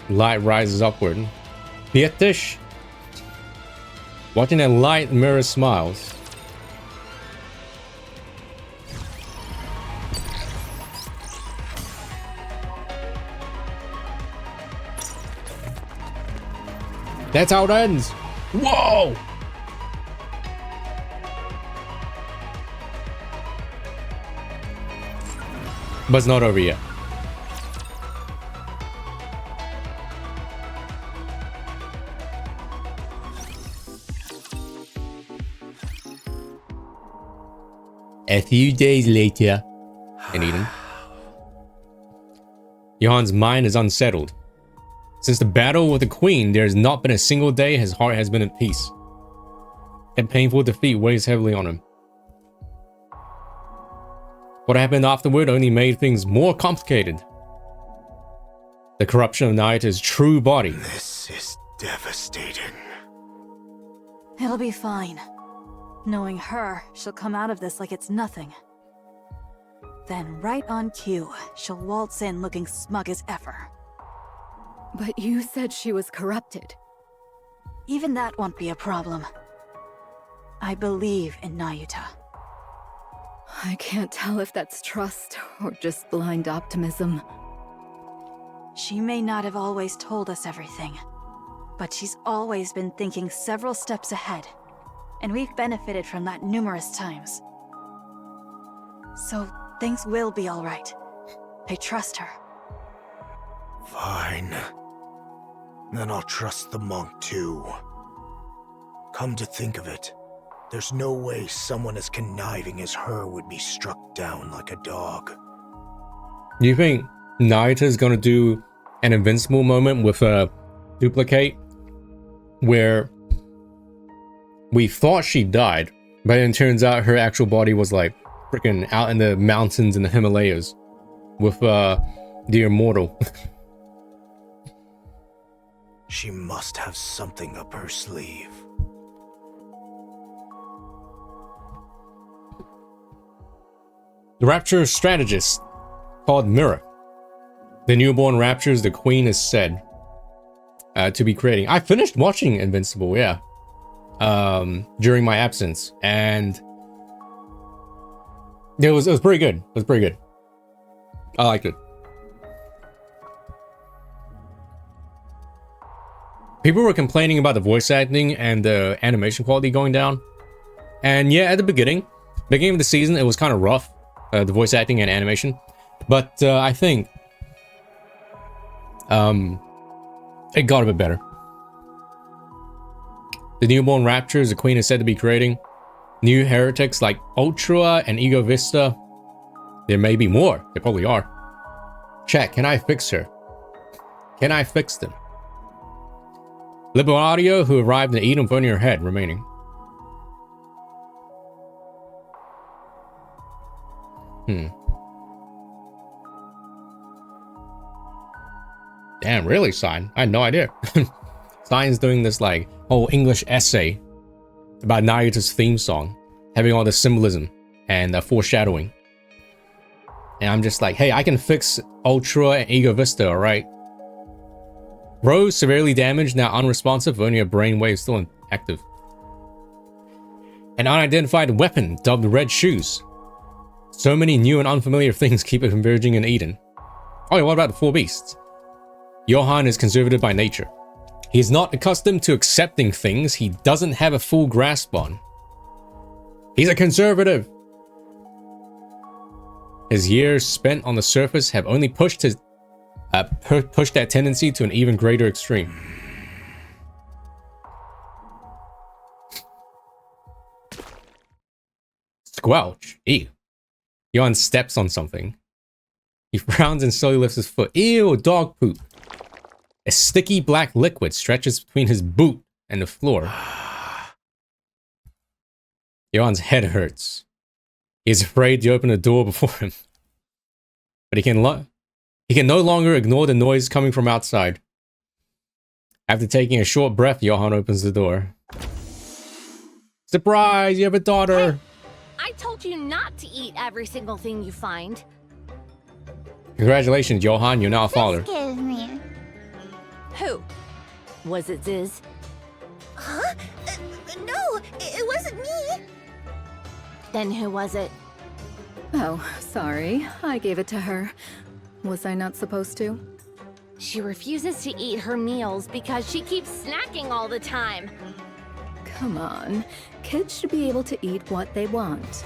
Light rises upward. Pietish. Watching that light, Mirror smiles. That's how it ends. Whoa! But it's not over yet. A few days later, in Eden, Johan's mind is unsettled. Since the battle with the Queen, there has not been a single day his heart has been at peace. That painful defeat weighs heavily on him. What happened afterward only made things more complicated. the corruption of Nayuta's true body. This is devastating. It'll be fine. Knowing her, she'll come out of this like it's nothing. Then, right on cue, she'll waltz in looking smug as ever. But you said she was corrupted. Even that won't be a problem. I believe in Nayuta. I can't tell if that's trust or just blind optimism. She may not have always told us everything, but she's always been thinking several steps ahead, and we've benefited from that numerous times. So, things will be all right. I trust her. Fine. Then I'll trust the monk too. Come to think of it, there's no way someone as conniving as her would be struck down like a dog. Do you think Nayuta's gonna do an invincible moment with a duplicate where we thought she died, but then it turns out her actual body was like freaking out in the mountains in the Himalayas with the immortal? She must have something up her sleeve. The Rapture strategist called Mirror. The newborn Raptures the Queen is said to be creating. I finished watching Invincible, yeah, during my absence, and it was pretty good. It was pretty good. I liked it. People were complaining about the voice acting and the animation quality going down, and yeah, at the beginning of the season, it was kind of rough, the voice acting and animation, but I think it got a bit better. The newborn Raptures the Queen is said to be creating new heretics like Ultra and Ego Vista. There may be more. There probably are. Chat, can I fix her? Can I fix them? Liberadio, who arrived in Eden with only her head remaining. Damn, really, Sign? I had no idea. Sign's doing this like whole English essay about Nayuta's theme song, having all the symbolism and foreshadowing. And I'm just like, hey, I can fix Ultra and Ego Vista, alright? Rose, severely damaged, now unresponsive, only a brainwave still active. An unidentified weapon, dubbed Red Shoes. So many new and unfamiliar things keep it converging in Eden. Oh, yeah, what about the Four Beasts? Johann is conservative by nature. He is not accustomed to accepting things he doesn't have a full grasp on. He's a conservative. His years spent on the surface have only pushed his pushed that tendency to an even greater extreme. Squelch. Ew. Johann steps on something. He frowns and slowly lifts his foot. Ew, dog poop. A sticky black liquid stretches between his boot and the floor. Johann's head hurts. He is afraid to open the door before him. But he can no longer ignore the noise coming from outside. After taking a short breath, Johann opens the door. Surprise, you have a daughter! Hey, I told you not to eat every single thing you find. Congratulations, Johann, you're now a father. Excuse me. Who? Was it Ziz? Huh? No, it wasn't me. Then who was it? Oh, sorry. I gave it to her. Was I not supposed to? She refuses to eat her meals because she keeps snacking all the time. Come on. Kids should be able to eat what they want.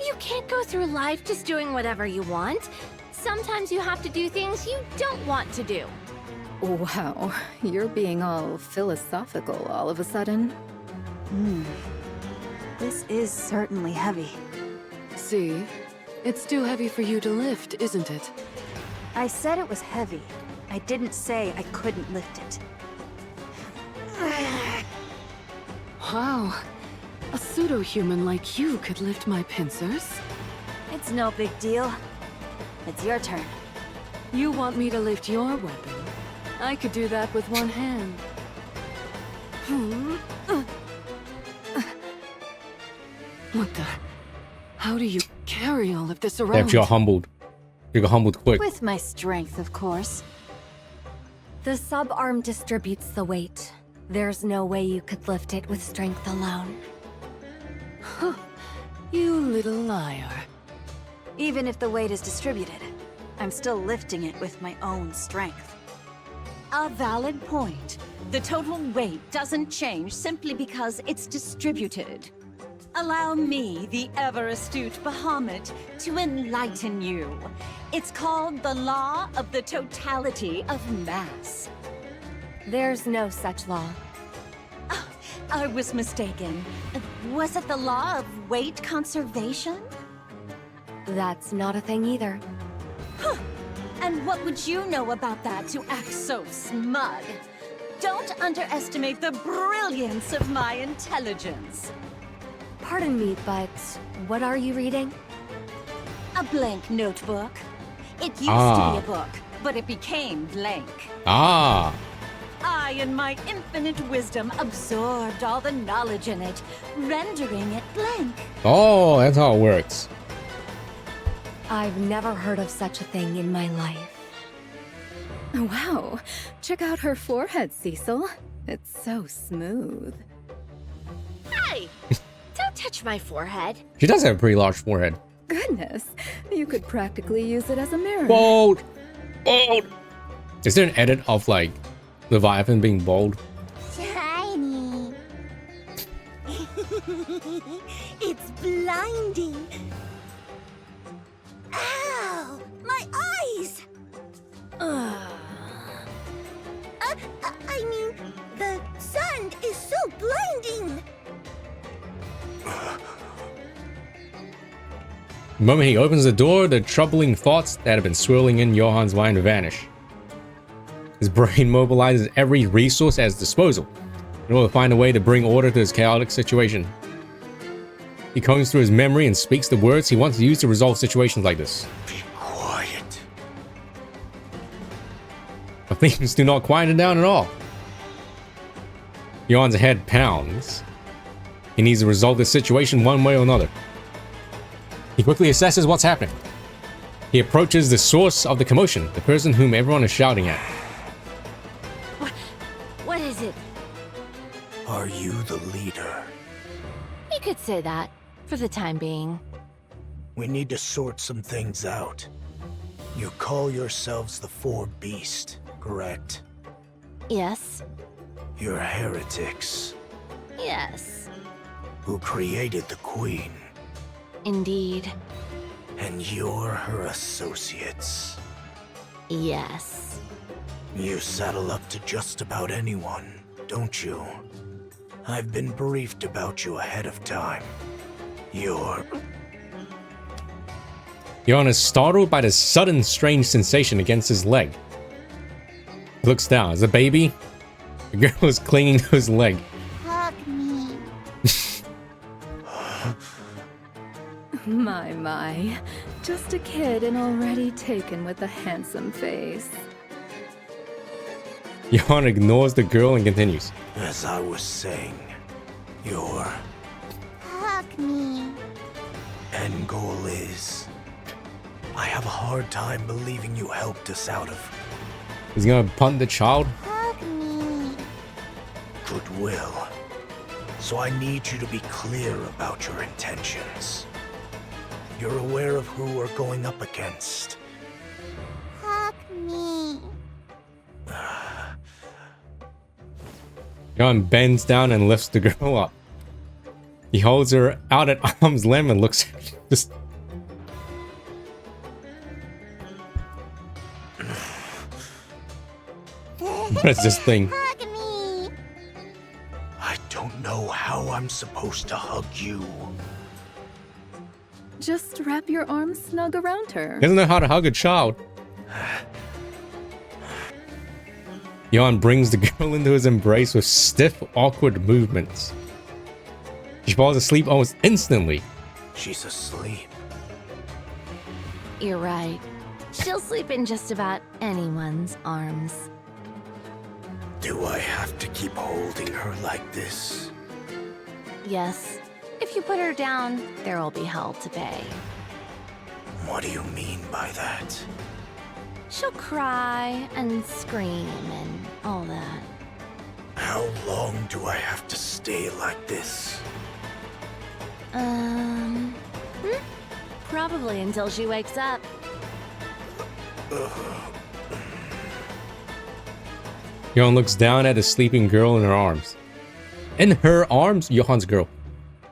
You can't go through life just doing whatever you want. Sometimes you have to do things you don't want to do. Wow, you're being all philosophical all of a sudden. This is certainly heavy. See? It's too heavy for you to lift, isn't it? I said it was heavy. I didn't say I couldn't lift it. Wow. A pseudo-human like you could lift my pincers? It's no big deal. It's your turn. You want me to lift your weapon? I could do that with one hand. What the? How do you carry all of this around? If you're humbled. You got humbled quick. With my strength, of course. The subarm distributes the weight. There's no way you could lift it with strength alone. You little liar. Even if the weight is distributed, I'm still lifting it with my own strength. A valid point. The total weight doesn't change simply because it's distributed. Allow me, the ever-astute Bahamut, to enlighten you. It's called the Law of the Totality of Mass. There's no such law. Oh, I was mistaken. Was it the law of weight conservation? That's not a thing either. Huh. And what would you know about that to act so smug? Don't underestimate the brilliance of my intelligence. Pardon me, but what are you reading? A blank notebook. It used to be a book, but it became blank. I, in my infinite wisdom, absorbed all the knowledge in it, rendering it blank. Oh, that's how it works. I've never heard of such a thing in my life. Wow, check out her forehead, Cecil. It's so smooth. Hey! Don't touch my forehead. She does have a pretty large forehead. Goodness, you could practically use it as a mirror. Bold! Bold! Is there an edit of, like, Leviathan being bold? Tiny. It's blinding. Ow! My eyes! I mean, the sun is so blinding. The moment he opens the door, the troubling thoughts that have been swirling in Johan's mind vanish. His brain mobilizes every resource at his disposal in order to find a way to bring order to his chaotic situation. He combs through his memory and speaks the words he wants to use to resolve situations like this. Be quiet. But things do not quieten down at all. Johan's head pounds. He needs to resolve this situation one way or another. He quickly assesses what's happening. He approaches the source of the commotion, the person whom everyone is shouting at. What is it? Are you the leader? You could say that, for the time being. We need to sort some things out. You call yourselves the Four Beast, correct? Yes. You're heretics. Yes. Who created the Queen. Indeed. And you're her associates. Yes. You saddle up to just about anyone, don't you? I've been briefed about you ahead of time. Johan is startled by the sudden strange sensation against his leg. He looks down. As a baby, the girl is clinging to his leg. Hug me. My. Just a kid and already taken with a handsome face. Johan ignores the girl and continues. As I was saying, your Hug me. end goal is... I have a hard time believing you helped us out of... He's gonna punt the child? Hug me. Goodwill. So I need you to be clear about your intentions. You're aware of who we're going up against. Hug me. Johan bends down and lifts the girl up. He holds her out at arm's length and looks at her. Just... What is this thing? Hug me. I don't know how I'm supposed to hug you. Just wrap your arms snug around her. He doesn't know how to hug a child. Johan brings the girl into his embrace with stiff, awkward movements. She falls asleep almost instantly. She's asleep. You're right. She'll sleep in just about anyone's arms. Do I have to keep holding her like this? Yes. If you put her down, there will be hell to pay. What do you mean by that? She'll cry and scream and all that. How long do I have to stay like this? Probably until she wakes up. Johan looks down at the sleeping girl in her arms. In her arms, Johan's girl.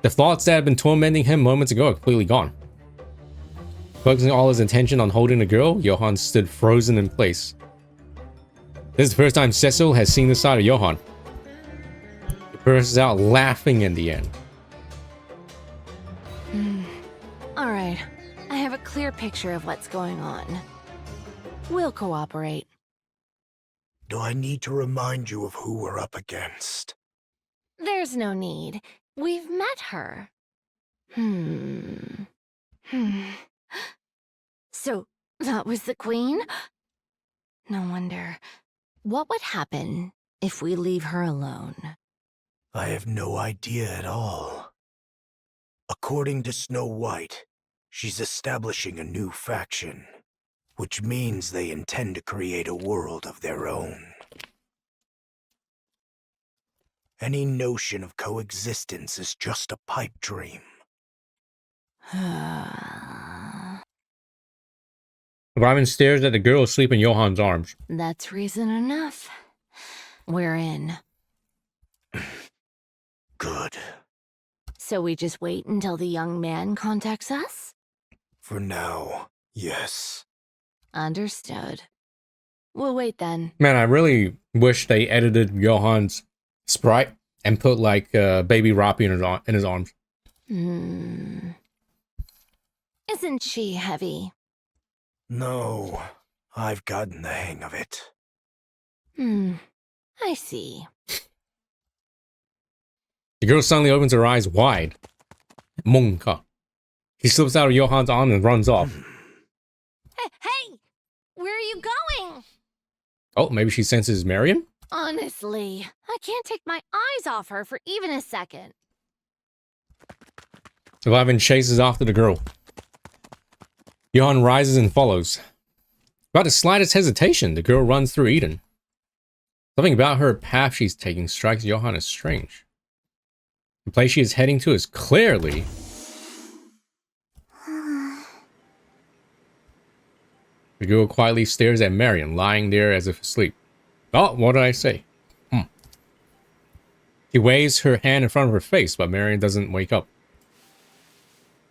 The thoughts that had been tormenting him moments ago are completely gone. Focusing all his attention on holding the girl, Johan stood frozen in place. This is the first time Cecil has seen this side of Johan. He bursts out laughing in the end. All right, I have a clear picture of what's going on. We'll cooperate. Do I need to remind you of who we're up against? There's no need. We've met her. So, that was the queen? No wonder. What would happen if we leave her alone? I have no idea at all. According to Snow White, she's establishing a new faction, which means they intend to create a world of their own. Any notion of coexistence is just a pipe dream. Ryman stares at the girl asleep in Johan's arms. That's reason enough. We're in. Good. So we just wait until the young man contacts us? For now, yes. Understood. We'll wait then. Man, I really wish they edited Johan's sprite and put like baby Roppy in his arms. Isn't she heavy? No, I've gotten the hang of it. I see. The girl suddenly opens her eyes wide. Monka. He slips out of Johan's arm and runs off. Hey! Where are you going? Oh, maybe she senses Marion? Honestly, I can't take my eyes off her for even a second. Ivan chases after the girl. Johan rises and follows. Without the slightest hesitation, the girl runs through Eden. Something about her path she's taking strikes Johan as strange. The place she is heading to is clearly... The girl quietly stares at Marion, lying there as if asleep. Oh, what did I say? She waves her hand in front of her face, but Marion doesn't wake up.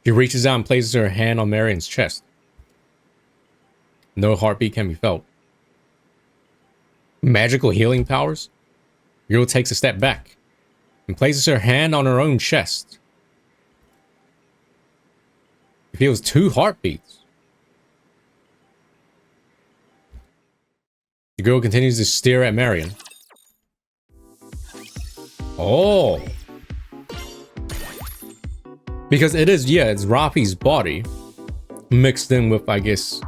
She reaches out and places her hand on Marion's chest. No heartbeat can be felt. Magical healing powers? The girl takes a step back and places her hand on her own chest. She feels 2 heartbeats. The girl continues to stare at Marion. Oh. Because it is, yeah, it's Rafi's body mixed in with, I guess,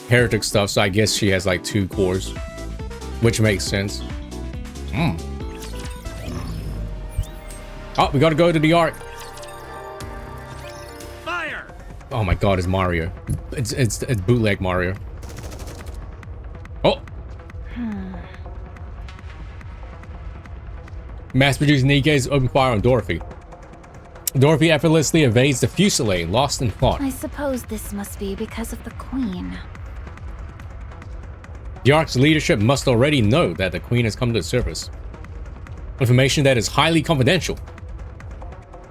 heretic stuff. So I guess she has like 2 cores, which makes sense. Oh, we gotta go to the Ark. Fire! Oh my god, it's Mario. It's bootleg Mario. Oh. Mass-produced NIKKE's open fire on Dorothy. Dorothy effortlessly evades the fusillade, lost in thought. I suppose this must be because of the Queen. The Ark's leadership must already know that the Queen has come to the surface. Information that is highly confidential.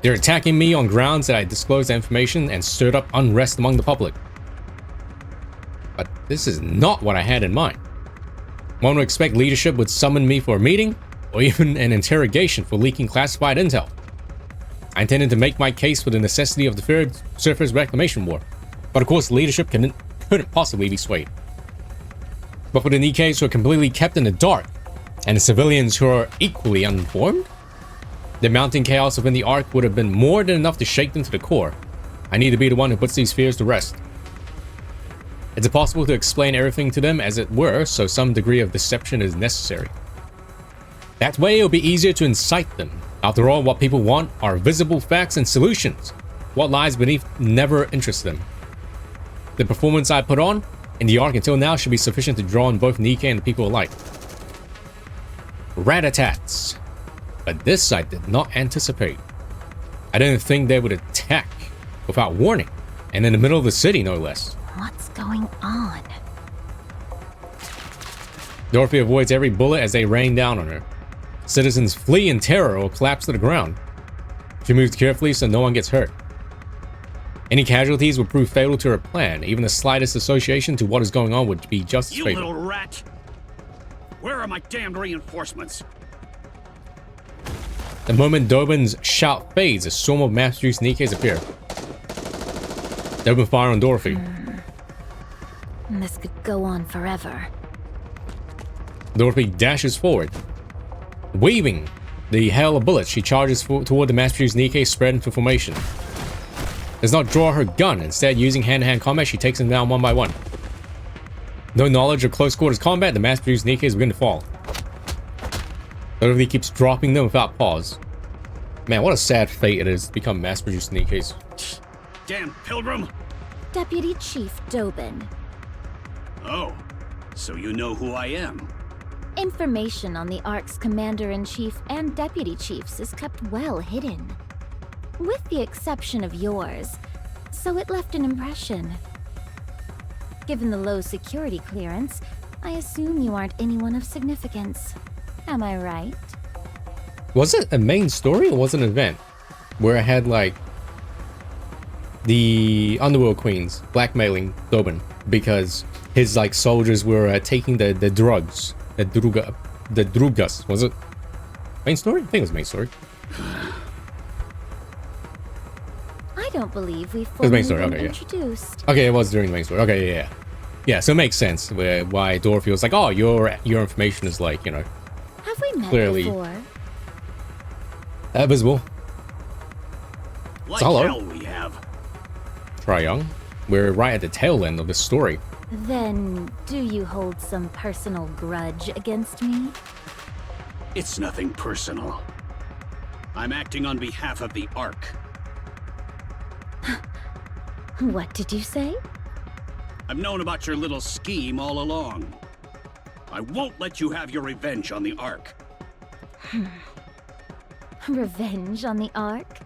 They're attacking me on grounds that I disclosed the information and stirred up unrest among the public. But this is not what I had in mind. One would expect leadership would summon me for a meeting, or even an interrogation for leaking classified intel. I intended to make my case for the necessity of the third surface reclamation war, but of course leadership couldn't possibly be swayed. But for the NIKKEs who are completely kept in the dark, and the civilians who are equally uninformed, the mounting chaos within the Ark would have been more than enough to shake them to the core. I I need to be the one who puts these fears to rest. It's impossible to explain everything to them as it were, so some degree of deception is necessary. That way it'll be easier to incite them. After all, what people want are visible facts and solutions. What lies beneath never interests them. The performance I put on in the arc until now should be sufficient to draw on both NIKKE and the people alike. Rat-a-tats. But this I did not anticipate. I didn't think they would attack without warning, and in the middle of the city no less. What's going on? Dorothy avoids every bullet as they rain down on her. Citizens flee in terror or collapse to the ground. She moves carefully so no one gets hurt. Any casualties would prove fatal to her plan. Even the slightest association to what is going on would be just as fatal. You little rat! Where are my damned reinforcements? The moment Dobin's shout fades, a swarm of mass-produced NIKKEs appear. They open fire on Dorothy. This could go on forever. Dorothy dashes forward. Waving the hail of bullets, she charges toward the mass-produced NIKKE spread into formation. Does not draw her gun. Instead, using hand-to-hand combat, she takes them down one by one. No knowledge of close-quarters combat, the mass-produced NIKKEs begin to fall. Dorothy keeps dropping them without pause. Man, what a sad fate it is to become mass-produced NIKKEs. Damn pilgrim! Deputy Chief Dobin. Oh, so you know who I am. Information on the Ark's Commander-in-Chief and Deputy Chiefs is kept well hidden. With the exception of yours, so it left an impression. Given the low security clearance, I assume you aren't anyone of significance. Am I right? Was it a main story or was it an event? Where I had like the Underworld Queens blackmailing Dobin because his like soldiers were taking the drugs. The drugas. Was it main story? I think it was main story. I don't believe we've fully been introduced. Okay, it was during the main story. Okay, yeah. Yeah, so it makes sense why Dorothy was like, oh, your information is like, you know, have we met clearly before? Visible. Like hell we have. Try young. We're right at the tail end of the story. Then, do you hold some personal grudge against me? It's nothing personal. I'm acting on behalf of the Ark. What did you say? I've known about your little scheme all along. I won't let you have your revenge on the Ark. Revenge on the Ark?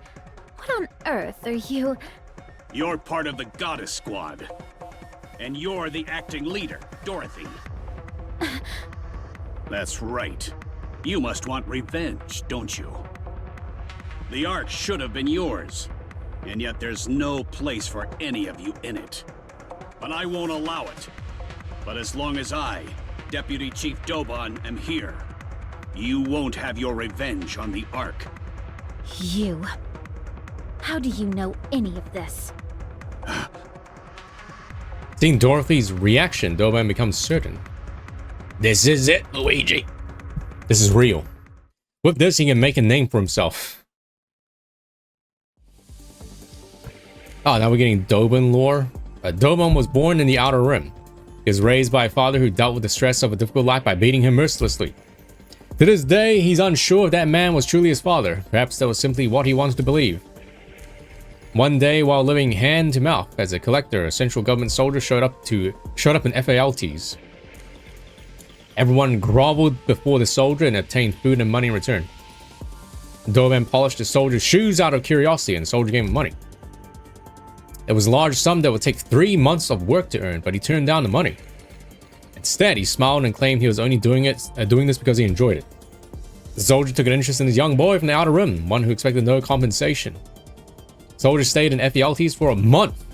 What on earth are you? You're part of the Goddess Squad. And you're the acting leader, Dorothy. That's right. You must want revenge, don't you? The Ark should have been yours, and yet there's no place for any of you in it. But I won't allow it. But as long as I, Deputy Chief Dobon, am here, you won't have your revenge on the Ark. You? How do you know any of this? Seeing Dorothy's reaction, Dobon becomes certain. This is it, Luigi. This is real. With this, he can make a name for himself. Oh, now we're getting Dobon lore. Dobon was born in the Outer Rim. He was raised by a father who dealt with the stress of a difficult life by beating him mercilessly. To this day, he's unsure if that man was truly his father. Perhaps that was simply what he wanted to believe. One day, while living hand to mouth as a collector, a central government soldier showed up in FALTs. Everyone groveled before the soldier and obtained food and money in return. Dobon polished the soldier's shoes out of curiosity, and the soldier gave him money. It was a large sum that would take 3 months of work to earn, but he turned down the money. Instead, he smiled and claimed he was only doing this because he enjoyed it. The soldier took an interest in his young boy from the Outer Rim, one who expected no compensation. The soldier stayed in FALTs for a month,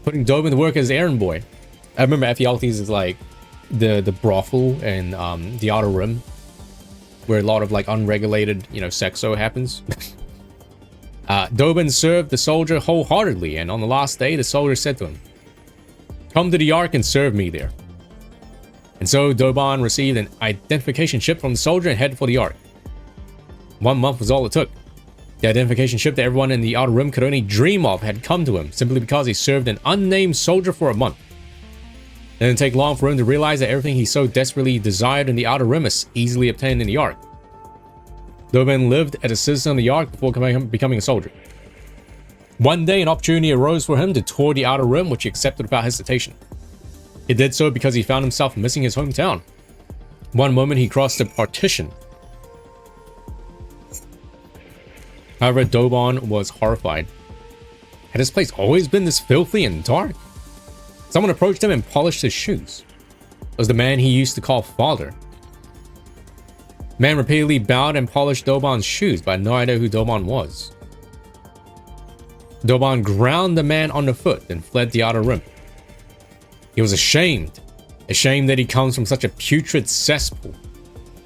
putting Dobon to work as errand boy. I remember FALTs is like the brothel in the Outer Rim, where a lot of like unregulated, you know, sexo happens. Dobon served the soldier wholeheartedly, and on the last day, the soldier said to him, "Come to the Ark and serve me there." And so Dobon received an identification chip from the soldier and headed for the Ark. 1 month was all it took. The identification chip that everyone in the Outer Rim could only dream of had come to him simply because he served an unnamed soldier for a month. It didn't take long for him to realize that everything he so desperately desired in the Outer Rim is easily obtained in the Ark. Doban lived as a citizen of the Ark before becoming a soldier. One day, an opportunity arose for him to tour the Outer Rim, which he accepted without hesitation. He did so because he found himself missing his hometown. One moment he crossed a partition. However, Doban was horrified. Had this place always been this filthy and dark? Someone approached him and polished his shoes. It was the man he used to call father. The man repeatedly bowed and polished Doban's shoes, but had no idea who Doban was. Doban ground the man on the foot, then fled the Outer Rim. He was ashamed that he comes from such a putrid cesspool.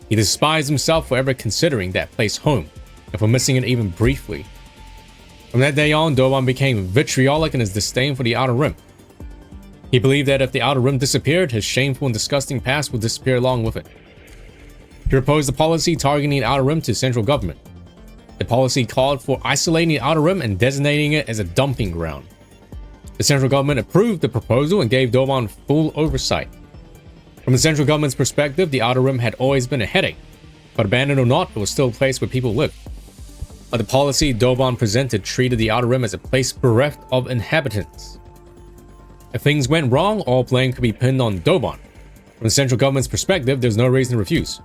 He despised himself for ever considering that place home, and for missing it even briefly. From that day on, Doban became vitriolic in his disdain for the Outer Rim. He believed that if the Outer Rim disappeared, his shameful and disgusting past would disappear along with it. He proposed a policy targeting the Outer Rim to central government. The policy called for isolating the Outer Rim and designating it as a dumping ground. The central government approved the proposal and gave Doban full oversight. From the central government's perspective, the Outer Rim had always been a headache, but abandoned or not, it was still a place where people lived. But the policy Doban presented treated the Outer Rim as a place bereft of inhabitants. If things went wrong, all blame could be pinned on Doban. From the central government's perspective, there's no reason to refuse.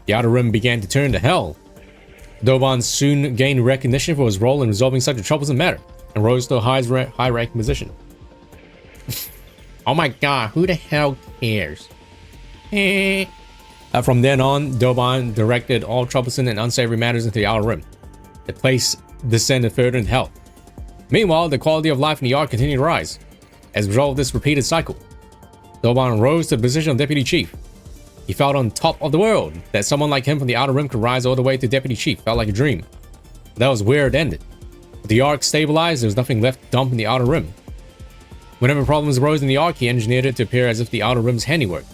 The Outer Rim began to turn to hell. Doban soon gained recognition for his role in resolving such a troublesome matter, and rose to a high-ranking position. Oh my god, who the hell cares? From then on, Doban directed all troublesome and unsavory matters into the Outer Rim. The place descended further into hell. Meanwhile, the quality of life in the Ark continued to rise. As a result of this repeated cycle, Doban rose to the position of Deputy Chief. He felt on top of the world. That someone like him from the Outer Rim could rise all the way to Deputy Chief felt like a dream. But that was where it ended. With the Ark stabilized, there was nothing left to dump in the Outer Rim. Whenever problems arose in the Ark, he engineered it to appear as if the Outer Rim's handiwork,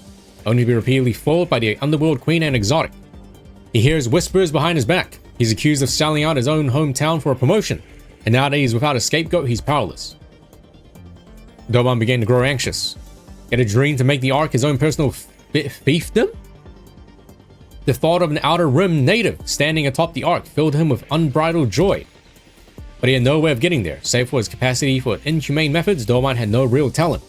only to be repeatedly foiled by the Underworld Queen and Exotic. He hears whispers behind his back. He's accused of selling out his own hometown for a promotion, and now that he's without a scapegoat, he's powerless. Doban began to grow anxious. He had a dream to make the Ark his own personal fiefdom? The thought of an Outer Rim native standing atop the Ark filled him with unbridled joy. But he had no way of getting there. Save for his capacity for inhumane methods, Doban had no real talent.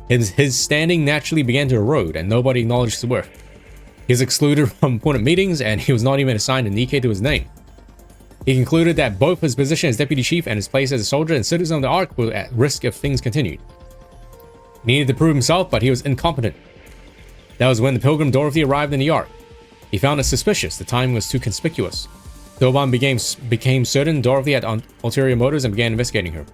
His standing naturally began to erode, and nobody acknowledged his worth. He was excluded from important meetings, and he was not even assigned a NIKKE to his name. He concluded that both his position as Deputy Chief and his place as a soldier and citizen of the Ark were at risk if things continued. He needed to prove himself, but he was incompetent. That was when the pilgrim Dorothy arrived in the Ark. He found it suspicious. The timing was too conspicuous. Doban became certain Dorothy had ulterior motives and began investigating her.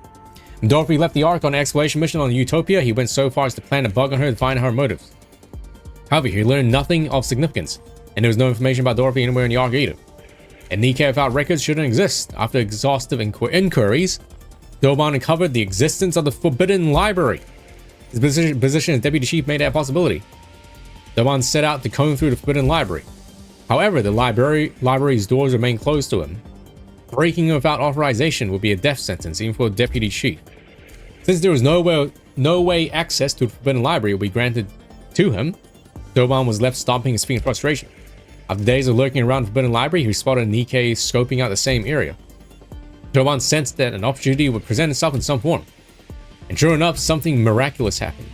When Dorothy left the Ark on an exploration mission on Utopia, he went so far as to plant a bug on her to find her motives. However, he learned nothing of significance, and there was no information about Dorothy anywhere in the Ark either. And NIKKE without records shouldn't exist. After exhaustive inquiries, Doban uncovered the existence of the Forbidden Library. His position as Deputy Chief made that a possibility. Doban set out to comb through the Forbidden Library. However, the library's doors remained closed to him. Breaking it without authorization would be a death sentence, even for a Deputy Chief. Since there was no way access to the Forbidden Library would be granted to him, Doban was left stomping his feet in frustration. After days of lurking around the Forbidden Library, he spotted NIKKE scoping out the same area. Doban sensed that an opportunity would present itself in some form. And sure enough, something miraculous happened.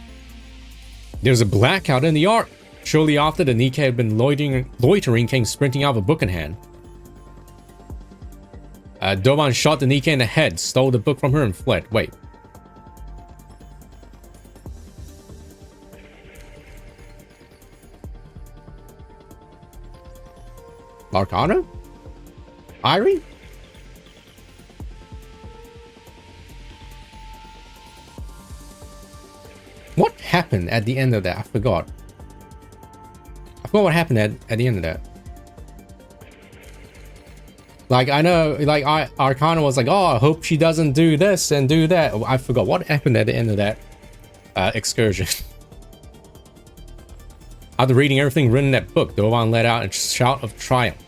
There was a blackout in the Ark. Shortly after, the NIKKE had been loitering came sprinting out with a book in hand. Doban shot the NIKKE in the head, stole the book from her, and fled. Wait. Arcana? Irie? What happened at the end of that? I forgot. I forgot what happened at the end of that. Like, I know, like, Arcana was like, oh, I hope she doesn't do this and do that. I forgot what happened at the end of that excursion. After reading everything written in that book, Doban let out a shout of triumph.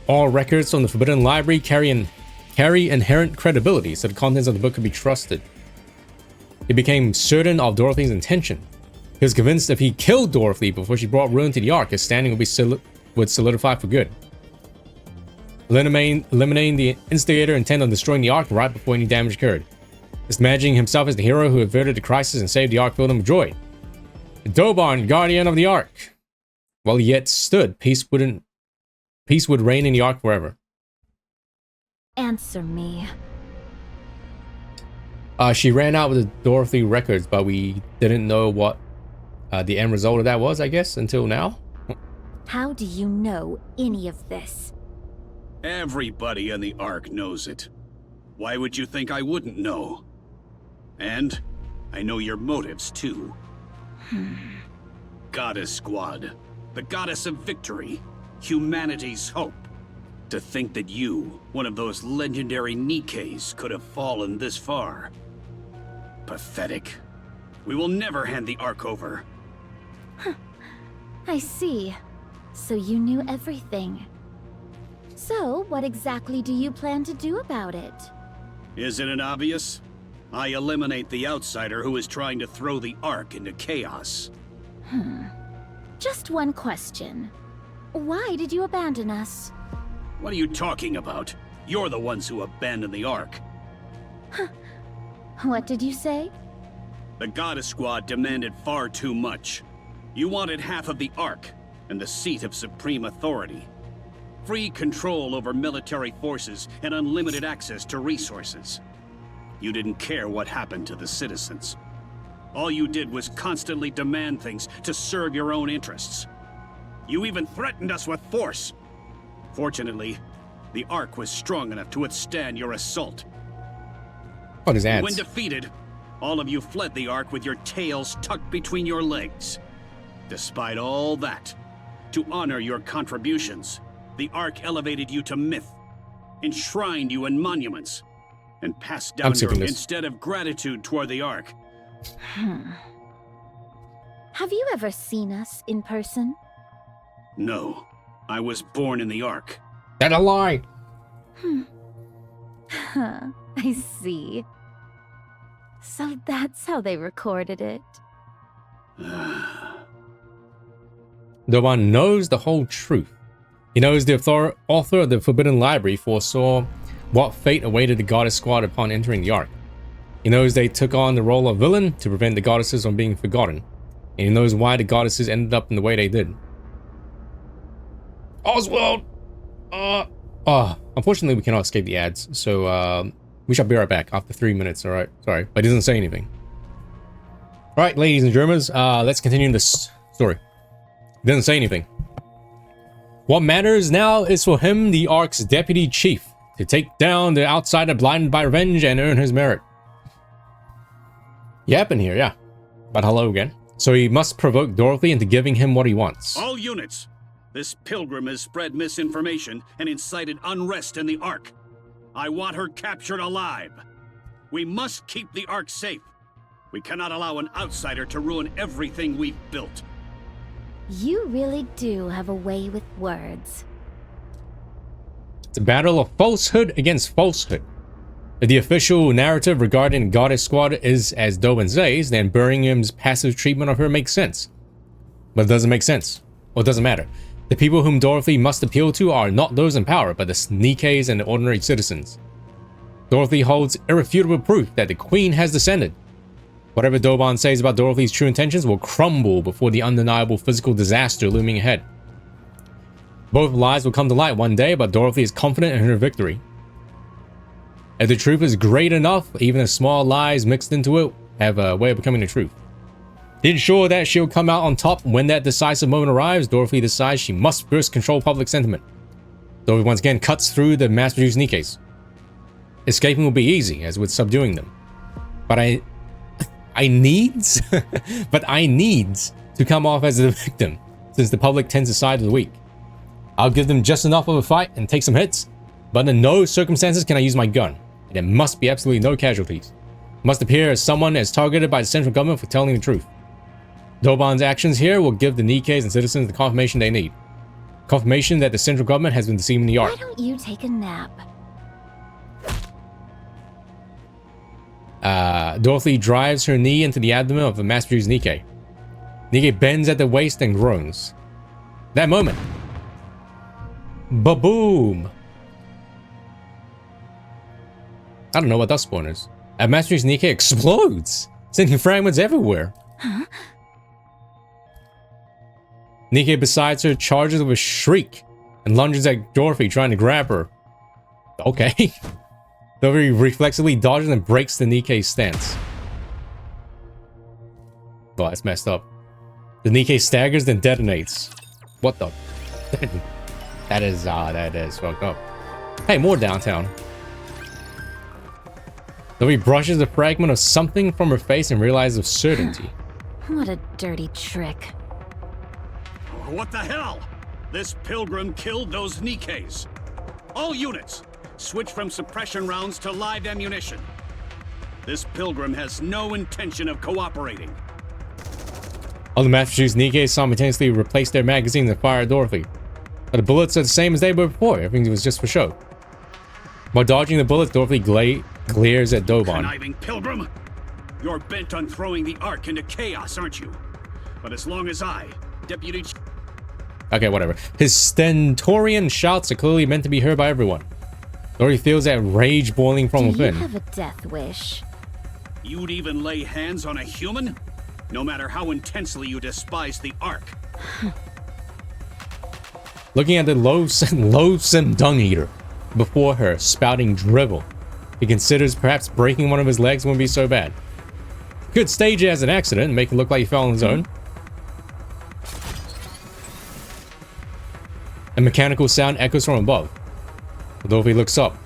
All records from the Forbidden Library carry inherent credibility, so the contents of the book could be trusted. He became certain of Dorothy's intention. He was convinced if he killed Dorothy before she brought ruin to the Ark, his standing would solidify for good. Eliminating the instigator intent on destroying the Ark right before any damage occurred. Just imagining himself as the hero who averted the crisis and saved the Ark filled him with joy. Doban, guardian of the Ark. While he yet stood, peace would reign in the Ark forever. Answer me. She ran out with the Dorothy records, but we didn't know what the end result of that was, I guess, until now. How do you know any of this? Everybody in the Ark knows it. Why would you think I wouldn't know? And I know your motives, too. Goddess Squad, the goddess of victory, humanity's hope. To think that you, one of those legendary NIKKEs, could have fallen this far. Pathetic. We will never hand the Ark over. I see. So you knew everything. So, what exactly do you plan to do about it? Isn't it obvious? I eliminate the outsider who is trying to throw the Ark into chaos. Just one question. Why did you abandon us? What are you talking about? You're the ones who abandoned the Ark. What did you say? The Goddess Squad demanded far too much. You wanted half of the Ark and the seat of supreme authority. Free control over military forces and unlimited access to resources. You didn't care what happened to the citizens. All you did was constantly demand things to serve your own interests. You even threatened us with force. Fortunately, the Ark was strong enough to withstand your assault. What is that? When defeated, all of you fled the Ark with your tails tucked between your legs. Despite all that, to honor your contributions, the Ark elevated you to myth, enshrined you in monuments, and passed down your instead of gratitude toward the Ark. Have you ever seen us in person? No, I was born in the Ark. That's a lie. I see. So that's how they recorded it. Doban knows the whole truth. He knows the author of the Forbidden Library foresaw what fate awaited the Goddess Squad upon entering the Ark. He knows they took on the role of villain to prevent the goddesses from being forgotten. And he knows why the goddesses ended up in the way they did. Oswald! Unfortunately we cannot escape the ads, so we shall be right back after 3 minutes, alright? Sorry, but he doesn't say anything. Alright, ladies and Germans, let's continue this story. He doesn't say anything. What matters now is for him, the Ark's deputy chief, to take down the outsider blinded by revenge and earn his merit. Yep, in here, yeah. But hello again. So he must provoke Dorothy into giving him what he wants. All units! This pilgrim has spread misinformation and incited unrest in the Ark. I want her captured alive. We must keep the Ark safe. We cannot allow an outsider to ruin everything we've built. You really do have a way with words. It's a battle of falsehood against falsehood. If the official narrative regarding the Goddess Squad is as Doban says, then Birmingham's passive treatment of her makes sense. But it doesn't make sense. Or it doesn't matter. The people whom Dorothy must appeal to are not those in power, but the NIKKEs and the ordinary citizens. Dorothy holds irrefutable proof that the Queen has descended. Whatever Doban says about Dorothy's true intentions will crumble before the undeniable physical disaster looming ahead. Both lies will come to light one day, but Dorothy is confident in her victory. If the truth is great enough, even the small lies mixed into it have a way of becoming the truth. Ensure that she'll come out on top when that decisive moment arrives, Dorothy decides she must first control public sentiment. Dorothy once again cuts through the mass-produced NIKKEs. Escaping will be easy, as with subduing them. But I needs to come off as the victim, since the public tends to side with the weak. I'll give them just enough of a fight and take some hits, but under no circumstances can I use my gun. And there must be absolutely no casualties. It must appear as someone is targeted by the central government for telling the truth. Doban's actions here will give the Nikkes and citizens the confirmation they need. Confirmation that the central government has been deceiving the Ark. Why don't you take a nap? Dorothy drives her knee into the abdomen of the mass-produced Nikke. Nikke bends at the waist and groans. That moment. Ba-boom! I don't know what that spawn is. A mass-produced Nikke explodes, sending fragments everywhere. Huh? Nikke besides her charges with a shriek and lunges at Dorothy, trying to grab her. Okay. Dorothy reflexively dodges and breaks the Nikke's stance. Oh, it's messed up. The Nikke staggers, then detonates. What the? that is fucked up. Hey, more downtown. Dorothy brushes a fragment of something from her face and realizes with certainty. What a dirty trick. What the hell? This pilgrim killed those Nikkes. All units, switch from suppression rounds to live ammunition. This pilgrim has no intention of cooperating. All the mass-produced Nikkes simultaneously replaced their magazines and fired Dorothy. But the bullets are the same as they were before. Everything was just for show. While dodging the bullets, Dorothy glares at Doban. Conniving pilgrim! You're bent on throwing the Ark into chaos, aren't you? But as long as I, Deputy... Okay, whatever. His stentorian shouts are clearly meant to be heard by everyone. Dorothy feels that rage boiling from within. Do you have a death wish? You'd even lay hands on a human? No matter how intensely you despise the Ark. Looking at the loathsome dung eater before her, spouting drivel, he considers perhaps breaking one of his legs wouldn't be so bad. Could stage it as an accident and make it look like he fell on his own. A mechanical sound echoes from above. Dorothy looks up.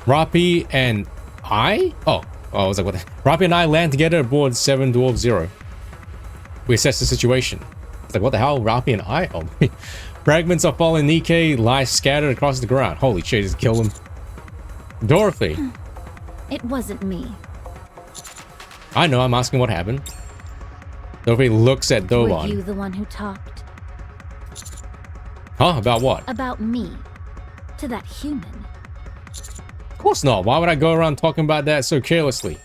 Rapi and I? Oh, I was like, what the? Rapi and I land together aboard 7 Dwarf 0. We assess the situation. It's like, what the hell? Rapi and I? Oh, fragments of fallen Nikke lie scattered across the ground. Holy shit, just killed him. Dorothy. It wasn't me. I know, I'm asking what happened. Dorothy looks at Doban. Were you the one who talked? Huh? About what? About me. To that human. Of course not. Why would I go around talking about that so carelessly?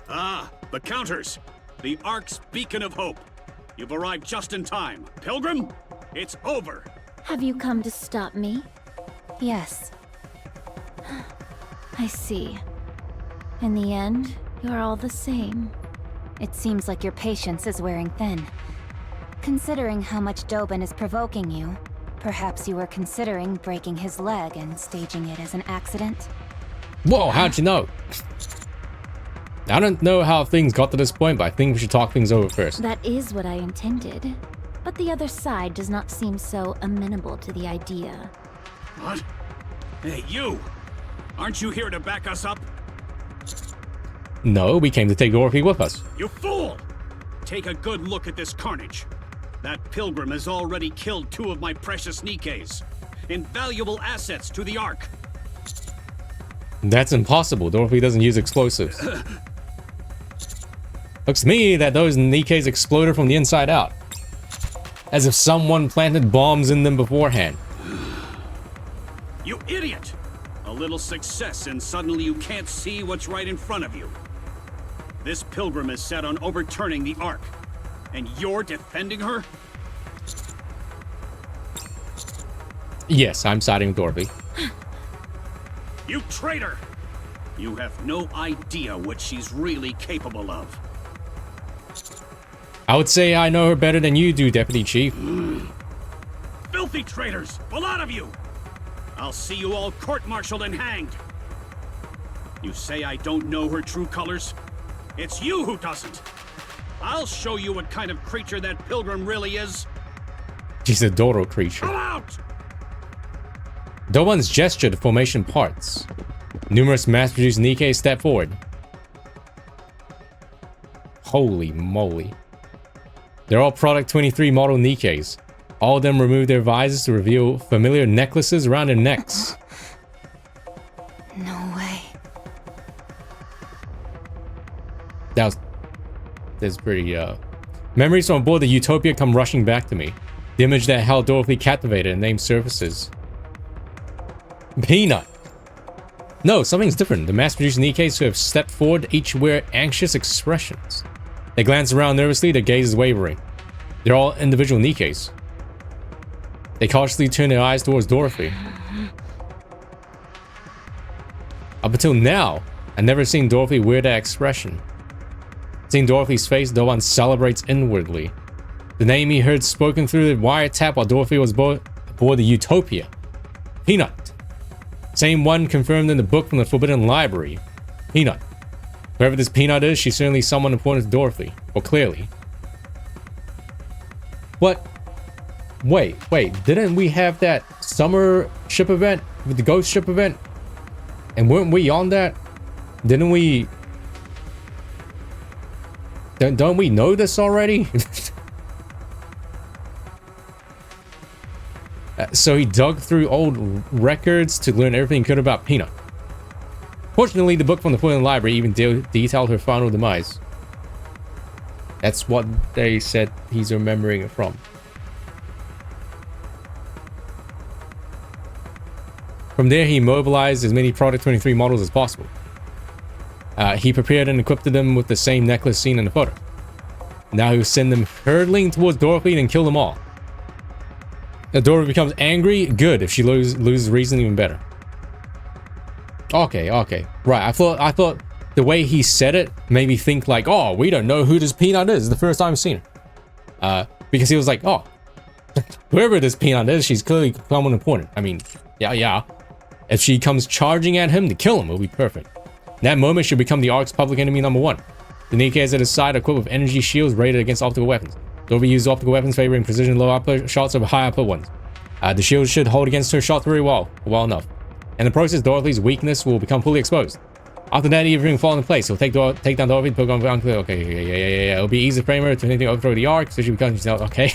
Ah, the counters. The Ark's beacon of hope. You've arrived just in time. Pilgrim, it's over. Have you come to stop me? Yes. I see. In the end, you're all the same. It seems like your patience is wearing thin. Considering how much Doban is provoking you, perhaps you were considering breaking his leg and staging it as an accident? Whoa, how'd you know? I don't know how things got to this point, but I think we should talk things over first. That is what I intended. But the other side does not seem so amenable to the idea. What? Hey, you! Aren't you here to back us up? No, we came to take Dorothy with us. You fool! Take a good look at this carnage. That pilgrim has already killed 2 of my precious Nikkes. Invaluable assets to the Ark. That's impossible. Dorothy doesn't use explosives. Looks to me that those Nikkes exploded from the inside out. As if someone planted bombs in them beforehand. You idiot! A little success and suddenly you can't see what's right in front of you. This pilgrim is set on overturning the Ark. And you're defending her? Yes, I'm siding with Dorothy. You traitor! You have no idea what she's really capable of. I would say I know her better than you do, Deputy Chief. Filthy traitors! A lot of you! I'll see you all court-martialed and hanged. You say I don't know her true colors? It's you who doesn't. I'll show you what kind of creature that pilgrim really is. She's a Doro creature. Come out! Doban's gestured to formation parts. Numerous mass-produced Nikke step forward. Holy moly. They're all Product 23 model Nikkes. All of them remove their visors to reveal familiar necklaces around their necks. No way. That's pretty, Memories from aboard the Utopia come rushing back to me. The image that held Dorothy captivated and name surfaces. Peanut. No, something's different. The mass-produced NIKKEs who have stepped forward each wear anxious expressions. They glance around nervously, their gaze is wavering. They're all individual NIKKEs. They cautiously turn their eyes towards Dorothy. Up until now, I've never seen Dorothy wear that expression. Seeing Dorothy's face, Doban celebrates inwardly. The name he heard spoken through the wiretap while Dorothy was aboard the Utopia. Peanut. Same one confirmed in the book from the Forbidden Library. Peanut. Whoever this Peanut is, she's certainly someone important to Dorothy. Well, clearly. What? Wait. Didn't we have that summer ship event with the ghost ship event? And weren't we on that? Didn't we? Don't we know this already? So he dug through old records to learn everything he could about Peanut. Fortunately, the book from the Forbidden Library even detailed her final demise. That's what they said he's remembering it from. From there, he mobilized as many Product 23 models as possible. He prepared and equipped them with the same necklace seen in the photo. Now he'll send them hurtling towards Dorothy and kill them all. If Dorothy becomes angry, good. If she loses reason, even better. Okay. Right, I thought the way he said it made me think like, oh, we don't know who this Peanut is. It's the first time I've seen her. Because he was like, oh, whoever this Peanut is, she's clearly someone important. I mean, yeah. If she comes charging at him to kill him, it'll be perfect. In that moment, she'll become the Ark's public enemy #1. The NIKKEs at his side are equipped with energy shields rated against optical weapons. Dorothy uses optical weapons favoring precision low output shots over high output ones. The shields should hold against her shots very well enough. In the process, Dorothy's weakness will become fully exposed. After that, everything will fall in place. He'll take down Dorothy, put on okay, yeah. It'll be easy to frame her to anything overthrow the Ark, so she becomes okay.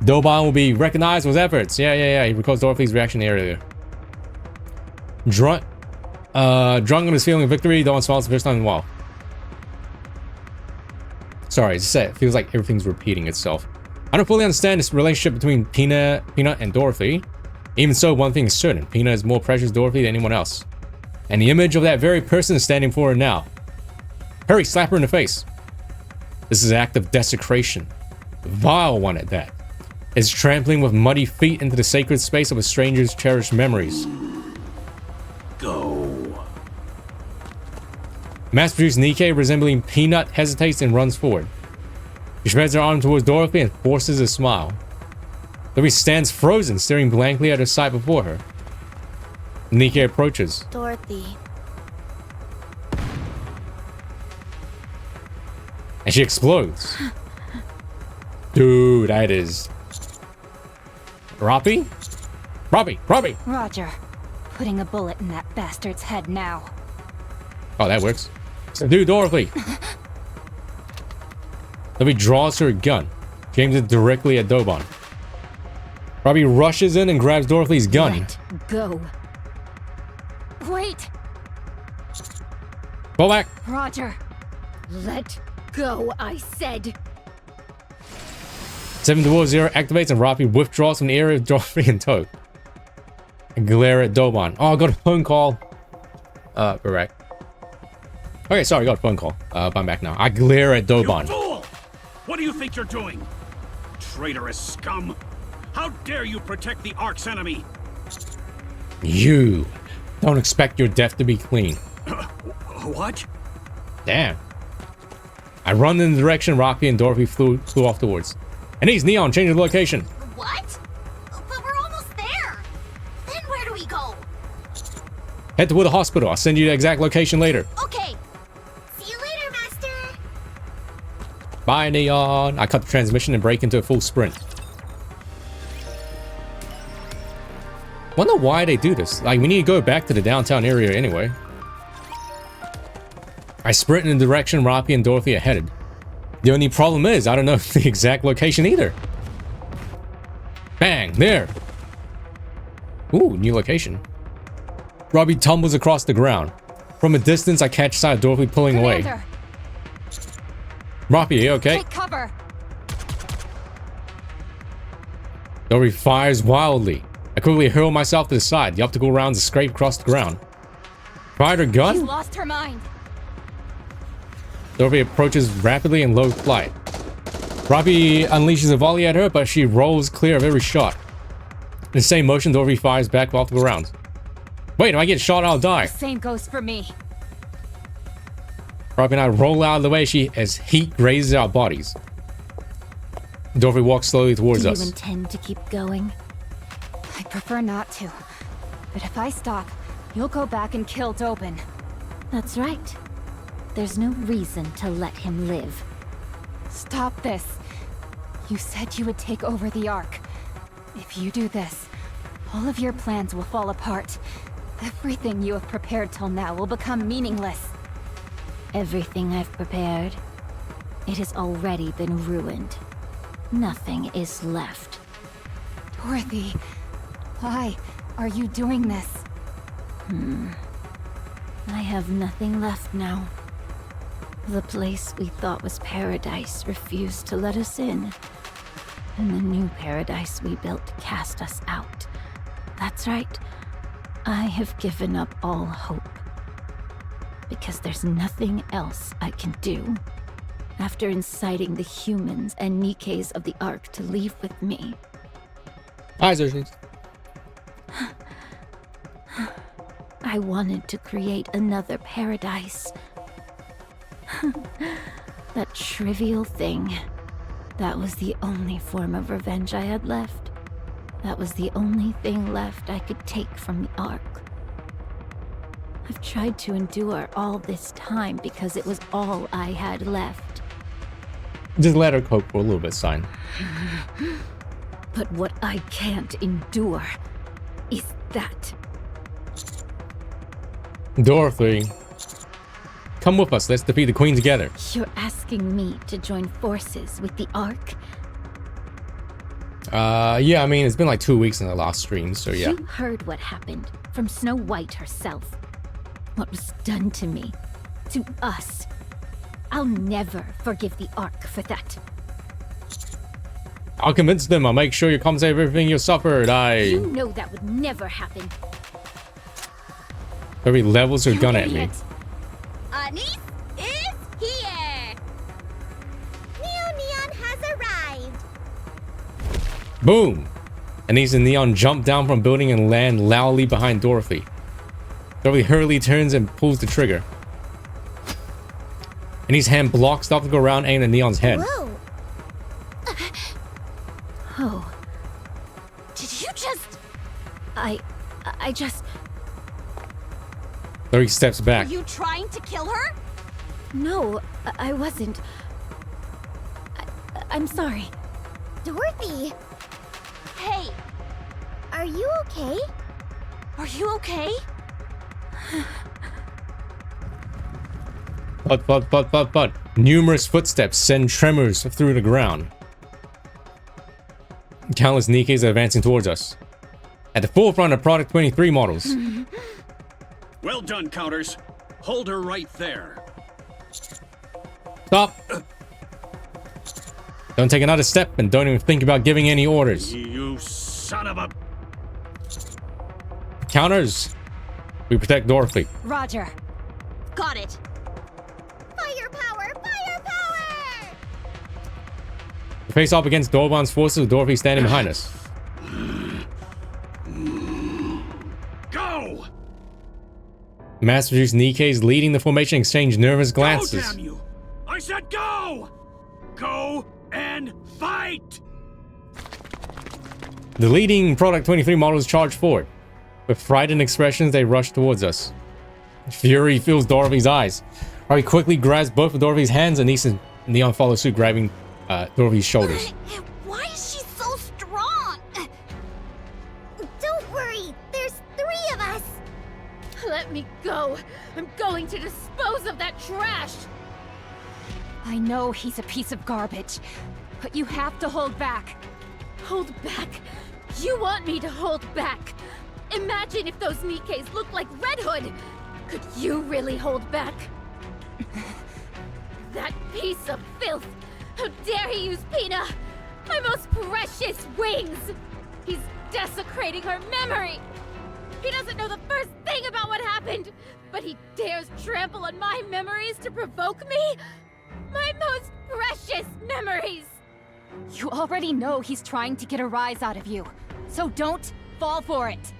Doban will be recognized with efforts. Yeah. He recalls Dorothy's reaction earlier. Drunk on his feeling of victory, Doban smiles the first time in a while. Sorry, as I said, it feels like everything's repeating itself. I don't fully understand this relationship between Peanut and Dorothy. Even so, one thing is certain. Peanut is more precious to Dorothy than anyone else. And the image of that very person is standing for her now. Hurry, slap her in the face. This is an act of desecration. A vile one at that. It's trampling with muddy feet into the sacred space of a stranger's cherished memories. Go. Mass-produced NIKKE resembling Peanut hesitates and runs forward. She spreads her arm towards Dorothy and forces a smile. Dorothy stands frozen, staring blankly at her sight before her. NIKKE approaches. Dorothy. And she explodes. Dude, that is... Robbie? Robbie! Roger. Putting a bullet in that bastard's head now. Oh, that works. Dude, Dorothy! Dorothy draws her gun. She aims it directly at Doban. Robbie rushes in and grabs Dorothy's gun. Let go. Wait! Pull back! Roger! Let go, I said! 700 activates and Robbie withdraws from the area of Dorothy in tow. I glare at Doban. Oh, I got a phone call. We're right. Okay, sorry, got a phone call. I'm back now. I glare at Doban. You fool! What do you think you're doing? Traitorous scum! How dare you protect the Ark's enemy? You don't expect your death to be clean. What? Damn. I run in the direction Rocky and Dorothy flew off towards. And he's Neon, change the location. What? But we're almost there. Then where do we go? Head toward the hospital. I'll send you the exact location later. Okay. See you later, Master. Bye, Neon. I cut the transmission and break into a full sprint. Wonder why they do this. Like, we need to go back to the downtown area anyway. I sprint in the direction Rocky and Dorothy are headed. The only problem is, I don't know the exact location either. Bang! There! Ooh, new location. Robbie tumbles across the ground. From a distance, I catch sight of Dorothy pulling away. Robbie, you okay? Take cover. Dory fires wildly. I quickly hurl myself to the side. The optical rounds scrape across the ground. Fired her gun? She's lost her mind. Dorothy approaches rapidly in low flight. Robbie unleashes a volley at her, but she rolls clear of every shot. In the same motion, Dorothy fires back with optical rounds. Wait, if I get shot, I'll die. Same goes for me. Robbie and I roll out of the way as heat grazes our bodies. Dorothy walks slowly towards us. Do you intend to keep going? I prefer not to. But if I stop, you'll go back and kill Dobin. That's right. There's no reason to let him live. Stop this. You said you would take over the Ark. If you do this, all of your plans will fall apart. Everything you have prepared till now will become meaningless. Everything I've prepared, it has already been ruined. Nothing is left. Dorothy, why are you doing this? I have nothing left now. The place we thought was paradise refused to let us in. And the new paradise we built cast us out. That's right. I have given up all hope. Because there's nothing else I can do. After inciting the humans and NIKKEs of the Ark to leave with me. Hi, Xerxes. I wanted to create another paradise. That trivial thing. That was the only form of revenge I had left. That was the only thing left I could take from the Ark. I've tried to endure all this time because it was all I had left. Just let her cope for a little bit, Sign. But what I can't endure is that. Dorothy, come with us. Let's defeat the Queen together. You're asking me to join forces with the Ark? Yeah, I mean, it's been like 2 weeks in the last stream, so yeah. You heard what happened from Snow White herself. What was done to me, to us. I'll never forgive the Ark for that. I'll convince them. I'll make sure you compensate for everything you suffered. You know that would never happen. Every levels her gun at me. Anise is here! Neon has arrived! Boom! Anise and Neon jump down from building and land loudly behind Dorothy. Dorothy hurriedly turns and pulls the trigger. Anise's hand blocks the optical round aimed at Neon's head. Whoa! Oh. Did you just... I just... Dorothy steps back. Are you trying to kill her? No, I wasn't. I'm sorry. Dorothy! Hey! Are you okay? Are you okay? But. Numerous footsteps send tremors through the ground. Countless NIKKEs are advancing towards us. At the forefront of Product 23 models. Well done, Counters. Hold her right there. Stop. Don't take another step and don't even think about giving any orders. You son of a... Counters. We protect Dorothy. Roger. Got it. Firepower! Firepower! We face off against Dorban's forces with Dorothy standing behind us. Go! Mass-produced NIKKEs leading the formation exchange nervous Go, glances. damn you! I said go! Go and fight! The leading Product 23 models charge forward. With frightened expressions, they rush towards us. Fury fills Dorothy's eyes. Robbie quickly grabs both of Dorothy's hands and Neon follows suit, grabbing Dorothy's shoulders. Why is she so strong? Don't worry, there's 3 of us. Let me go. I'm going to dispose of that trash. I know he's a piece of garbage, but you have to hold back. Hold back? You want me to hold back? Imagine if those NIKKEs looked like Red Hood. Could you really hold back? That piece of filth! How dare he use Pina! My most precious wings! He's desecrating her memory! He doesn't know the first thing about what happened, but he dares trample on my memories to provoke me? My most precious memories! You already know he's trying to get a rise out of you, so don't fall for it.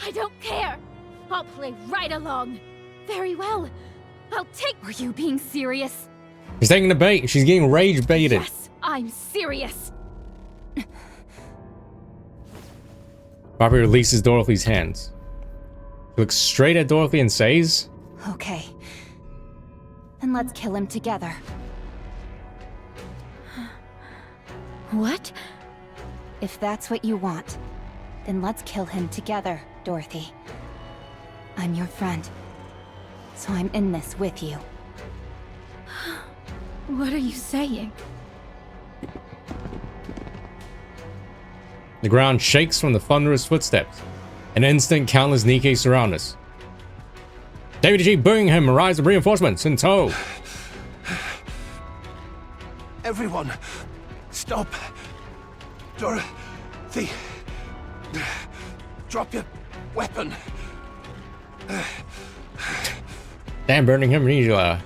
I don't care! I'll play right along! Very well. I'll take— Are you being serious? She's taking the bait. She's getting rage baited. Yes, I'm serious. Barbie releases Dorothy's hands. She looks straight at Dorothy and says, Okay. Then let's kill him together. What? If that's what you want, then let's kill him together, Dorothy. I'm your friend, so I'm in this with you. What are you saying? The ground shakes from the thunderous footsteps. In an instant, countless NIKKE surround us. Deputy Chief Birmingham arrives with reinforcements in tow. Everyone, stop. Dorothy, drop your weapon. Damn, Birmingham, we need to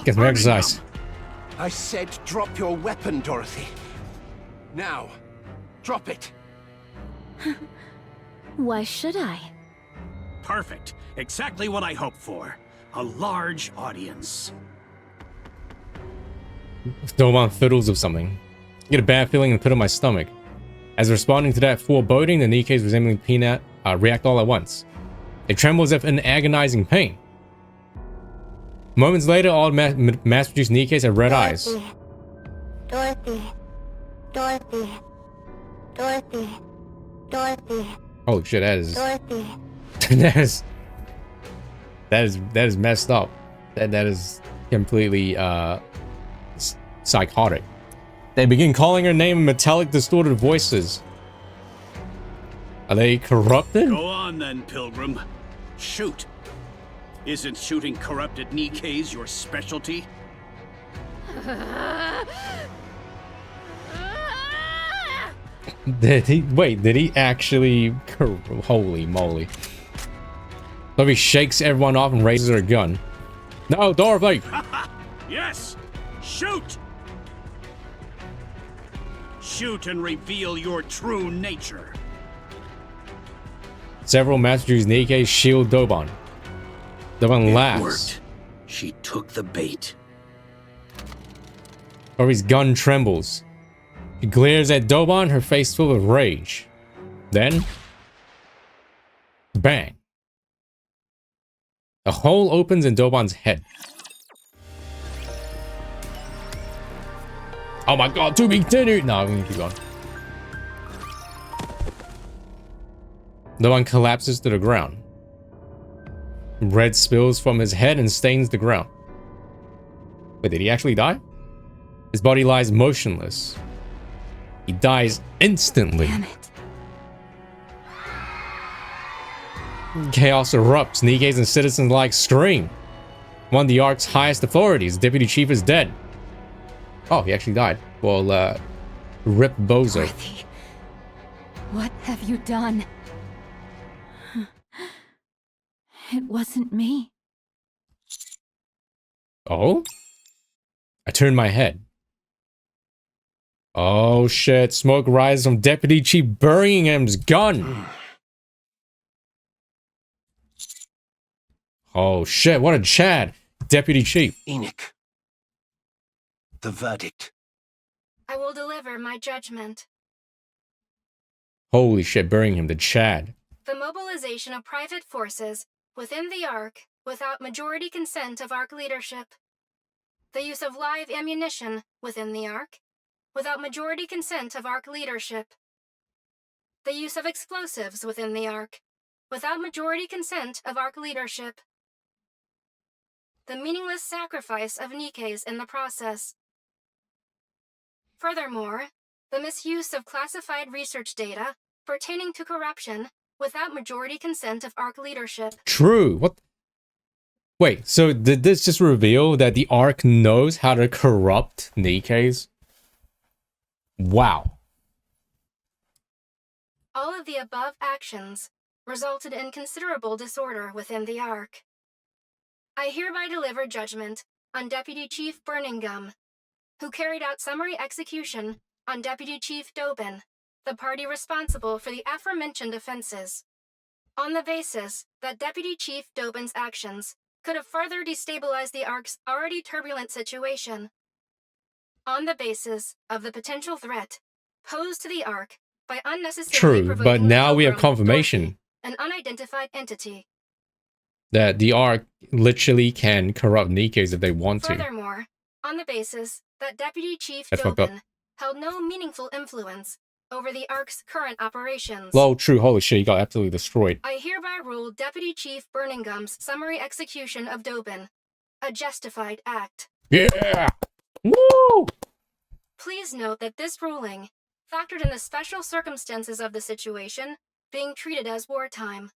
get some exercise. I said drop your weapon, Dorothy. Now, drop it. Why should I? Perfect. Exactly what I hoped for. A large audience. Doban fiddles with something. I get a bad feeling in the pit of my stomach. As responding to that foreboding, the NIKKEs resembling Peanut react all at once. They tremble as if in agonizing pain. Moments later, all mass-produced NIKKEs have red eyes. Dorothy. Dorothy. Dorothy. Dorothy. Holy shit, that is Dorothy. that is messed up. That is completely psychotic. They begin calling her name in metallic, distorted voices. Are they corrupted? Go on then, Pilgrim. Shoot. Isn't shooting corrupted NIKKEs your specialty? Did he actually? Holy moly. Dorothy shakes everyone off and raises her gun. No, Dorothy! Yes! Shoot! Shoot and reveal your true nature. Several mass-produced NIKKEs shield Doban. Doban laughs. Worked. She took the bait. Dorothy's gun trembles. She glares at Doban, her face full of rage. Then, bang. A hole opens in Doban's head. Oh my god, to be continued! No, I'm gonna keep going. Doban collapses to the ground. Red spills from his head and stains the ground. Wait, did he actually die? His body lies motionless. He dies instantly. Damn it. Chaos erupts. NIKKEs and citizens alike scream. One of the Ark's highest authorities, Deputy Chief, is dead. Oh, he actually died. Well, rip BOZO. Dorothy, what have you done? It wasn't me. Oh? I turned my head. Oh shit, smoke rises from Deputy Chief Birmingham's gun. Oh shit, what a Chad. Deputy Chief. Enoch. The verdict. I will deliver my judgment. Holy shit, Birmingham, the Chad. The mobilization of private forces within the Ark without majority consent of Ark leadership. The use of live ammunition within the Ark without majority consent of Ark leadership. The use of explosives within the Ark without majority consent of Ark leadership. The meaningless sacrifice of NIKKEs in the process. Furthermore, the misuse of classified research data pertaining to corruption without majority consent of Ark leadership. True. What? Wait, so did this just reveal that the Ark knows how to corrupt NIKKEs? Wow. All of the above actions resulted in considerable disorder within the Ark. I hereby deliver judgment on Deputy Chief Burningham, who carried out summary execution on Deputy Chief Dobin, the party responsible for the aforementioned offenses, on the basis that Deputy Chief Dobin's actions could have further destabilized the Ark's already turbulent situation, on the basis of the potential threat posed to the Ark by unnecessarily True, but provoking now we have Pilgrim, confirmation Dorothy, an unidentified entity. that the Ark literally can corrupt NIKKEs if they want to. Furthermore, on the basis that Deputy Chief That's fucked up. Dobin held no meaningful influence over the Ark's current operations, Lol, true, holy shit, you got absolutely destroyed. I hereby rule Deputy Chief Burningham's summary execution of Dobin a justified act. Yeah! Woo! Please note that this ruling factored in the special circumstances of the situation being treated as wartime.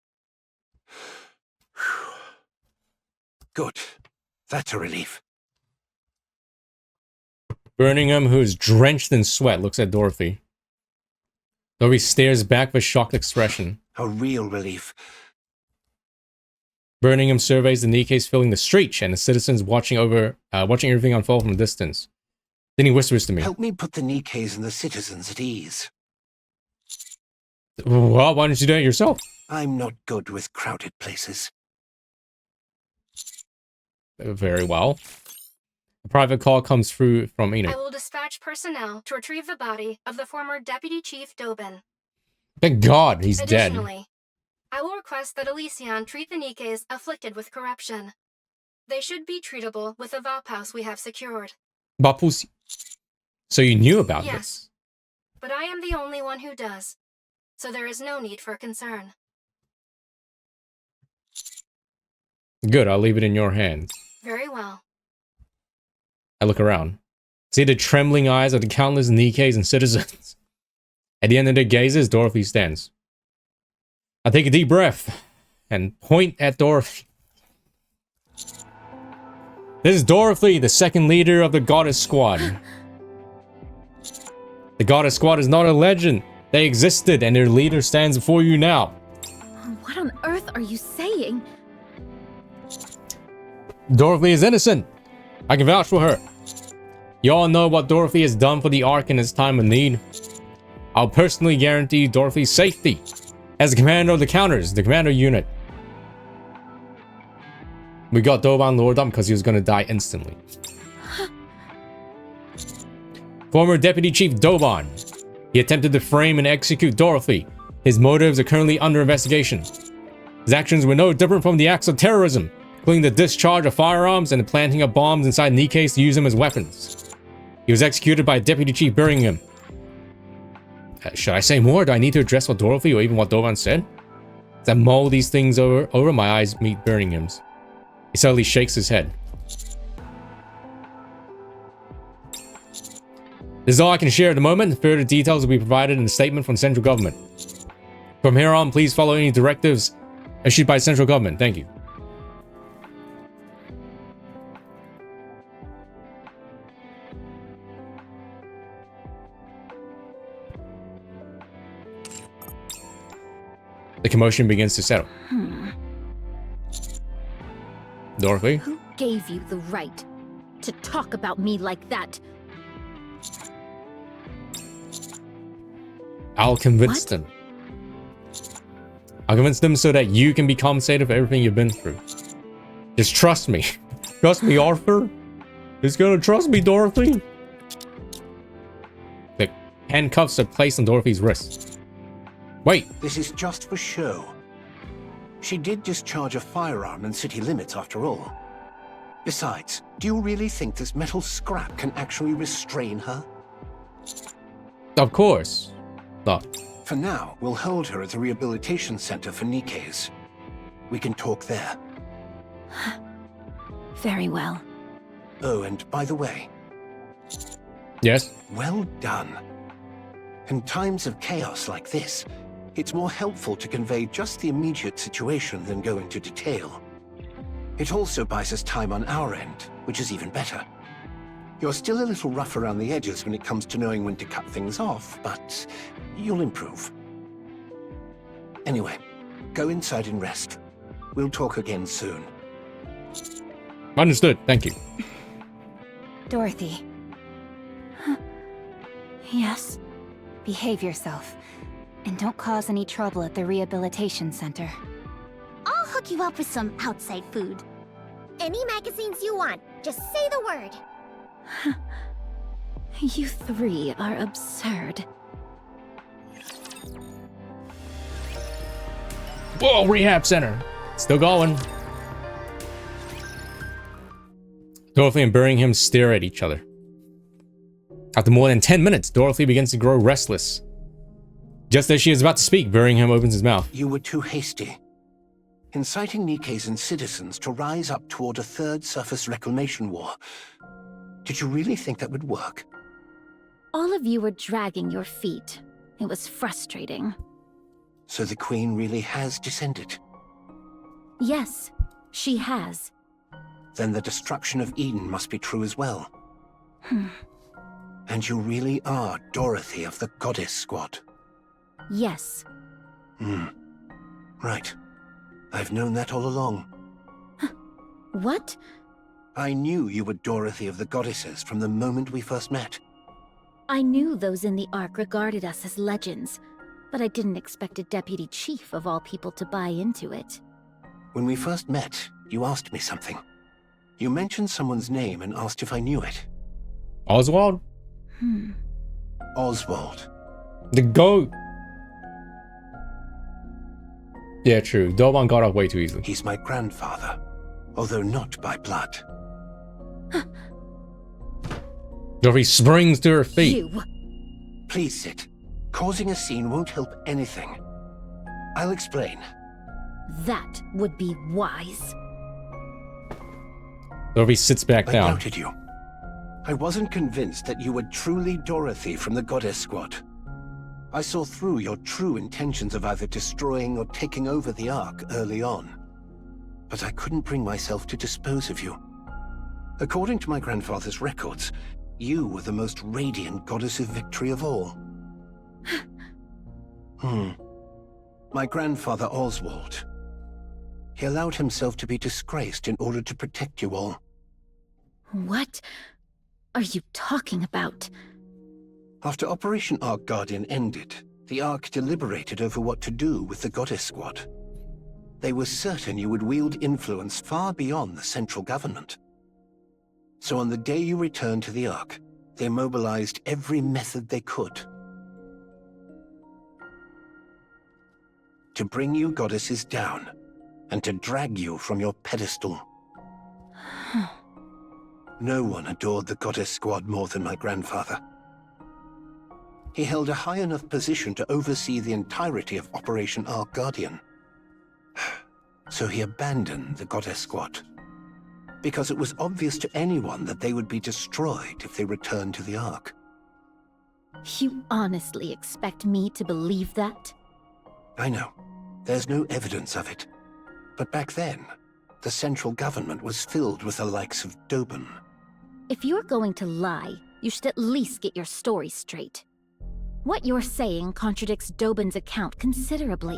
Good. That's a relief. Burningham, who is drenched in sweat, looks at Dorothy. Dorothy stares back with a shocked expression. A real relief. Burningham surveys the NIKKEs filling the street and the citizens watching everything unfold from a distance. Then he whispers to me. Help me put the NIKKEs and the citizens at ease. Well, why don't you do it yourself? I'm not good with crowded places. Very well. A private call comes through from Enid. I will dispatch personnel to retrieve the body of the former Deputy Chief Dobin. Thank God he's dead. Additionally, I will request that Elysion treat the NIKKEs afflicted with corruption. They should be treatable with the Vaupaus we have secured. Bapusi. So you knew about Yes, this? but I am the only one who does, so there is no need for concern. Good, I'll leave it in your hands. Very well. I look around. See the trembling eyes of the countless NIKKEs and citizens. At the end of their gazes, Dorothy stands. I take a deep breath and point at Dorothy. This is Dorothy, the second leader of the Goddess Squad. The Goddess Squad is not a legend. They existed, and their leader stands before you now. What on earth are you saying? Dorothy is innocent. I can vouch for her. You all know what Dorothy has done for the Ark in its time of need. I'll personally guarantee Dorothy's safety as the commander of the counters, the commander unit. We got Doban lured up because he was going to die instantly. Former Deputy Chief Doban. He attempted to frame and execute Dorothy. His motives are currently under investigation. His actions were no different from the acts of terrorism, including the discharge of firearms and the planting of bombs inside NIKKEs to use them as weapons. He was executed by Deputy Chief Birmingham. Should I say more? Do I need to address what Dorothy or even what Doban said? As I mull these things over, my eyes meet Birmingham's. He suddenly shakes his head. This is all I can share at the moment. Further details will be provided in a statement from central government. From here on, please follow any directives issued by central government. Thank you. The commotion begins to settle. Dorothy? Who gave you the right to talk about me like that? I'll convince them. I'll convince them so that you can be compensated for everything you've been through. Just trust me. Trust me, Arthur. He's gonna trust me, Dorothy. The handcuffs are placed on Dorothy's wrists. Wait. This is just for show. She did discharge a firearm in city limits after all. Besides, do you really think this metal scrap can actually restrain her? Of course. Not. For now, we'll hold her at the rehabilitation center for NIKKEs. We can talk there. Very well. Oh, and by the way... Yes? Well done. In times of chaos like this, it's more helpful to convey just the immediate situation than go into detail. It also buys us time on our end, which is even better. You're still a little rough around the edges when it comes to knowing when to cut things off, but you'll improve. Anyway, go inside and rest. We'll talk again soon. Understood. Thank you. Dorothy. Yes? Behave yourself. And don't cause any trouble at the rehabilitation center. I'll hook you up with some outside food. Any magazines you want, just say the word. You three are absurd. Whoa, rehab center. Still going. Dorothy and Birmingham stare at each other. After more than 10 minutes, Dorothy begins to grow restless. Just as she is about to speak, Birmingham opens his mouth. You were too hasty. Inciting NIKKEs and citizens to rise up toward a third surface reclamation war. Did you really think that would work? All of you were dragging your feet. It was frustrating. So the Queen really has descended? Yes, she has. Then the destruction of Eden must be true as well. And you really are Dorothy of the Goddess Squad? Yes. Right. I've known that all along. What? I knew you were Dorothy of the Goddesses from the moment we first met. I knew those in the Ark regarded us as legends, but I didn't expect a deputy chief of all people to buy into it. When we first met, you asked me something. You mentioned someone's name and asked if I knew it. Oswald? Oswald. The GOAT. Yeah, true. Doban got off way too easily. He's my grandfather, although not by blood. Dorothy springs to her feet. You. Please sit. Causing a scene won't help anything. I'll explain. That would be wise. Dorothy sits back down. I doubted you. I wasn't convinced that you were truly Dorothy from the Goddess Squad. I saw through your true intentions of either destroying or taking over the Ark early on. But I couldn't bring myself to dispose of you. According to my grandfather's records, you were the most radiant goddess of victory of all. My grandfather Oswald. He allowed himself to be disgraced in order to protect you all. What are you talking about? After Operation Ark Guardian ended, the Ark deliberated over what to do with the Goddess Squad. They were certain you would wield influence far beyond the central government. So on the day you returned to the Ark, they mobilized every method they could to bring you goddesses down and to drag you from your pedestal. No one adored the Goddess Squad more than my grandfather. He held a high enough position to oversee the entirety of Operation Ark Guardian. So he abandoned the Goddess Squad, because it was obvious to anyone that they would be destroyed if they returned to the Ark. You honestly expect me to believe that? I know. There's no evidence of it. But back then, the central government was filled with the likes of Doban. If you're going to lie, you should at least get your story straight. What you're saying contradicts Doban's account considerably.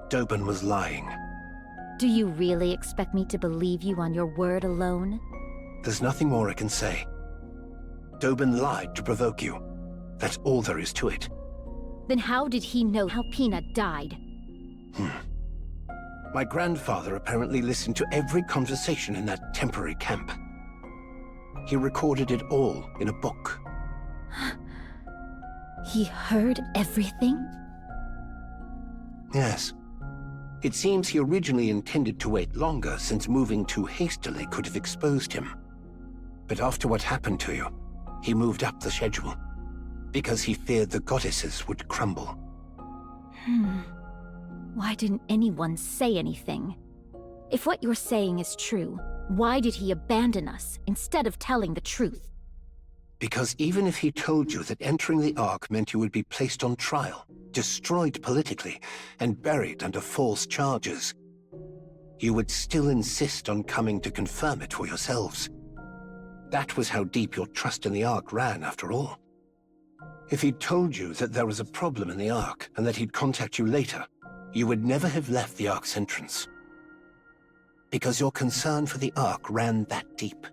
Doban was lying. Do you really expect me to believe you on your word alone? There's nothing more I can say. Doban lied to provoke you. That's all there is to it. Then how did he know how Peanut died? My grandfather apparently listened to every conversation in that temporary camp. He recorded it all in a book. He heard everything? Yes. It seems he originally intended to wait longer, since moving too hastily could have exposed him. But after what happened to you, he moved up the schedule, because he feared the goddesses would crumble. Why didn't anyone say anything? If what you're saying is true, why did he abandon us instead of telling the truth? Because even if he told you that entering the Ark meant you would be placed on trial, destroyed politically, and buried under false charges, you would still insist on coming to confirm it for yourselves. That was how deep your trust in the Ark ran, after all. If he'd told you that there was a problem in the Ark and that he'd contact you later, you would never have left the Ark's entrance. Because your concern for the Ark ran that deep.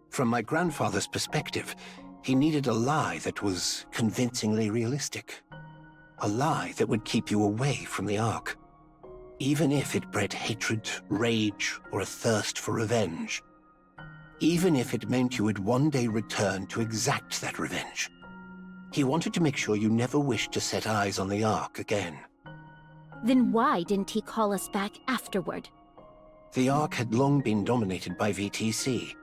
From my grandfather's perspective, he needed a lie that was convincingly realistic. A lie that would keep you away from the Ark. Even if it bred hatred, rage, or a thirst for revenge. Even if it meant you would one day return to exact that revenge. He wanted to make sure you never wished to set eyes on the Ark again. Then why didn't he call us back afterward? The Ark had long been dominated by VTC,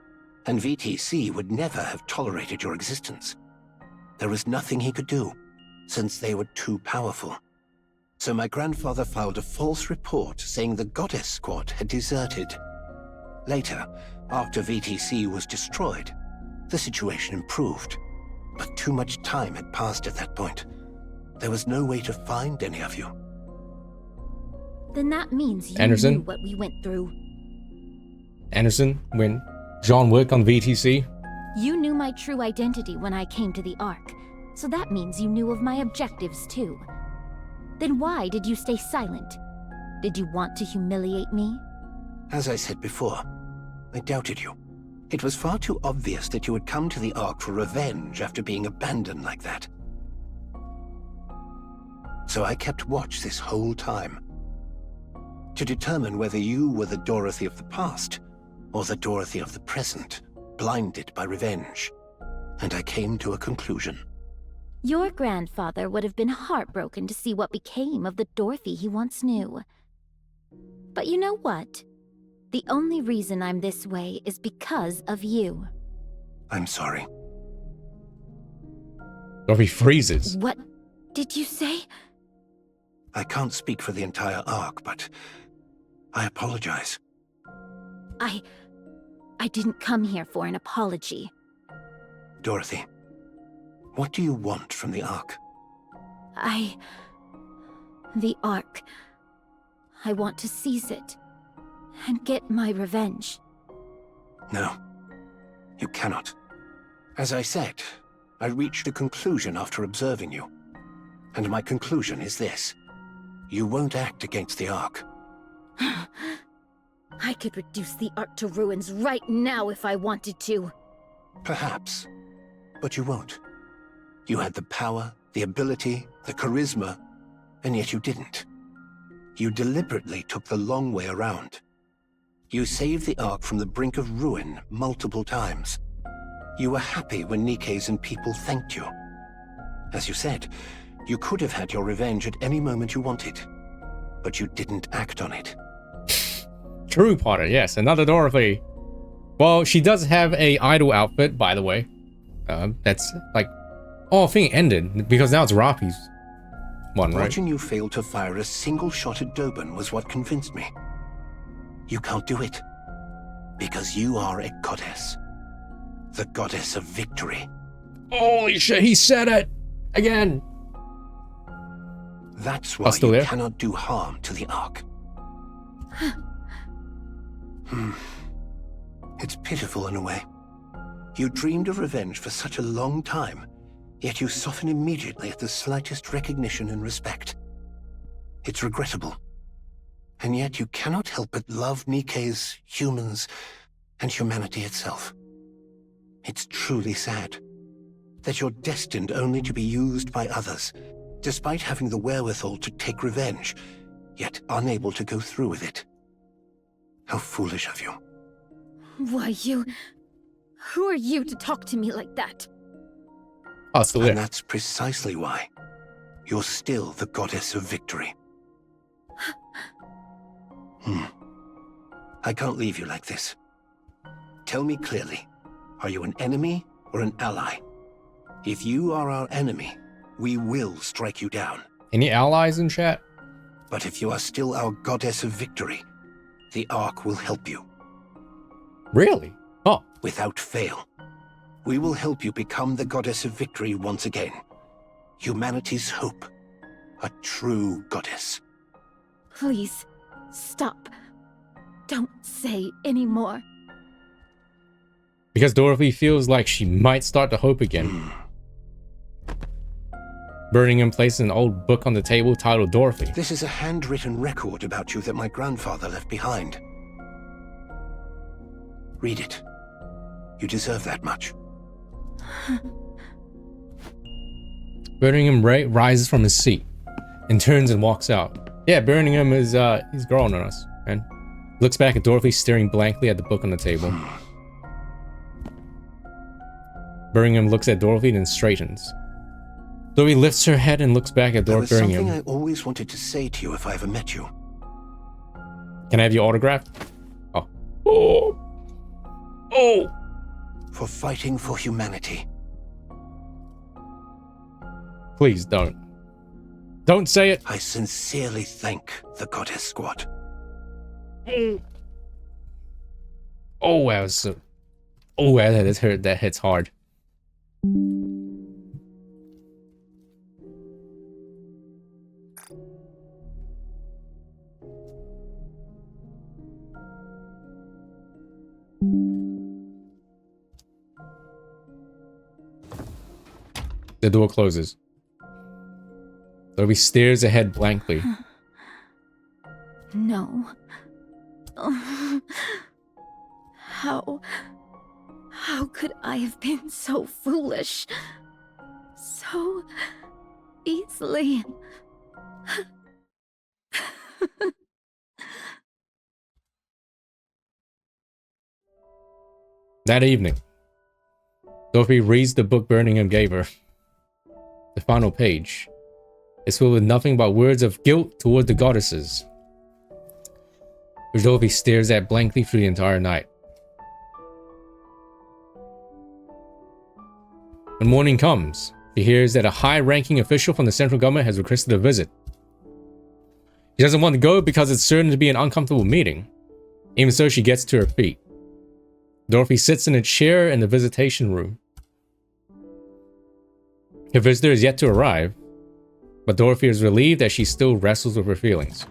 and VTC would never have tolerated your existence. There was nothing he could do, since they were too powerful. So my grandfather filed a false report saying the Goddess Squad had deserted. Later, after VTC was destroyed, the situation improved. But too much time had passed at that point. There was no way to find any of you. Then that means you Anderson? knew what we went through. Anderson, when John worked on VTC? You knew my true identity when I came to the Ark, so that means you knew of my objectives too. Then why did you stay silent? Did you want to humiliate me? As I said before, I doubted you. It was far too obvious that you would come to the Ark for revenge after being abandoned like that. So I kept watch this whole time. To determine whether you were the Dorothy of the past, or the Dorothy of the present, blinded by revenge. And I came to a conclusion. Your grandfather would have been heartbroken to see what became of the Dorothy he once knew. But you know what? The only reason I'm this way is because of you. I'm sorry. Dorothy freezes. What did you say? I can't speak for the entire Ark, but I apologize. I didn't come here for an apology. Dorothy, what do you want from the Ark? The Ark. I want to seize it and get my revenge. No, you cannot. As I said, I reached a conclusion after observing you. And my conclusion is this. You won't act against the Ark. I could reduce the Ark to ruins right now if I wanted to. Perhaps, but you won't. You had the power, the ability, the charisma, and yet you didn't. You deliberately took the long way around. You saved the Ark from the brink of ruin multiple times. You were happy when NIKKE's and people thanked you. As you said, you could have had your revenge at any moment you wanted, but you didn't act on it. True, Potter, yes, another Dorothy. Well, she does have a idol outfit, by the way. That's like... Oh, I think it ended, because now it's Rapi's one, right? Watching you fail to fire a single shot at Doban was what convinced me. You can't do it. Because you are a goddess. The goddess of victory. Holy shit, he said it! Again! That's why you cannot do harm to the Ark. It's pitiful in a way. You dreamed of revenge for such a long time, yet you soften immediately at the slightest recognition and respect. It's regrettable. And yet you cannot help but love NIKKE's, humans, and humanity itself. It's truly sad that you're destined only to be used by others, despite having the wherewithal to take revenge, yet unable to go through with it. How foolish of you. Why, who are you to talk to me like that? And that's precisely why you're still the goddess of victory. I can't leave you like this. Tell me clearly, are you an enemy or an ally? If you are our enemy, we will strike you down. Any allies in chat? But if you are still our goddess of victory, the Ark will help you. Really? Oh. Without fail. We will help you become the goddess of victory once again. Humanity's hope. A true goddess. Please, stop. Don't say any more. Because Dorothy feels like she might start to hope again. Birmingham places an old book on the table titled Dorothy. This is a handwritten record about you that my grandfather left behind. Read it. You deserve that much. Birmingham rises from his seat and turns and walks out. Yeah, Birmingham is, he's growing on us, man. Looks back at Dorothy staring blankly at the book on the table. Birmingham looks at Dorothy and then straightens. Dorothy lifts her head and looks back at Birmingham. There was something I always wanted to say to you if I ever met you. Can I have your autograph? Oh. Oh! Oh! For fighting for humanity. Please don't. Don't say it. I sincerely thank the Goddess Squad. Oh, wow. Oh, wow, that hurt. That hits hard. The door closes. Dorothy stares ahead blankly. No. How could I have been so foolish? So easily. That evening, Dorothy reads the book Birmingham gave her. The final page is filled with nothing but words of guilt toward the goddesses, which Dorothy stares at blankly through the entire night. When morning comes, she hears that a high-ranking official from the central government has requested a visit. She doesn't want to go because it's certain to be an uncomfortable meeting. Even so, she gets to her feet. Dorothy sits in a chair in the visitation room. Her visitor is yet to arrive, but Dorothy is relieved that she still wrestles with her feelings.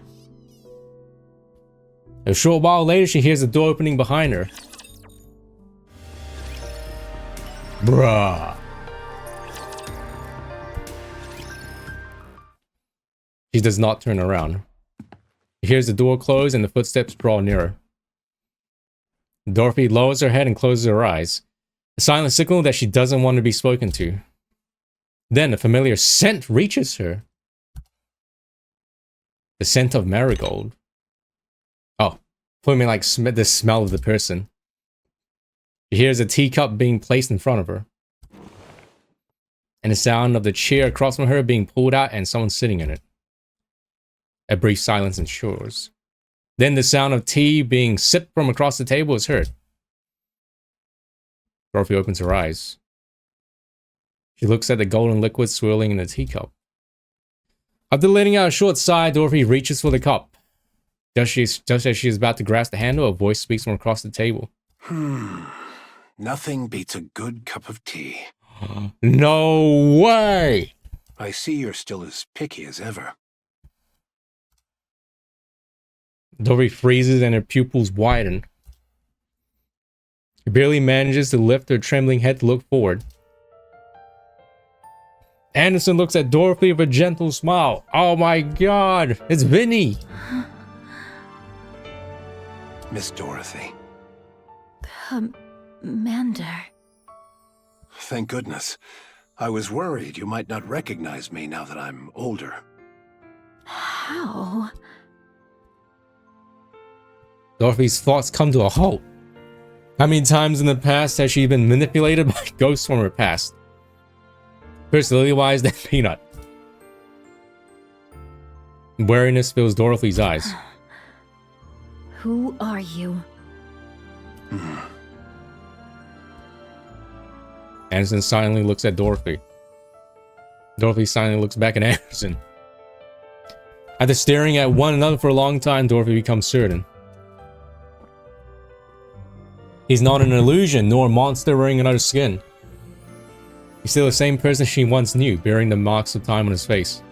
A short while later, she hears the door opening behind her. Bruh. She does not turn around. She hears the door close and the footsteps draw nearer. Dorothy lowers her head and closes her eyes, a silent signal that she doesn't want to be spoken to. Then a familiar scent reaches her. The scent of marigold. Oh, I mean like the smell of the person. She hears a teacup being placed in front of her. And the sound of the chair across from her being pulled out and someone sitting in it. A brief silence ensures. Then the sound of tea being sipped from across the table is heard. Dorothy opens her eyes. She looks at the golden liquid swirling in the teacup. After letting out a short sigh, Dorothy reaches for the cup. Just as she is about to grasp the handle, a voice speaks from across the table. Nothing beats a good cup of tea. No way! I see you're still as picky as ever. Dorothy freezes and her pupils widen. She barely manages to lift her trembling head to look forward. Anderson looks at Dorothy with a gentle smile. Oh my god, it's Vinny! Miss Dorothy. Commander. Thank goodness. I was worried you might not recognize me now that I'm older. How? Dorothy's thoughts come to a halt. How many times in the past has she been manipulated by ghosts from her past? Personality-wise, than Peanut. Wariness fills Dorothy's eyes. Who are you? Anderson silently looks at Dorothy. Dorothy silently looks back at Anderson. After staring at one another for a long time, Dorothy becomes certain. He's not an illusion, nor a monster wearing another skin. He's still the same person she once knew, bearing the marks of time on his face.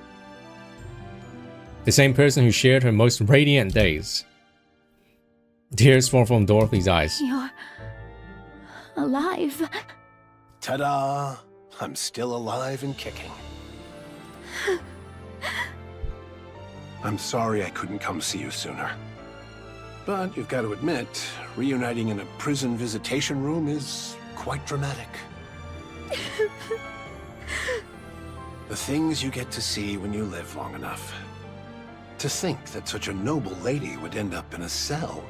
The same person who shared her most radiant days. Tears fall from Dorothy's eyes. You're alive. Ta-da! I'm still alive and kicking. I'm sorry I couldn't come see you sooner. But you've got to admit, reuniting in a prison visitation room is quite dramatic. The things you get to see when you live long enough. To think that such a noble lady would end up in a cell.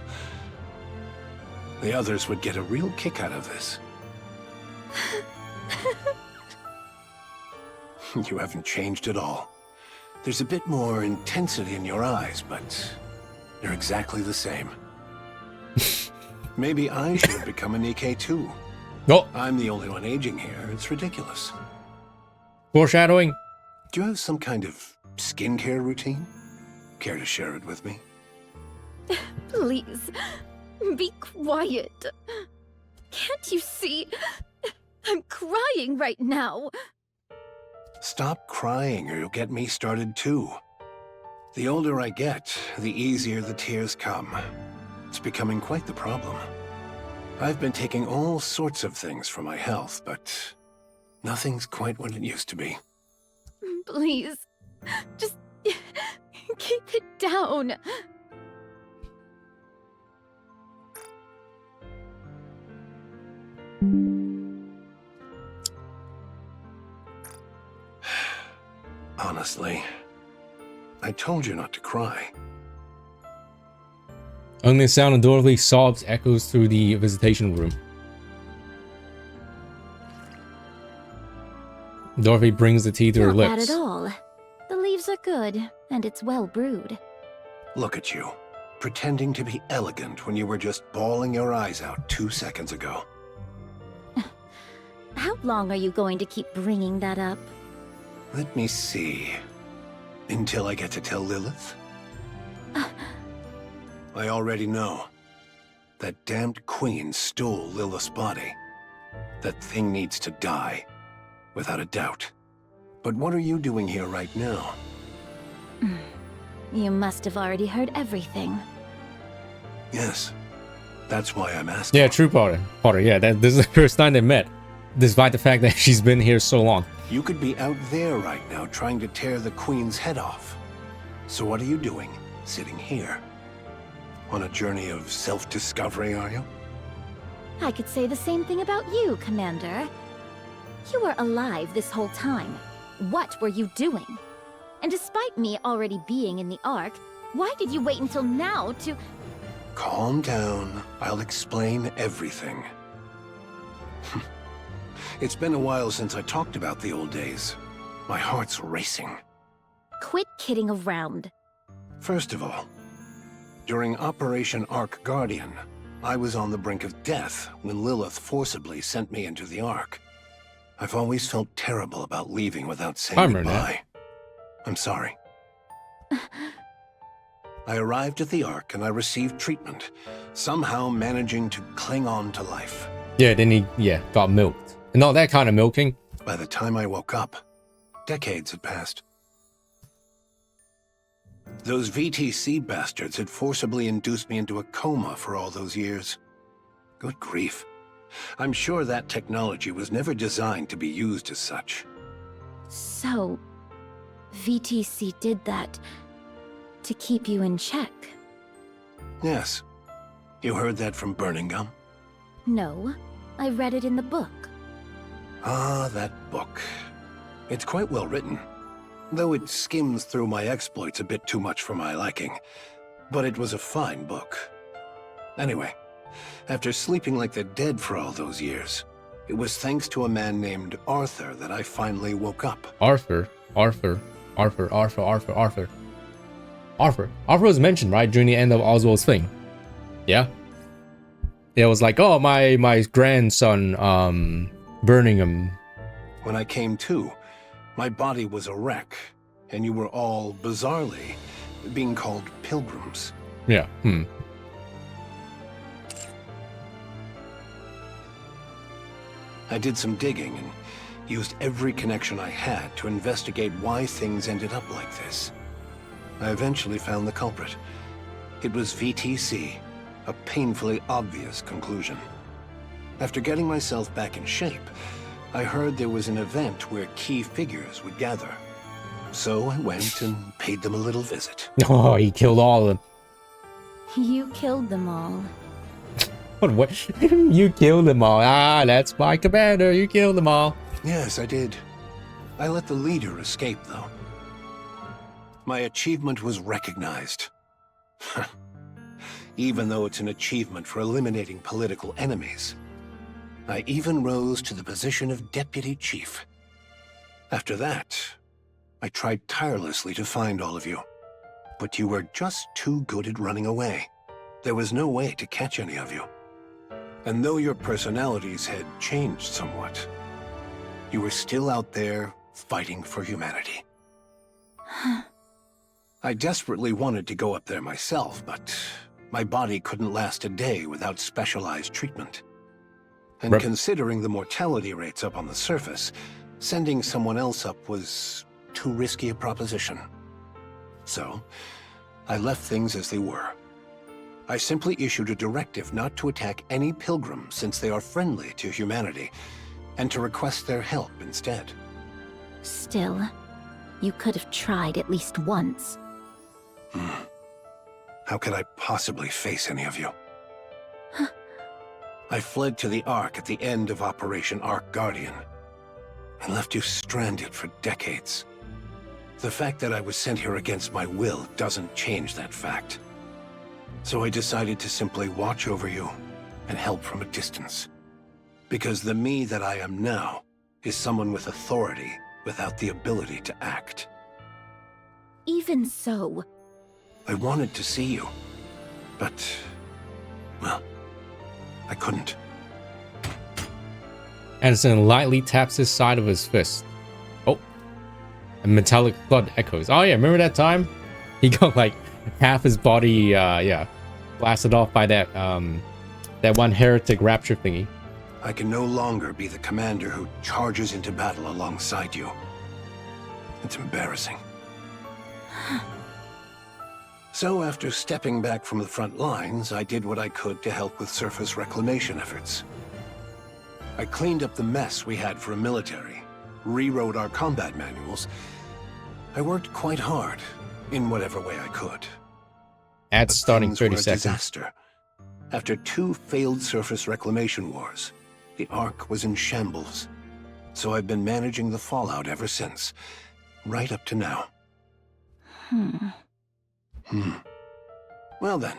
The others would get a real kick out of this. You haven't changed at all. There's a bit more intensity in your eyes, but you're exactly the same. Maybe I should have become a NIKKE too. No. I'm the only one aging here. It's ridiculous. Foreshadowing. Do you have some kind of skincare routine? Care to share it with me? Please, be quiet. Can't you see? I'm crying right now. Stop crying or you'll get me started too. The older I get, the easier the tears come. It's becoming quite the problem. I've been taking all sorts of things for my health, but nothing's quite what it used to be. Please, just keep it down. Honestly, I told you not to cry. Only the sound of Dorothy's sobs echoes through the visitation room. Dorothy brings the tea to her Not bad lips. at all. The leaves are good, and it's well brewed. Look at you, pretending to be elegant when you were just bawling your eyes out 2 seconds ago. How long are you going to keep bringing that up? Let me see. Until I get to tell Lilith? I already know. That damned queen stole Lilith's body. That thing needs to die, without a doubt. But what are you doing here right now? You must have already heard everything. Yes, that's why I'm asking. Yeah, true, Potter. Yeah, this is the first time they met. Despite the fact that she's been here so long. You could be out there right now trying to tear the queen's head off. So what are you doing, sitting here? On a journey of self-discovery, are you? I could say the same thing about you, Commander. You were alive this whole time. What were you doing? And despite me already being in the Ark, why did you wait until now to... Calm down. I'll explain everything. It's been a while since I talked about the old days. My heart's racing. Quit kidding around. First of all, during Operation Ark Guardian, I was on the brink of death when Lilith forcibly sent me into the Ark. I've always felt terrible about leaving without saying goodbye. I'm sorry. I arrived at the Ark and I received treatment, somehow managing to cling on to life. Yeah, then he, got milked. And not that kind of milking. By the time I woke up, decades had passed. Those VTC bastards had forcibly induced me into a coma for all those years. Good grief. I'm sure that technology was never designed to be used as such. So, VTC did that to keep you in check? Yes. You heard that from Burning Gum? No, I read it in the book. Ah, that book. It's quite well written, though it skims through my exploits a bit too much for my liking. But it was a fine book. Anyway, after sleeping like the dead for all those years, it was thanks to a man named Arthur that I finally woke up. Arthur was mentioned, right, during the end of Oswald's thing. Yeah? It was like, oh, my grandson, Birmingham. When I came to, my body was a wreck, and you were all, bizarrely, being called pilgrims. Yeah, I did some digging and used every connection I had to investigate why things ended up like this. I eventually found the culprit. It was VTC, a painfully obvious conclusion. After getting myself back in shape, I heard there was an event where key figures would gather. So I went and paid them a little visit. Oh, he killed all of them. You killed them all. What? You killed them all. Ah, that's my commander. You killed them all. Yes, I did. I let the leader escape, though. My achievement was recognized. Even though it's an achievement for eliminating political enemies. I even rose to the position of deputy chief. After that, I tried tirelessly to find all of you. But you were just too good at running away. There was no way to catch any of you. And though your personalities had changed somewhat, you were still out there fighting for humanity. I desperately wanted to go up there myself, but my body couldn't last a day without specialized treatment. And considering the mortality rates up on the surface, sending someone else up was too risky a proposition. So, I left things as they were. I simply issued a directive not to attack any pilgrims since they are friendly to humanity, and to request their help instead. Still, you could have tried at least once. How could I possibly face any of you? I fled to the Ark at the end of Operation Ark Guardian, and left you stranded for decades. The fact that I was sent here against my will doesn't change that fact. So I decided to simply watch over you and help from a distance. Because the me that I am now is someone with authority without the ability to act. Even so... I wanted to see you, but, well, I couldn't. Anderson lightly taps his side of his fist. Oh. A metallic thud echoes. Oh yeah, remember that time? He got like half his body, blasted off by that one heretic rapture thingy. I can no longer be the commander who charges into battle alongside you. It's embarrassing. So after stepping back from the front lines, I did what I could to help with surface reclamation efforts. I cleaned up the mess we had for a military, rewrote our combat manuals. I worked quite hard, in whatever way I could. Ads starting 30 seconds. Disaster. After 2 failed surface reclamation wars, the Ark was in shambles. So I've been managing the fallout ever since, right up to now. Well then,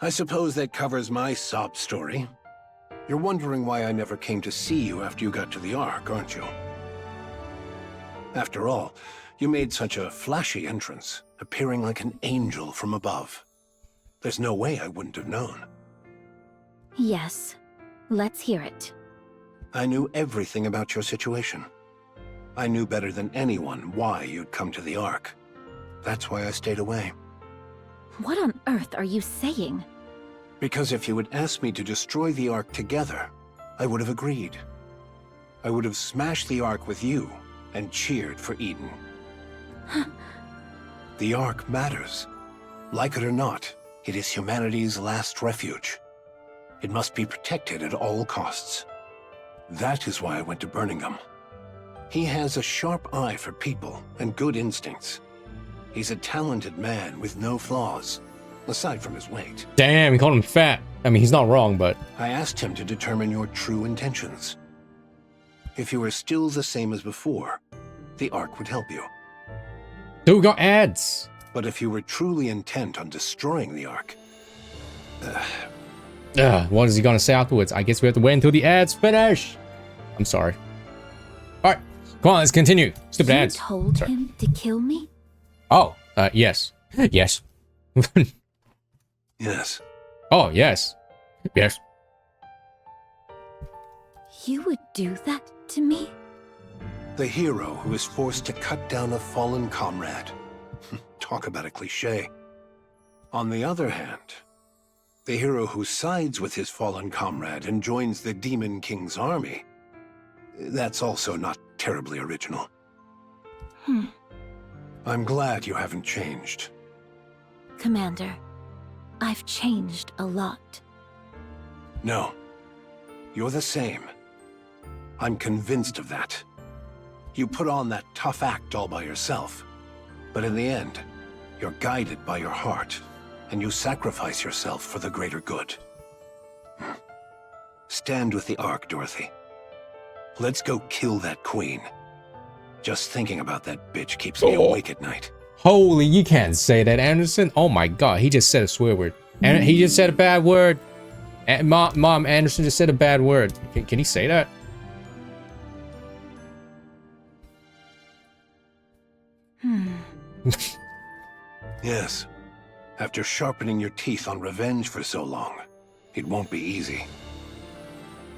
I suppose that covers my sob story. You're wondering why I never came to see you after you got to the Ark, aren't you? After all, you made such a flashy entrance, appearing like an angel from above. There's no way I wouldn't have known. Yes. Let's hear it. I knew everything about your situation. I knew better than anyone why you'd come to the Ark. That's why I stayed away. What on earth are you saying? Because if you had asked me to destroy the Ark together, I would have agreed. I would have smashed the Ark with you and cheered for Eden. The Ark matters. Like it or not, it is humanity's last refuge. It must be protected at all costs. That is why I went to Birmingham. He has a sharp eye for people and good instincts. He's a talented man with no flaws, aside from his weight. Damn, he called him fat. I mean, he's not wrong, but... I asked him to determine your true intentions. If you were still the same as before, the Ark would help you. Dude, we got ads. But if you were truly intent on destroying the Ark... what is he gonna say afterwards? I guess we have to wait until the ads finish. I'm sorry. Alright, come on, let's continue. Stupid ads. You told him to kill me? Oh, yes. Yes. Yes. Oh, yes. Yes. You would do that to me? The hero who is forced to cut down a fallen comrade. Talk about a cliché. On the other hand, the hero who sides with his fallen comrade and joins the Demon King's army. That's also not terribly original. I'm glad you haven't changed. Commander, I've changed a lot. No. You're the same. I'm convinced of that. You put on that tough act all by yourself. But in the end, you're guided by your heart, and you sacrifice yourself for the greater good. Stand with the Ark, Dorothy. Let's go kill that queen. Just thinking about that bitch keeps me awake at night. Holy, you can't say that, Anderson. Oh my god, he just said a swear word. And he just said a bad word. And Mom, Anderson just said a bad word. Can he say that? Yes. After sharpening your teeth on revenge for so long, it won't be easy.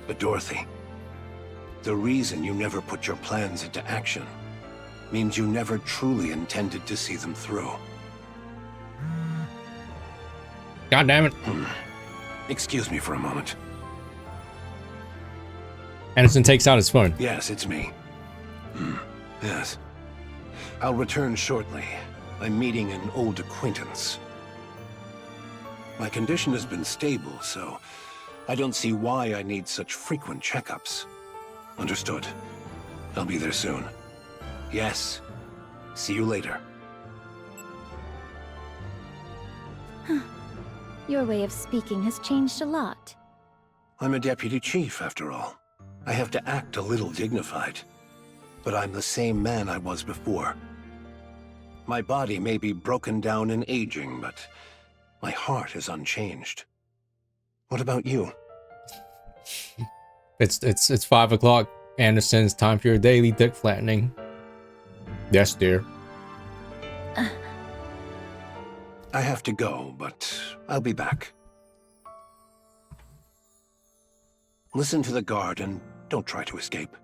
But Dorothy, the reason you never put your plans into action means you never truly intended to see them through. God damn it. Excuse me for a moment. Anderson takes out his phone. Yes, it's me. Yes. I'll return shortly. I'm meeting an old acquaintance. My condition has been stable, so I don't see why I need such frequent checkups. Understood. I'll be there soon. Yes. See you later. Your way of speaking has changed a lot. I'm a deputy chief, after all. I have to act a little dignified. But I'm the same man I was before. My body may be broken down and aging, but my heart is unchanged. What about you? It's 5 o'clock. Anderson, it's time for your daily dick flattening. Yes, dear. I have to go, but I'll be back. Listen to the guard and don't try to escape.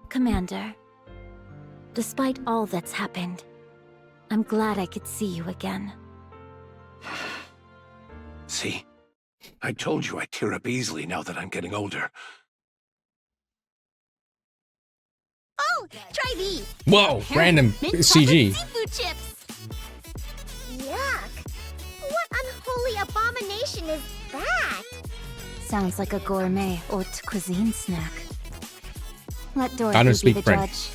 Commander, despite all that's happened, I'm glad I could see you again. See? I told you I tear up easily now that I'm getting older. Oh, try these. Whoa, random CG. Seafood chips. Yuck. What unholy abomination is that? Sounds like a gourmet haute cuisine snack. Let I don't Dorothy be speak the French. judge.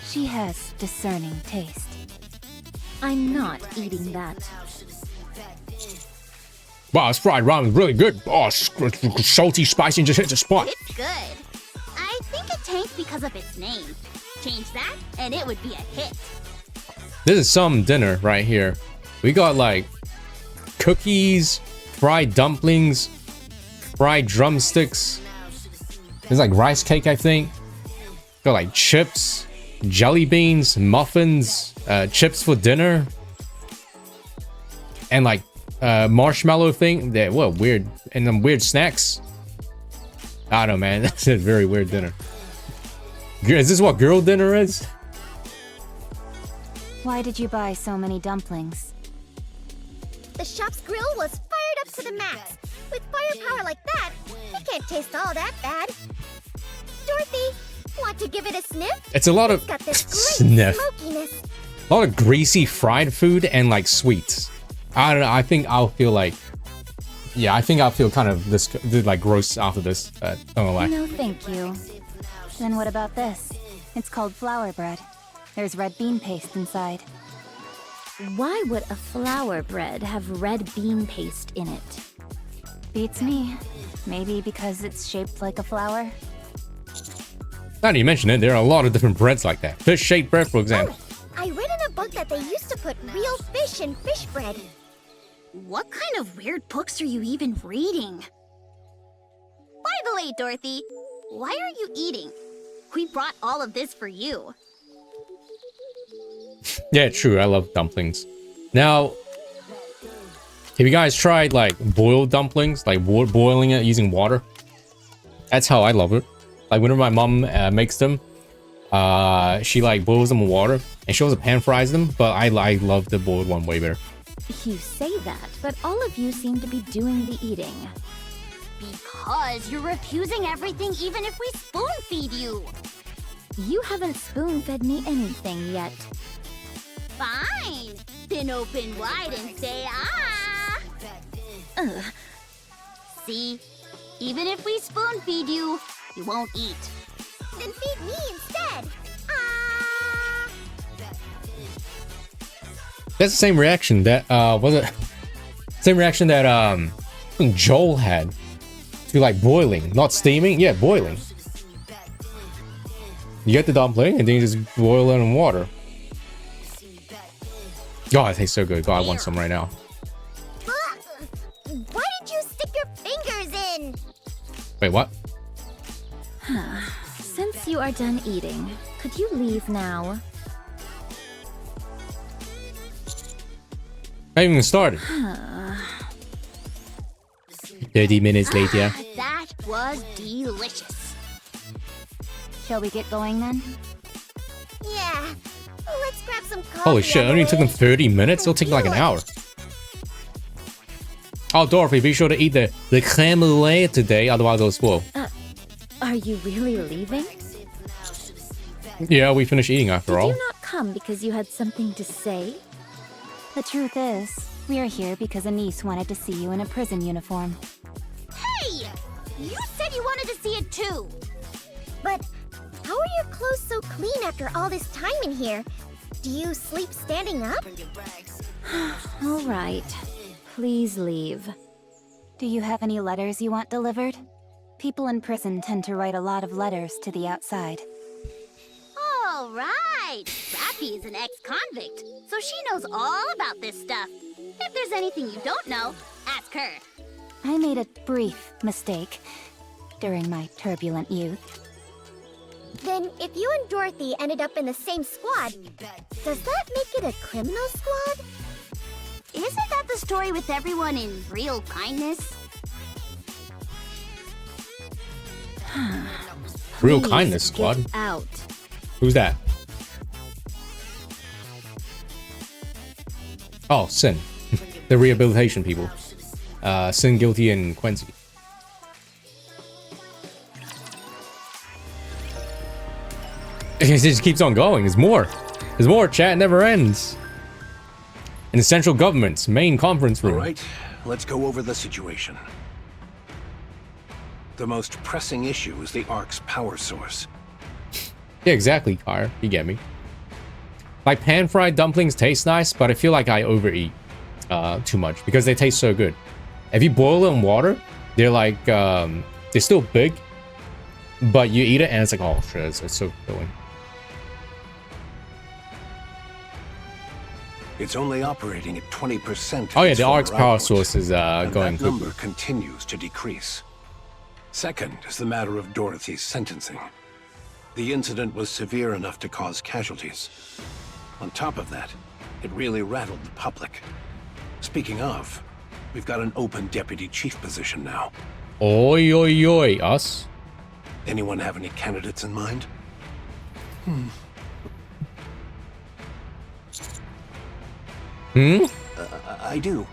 She has discerning taste. I'm not eating that. Wow, this fried ramen is really good. Oh, salty, spicy, and just hits the spot. It's good. I think it tanked because of its name. Change that, and it would be a hit. This is some dinner right here. We got like cookies, fried dumplings, fried drumsticks. There's like rice cake, I think. Got like chips, jelly beans, muffins, chips for dinner, and like marshmallow thing. That what weird, and then weird snacks. I don't know, man. That's a very weird dinner. Is this what girl dinner is? Why did you buy so many dumplings? The shop's grill was fired up to the max. With firepower like that, it can't taste all that bad. Dorothy, want to give it a sniff? It's a lot of It's got this great sniff. smokiness. A lot of greasy fried food and like sweets. I don't know. I think I'll feel like, yeah, I think I'll feel kind of this like gross after this. Don't gonna lie. No, thank you. Then what about this? It's called flour bread. There's red bean paste inside. Why would a flour bread have red bean paste in it? Beats me. Maybe because it's shaped like a flower? Now that you mention it, there are a lot of different breads like that. Fish-shaped bread, for example. I read in a book that they used to put real fish in fish bread. What kind of weird books are you even reading? By the way, Dorothy, why aren't you eating? We brought all of this for you. Yeah, true. I love dumplings. Now, have you guys tried like boiled dumplings, like boiling it using water? That's how I love it. Like whenever my mom makes them, she like boils them in water and she also pan fries them. But I love the boiled one way better. You say that, but all of you seem to be doing the eating. Because you're refusing everything even if we spoon-feed you. You haven't spoon-fed me anything yet. Fine. Then open wide and say ah. See? Even if we spoon feed you, you won't eat. Then feed me instead. Ah. That's the same reaction that was it? Same reaction that Joel had to like boiling, not steaming. Yeah, boiling. You get the dumpling and then you just boil it in water. God, it tastes so good. God, I want some right now. Why did you stick your fingers in? Wait, what? Since you are done eating, could you leave now? I haven't even started. 30 minutes later. That was delicious. Shall we get going then? Yeah. Let's grab some coffee. Holy shit, it only took them 30 minutes? It'll take like an hour. Oh, Dorothy, be sure to eat the creme brulee today, otherwise it'll spoil. Are you really leaving? Yeah, we finished eating after all. Did you not come because you had something to say? The truth is, we are here because Anise wanted to see you in a prison uniform. Hey! You said you wanted to see it too! But how are your clothes so clean after all this time in here? Do you sleep standing up? All right. Please leave. Do you have any letters you want delivered? People in prison tend to write a lot of letters to the outside. All right! Rappy is an ex-convict, so she knows all about this stuff. If there's anything you don't know, ask her. I made a brief mistake during my turbulent youth. Then, if you and Dorothy ended up in the same squad, does that make it a criminal squad? Isn't that the story with everyone in real kindness? Real kindness squad? Out. Who's that? Oh, Sin. The rehabilitation people. Sin, Guilty, and Quincy. It just keeps on going. There's more. There's more. Chat never ends. In the central government's main conference room. All right, let's go over the situation. The most pressing issue is the Ark's power source. Yeah, exactly, Kyra. You get me. Like, pan-fried dumplings taste nice, but I feel like I overeat too much because they taste so good. If you boil it in water, they're like, they're still big, but you eat it and it's like, oh shit, it's so filling. It's only operating at 20%. Oh yeah, the Ark's power source is going that quickly. number continues to decrease. Second is the matter of Dorothy's sentencing. The incident was severe enough to cause casualties. On top of that, it really rattled the public. Speaking of, we've got an open deputy chief position now. Oi, oi, oi, us? Anyone have any candidates in mind? I do.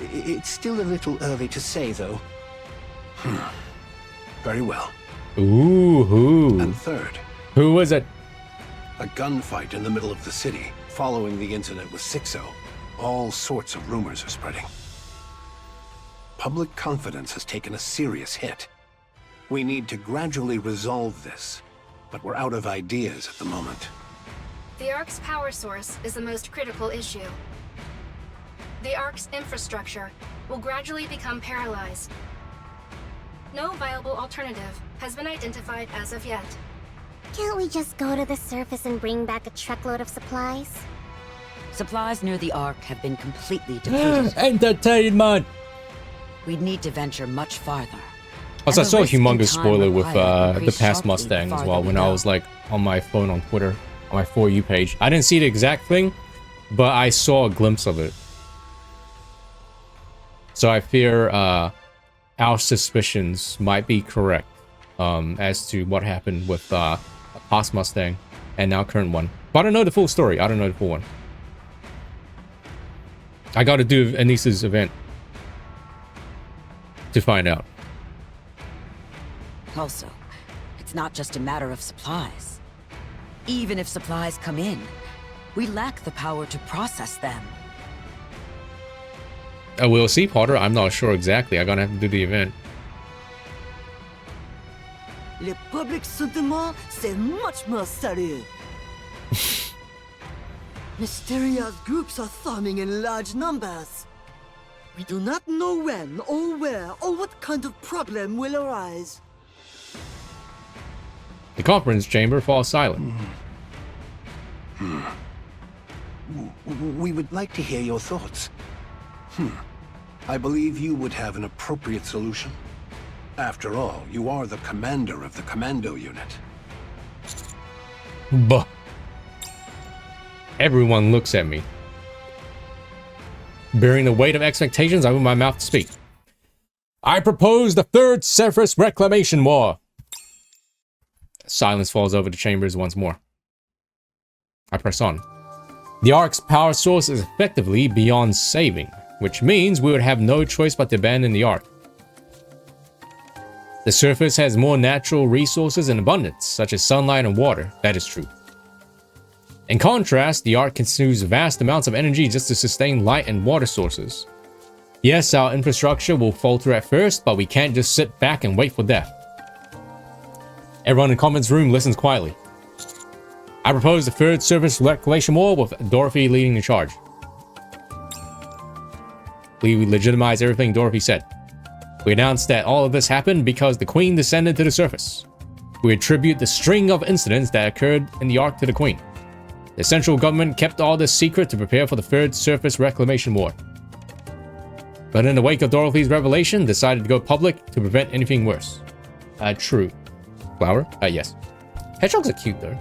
It's still a little early to say, though. Very well. Ooh, who? And third. Who was it? A gunfight in the middle of the city, following the incident with Sixo. All sorts of rumors are spreading. Public confidence has taken a serious hit. We need to gradually resolve this, but we're out of ideas at the moment. The Ark's power source is the most critical issue. The Ark's infrastructure will gradually become paralyzed. No viable alternative has been identified as of yet. Can't we just go to the surface and bring back a truckload of supplies? Supplies near the Ark have been completely depleted. Entertainment! We'd need to venture much farther. Also, I saw a humongous spoiler with the past Mustang as well when I was like on my phone on Twitter, on my For You page. I didn't see the exact thing, but I saw a glimpse of it. So I fear our suspicions might be correct as to what happened with past Mustang and now current one. But I don't know the full story. I don't know the full one. I got to do Anissa's event to find out. Also, it's not just a matter of supplies. Even if supplies come in, We lack the power to process them. We'll see, Potter. I'm not sure exactly. I'm gonna have to do the event. Le public sentiment, c'est much more sérieux. Mysterious groups are forming in large numbers. We do not know when or where or what kind of problem will arise. The conference chamber falls silent. We would like to hear your thoughts. I believe you would have an appropriate solution. After all, you are the commander of the commando unit. Buh. Everyone looks at me. Bearing the weight of expectations, I open my mouth to speak. I propose the Third Surface Reclamation War. Silence falls over the chambers once more. I press on. The Ark's power source is effectively beyond saving, which means we would have no choice but to abandon the Ark. The surface has more natural resources in abundance, such as sunlight and water. That is true. In contrast, the Ark consumes vast amounts of energy just to sustain light and water sources. Yes, our infrastructure will falter at first, but we can't just sit back and wait for death. Everyone in Common's room listens quietly. I propose the Third Surface Reclamation War with Dorothy leading the charge. We legitimize everything Dorothy said. We announced that all of this happened because the Queen descended to the surface. We attribute the string of incidents that occurred in the Ark to the Queen. The central government kept all this secret to prepare for the Third Surface Reclamation War. But in the wake of Dorothy's revelation, decided to go public to prevent anything worse. True. Flower? Yes. Hedgehogs are cute though.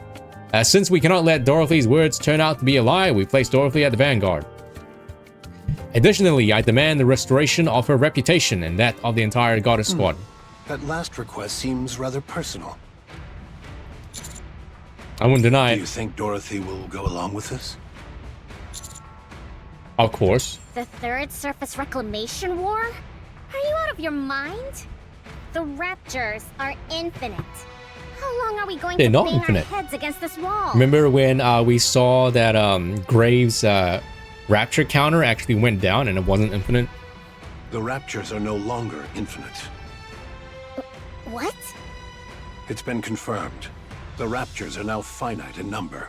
Since we cannot let Dorothy's words turn out to be a lie, we place Dorothy at the vanguard. Additionally, I demand the restoration of her reputation and that of the entire Goddess Squad. That last request seems rather personal. I wouldn't deny it. Do you think Dorothy will go along with this? Of course. The Third Surface Reclamation War? Are you out of your mind? The Raptures are infinite. How long are we going They're to not bang infinite. our heads against this wall? Remember when we saw that Graves' rapture counter actually went down and it wasn't infinite? The Raptures are no longer infinite. What? It's been confirmed. The Raptures are now finite in number.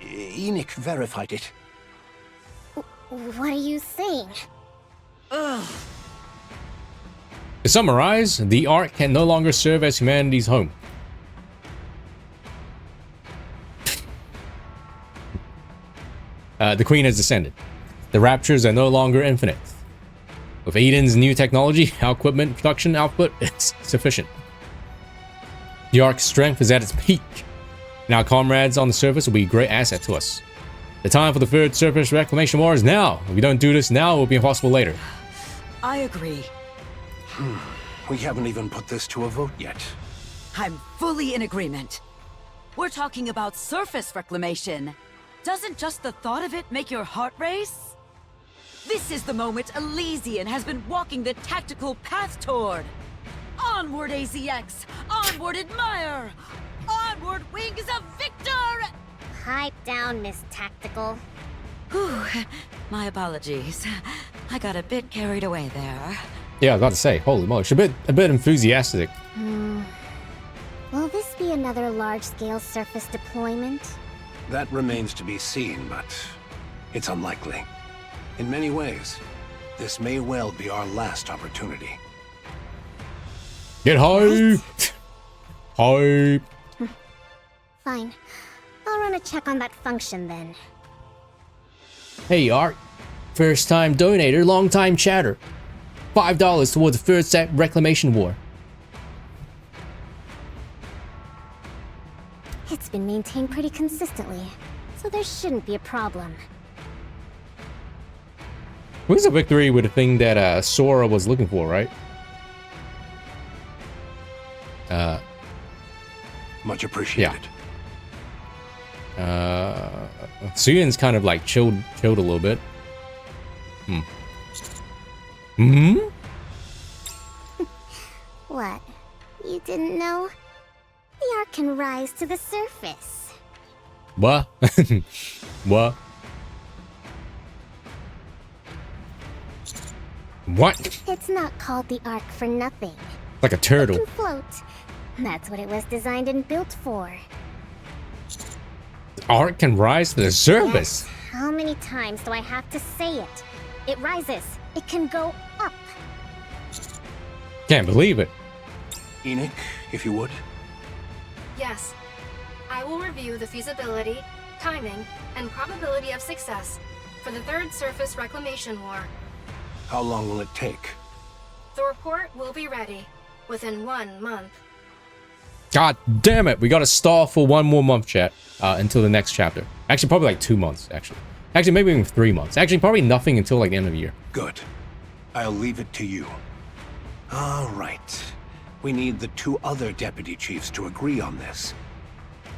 Enoch verified it. What are you saying? Ugh. To summarize, the Ark can no longer serve as humanity's home. The Queen has descended. The Raptures are no longer infinite. With Eden's new technology, our equipment production output is sufficient. The Ark's strength is at its peak, and our comrades on the surface will be a great asset to us. The time for the Third Surface Reclamation War is now. If we don't do this now, it will be impossible later. I agree. We haven't even put this to a vote yet. I'm fully in agreement. We're talking about surface reclamation. Doesn't just the thought of it make your heart race? This is the moment Elysian has been walking the tactical path toward. Onward, AZX! Onward, Admire! Onward, Wings of Victor! Pipe down, Miss Tactical. Whew. My apologies. I got a bit carried away there. Yeah, I was about to say, holy moly, she's a bit enthusiastic. Will this be another large-scale surface deployment? That remains to be seen, but it's unlikely. In many ways, this may well be our last opportunity. Get hype! Hype! Fine. I'll run a check on that function then. Hey, Ark. First time donator, long time chatter. $5 towards the Third Set Reclamation War. It's been maintained pretty consistently, so there shouldn't be a problem. Wins a victory with the thing that Sora was looking for, right? Much appreciated. Yeah. Suyan's kind of like chilled a little bit. What? You didn't know? The Ark can rise to the surface. What? What? What? It's not called the Ark for nothing. Like a turtle. It can float. That's what it was designed and built for. The Ark can rise to the surface. Yes. How many times do I have to say it? It rises. It can go up. Can't believe it. Enoch, if you would. Yes. I will review the feasibility, timing, and probability of success for the Third Surface Reclamation War. How long will it take? The report will be ready within 1 month. God damn it. We got to stall for 1 more month, chat, until the next chapter. Actually, probably like 2 months, actually. Actually, maybe even 3 months. Actually, probably nothing until like the end of the year. Good. I'll leave it to you. All right. We need the 2 other deputy chiefs to agree on this.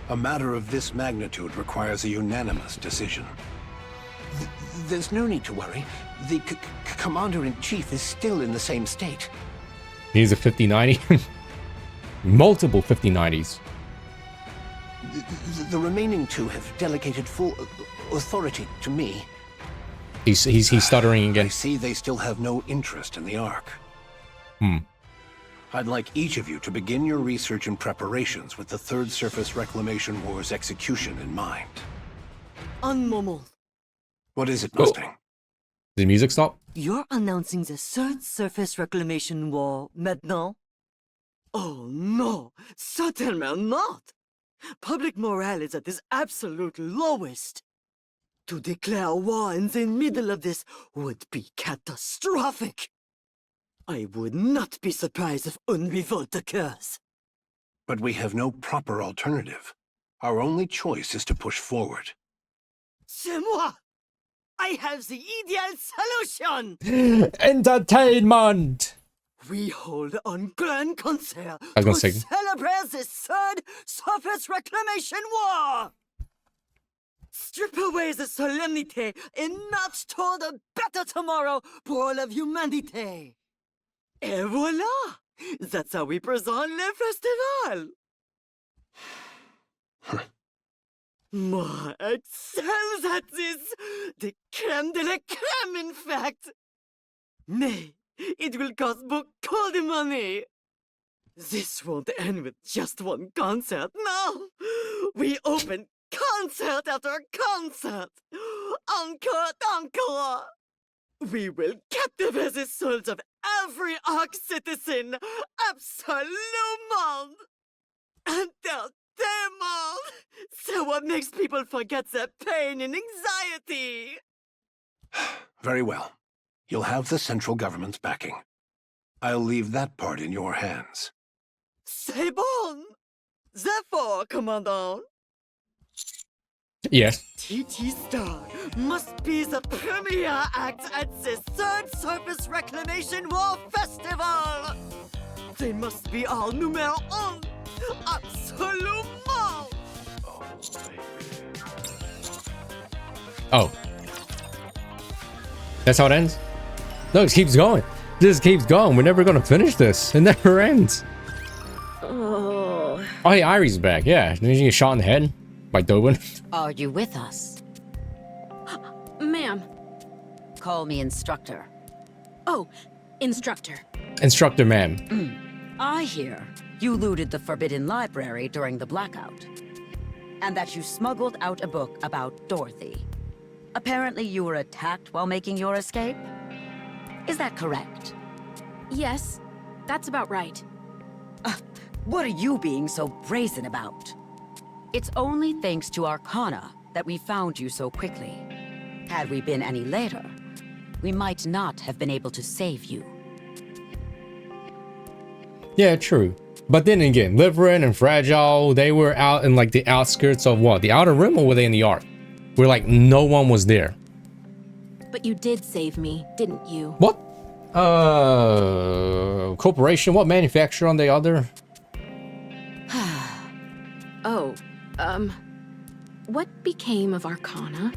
A matter of this magnitude requires a unanimous decision. There's no need to worry. The commander-in-chief is still in the same state. He's a 50-90. Multiple 50-90s. The remaining 2 have delegated full authority to me. He's stuttering again. I see they still have no interest in the Ark. I'd like each of you to begin your research and preparations with the Third Surface Reclamation War's execution in mind. Un moment. What is it, Mustang? Did the music stop? You're announcing the Third Surface Reclamation War maintenant? Oh no, certainly not. Public morale is at its absolute lowest. To declare war in the middle of this would be catastrophic. I would not be surprised if une revolt occurs. But we have no proper alternative. Our only choice is to push forward. C'est moi! I have the ideal solution! Entertainment! We hold on grand concert I was gonna to say. celebrate the Third Surface Reclamation War! Strip away the solemnity and march toward a better tomorrow for all of humanity! Et voilà! That's how we present le festival! Moi excels at this! The crème de la crème, in fact! Mais it will cost beaucoup de money! This won't end with just one concert, no! We open concert after concert! Encore, encore! We will captivate the souls of every Ark citizen! Absolument! Entertainment! So what makes people forget their pain and anxiety? Very well. You'll have the central government's backing. I'll leave that part in your hands. C'est bon! Therefore, Commandant, Yes. TT Star must be the premier act at the Third Surface Reclamation War Festival! They must be our numéro 1! Absolument! Oh. That's how it ends? No, it keeps going. This keeps going. We're never gonna finish this. It never ends. Oh. Oh, hey, Irie's back. Yeah. Didn't you get shot in the head by Dobin? Are you with us? Ma'am. Call me Instructor. Oh, Instructor. Instructor, ma'am. I hear you looted the Forbidden Library during the blackout. And that you smuggled out a book about Dorothy. Apparently you were attacked while making your escape? Is that correct? Yes, that's about right. What are you being so brazen about? It's only thanks to Arcana that we found you so quickly. Had we been any later, we might not have been able to save you. Yeah, true. But then again, Liverin and Fragile, they were out in like the outskirts of what? The Outer Rim, or were they in the Ark? Where like no one was there. But you did save me, didn't you? What? Corporation? What manufacturer on the other? Oh, what became of Arcana?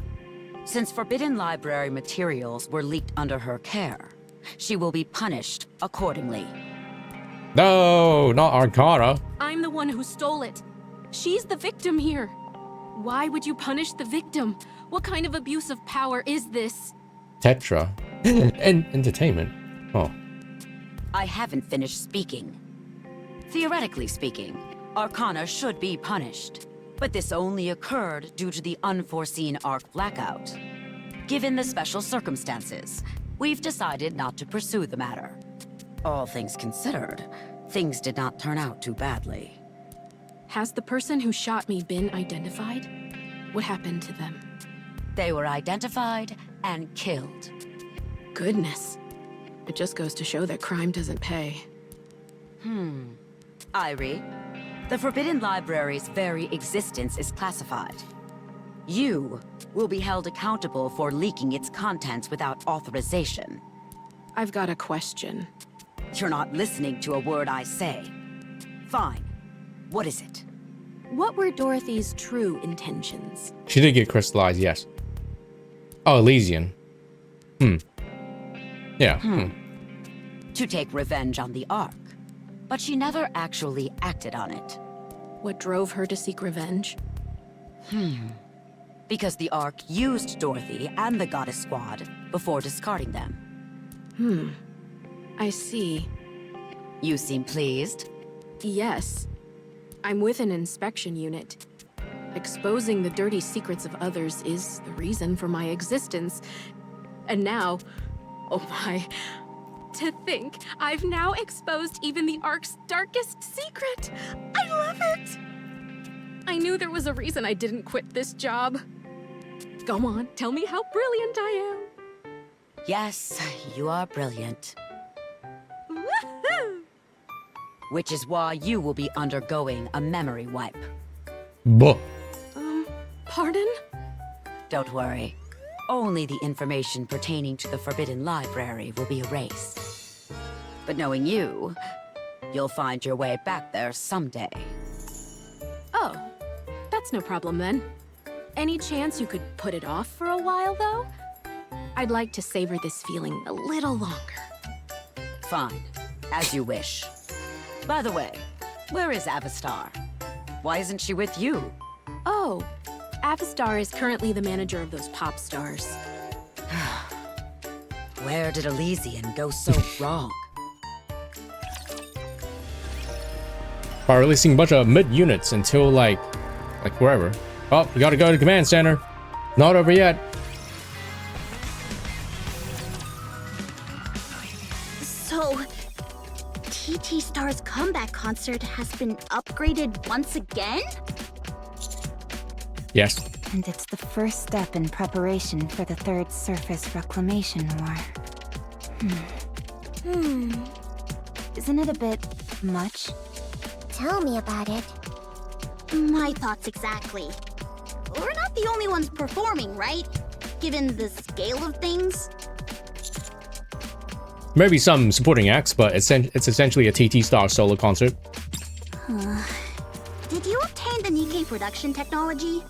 Since Forbidden Library materials were leaked under her care, she will be punished accordingly. No, not Arcana. I'm the one who stole it. She's the victim here. Why would you punish the victim? What kind of abuse of power is this? Tetra. And entertainment. Oh. I haven't finished speaking. Theoretically speaking, Arcana should be punished. But this only occurred due to the unforeseen Arc blackout. Given the special circumstances, we've decided not to pursue the matter. All things considered, things did not turn out too badly. Has the person who shot me been identified? What happened to them? They were identified and killed. Goodness. It just goes to show that crime doesn't pay. Irie, the Forbidden Library's very existence is classified. You will be held accountable for leaking its contents without authorization. I've got a question. You're not listening to a word I say. Fine. What is it? What were Dorothy's true intentions? She did get crystallized, yes. Oh, Elysian. Yeah. To take revenge on the Ark. But she never actually acted on it. What drove her to seek revenge? Because the Ark used Dorothy and the Goddess Squad before discarding them. I see. You seem pleased? Yes. I'm with an inspection unit. Exposing the dirty secrets of others is the reason for my existence. And now, oh my, to think I've now exposed even the Ark's darkest secret. I love it! I knew there was a reason I didn't quit this job. Go on, tell me how brilliant I am. Yes, you are brilliant. Woohoo! Which is why you will be undergoing a memory wipe. Buh. Pardon? Don't worry. Only the information pertaining to the Forbidden Library will be erased. But knowing you, you'll find your way back there someday. Oh, that's no problem then. Any chance you could put it off for a while, though? I'd like to savor this feeling a little longer. Fine. As you wish. By the way, where is Avastar? Why isn't she with you? Oh, Avastar is currently the manager of those pop stars. Where did Elysian go so wrong? By releasing a bunch of mid-units until like wherever. Oh, we gotta go to the command center. Not over yet. So, TT Star's comeback concert has been upgraded once again? Yes. And it's the first step in preparation for the Third Surface Reclamation War. Isn't it a bit much? Tell me about it. My thoughts exactly. We're not the only ones performing, right? Given the scale of things? Maybe some supporting acts, but it's essentially a TT Star solo concert. Did you obtain the NIKKE production technology?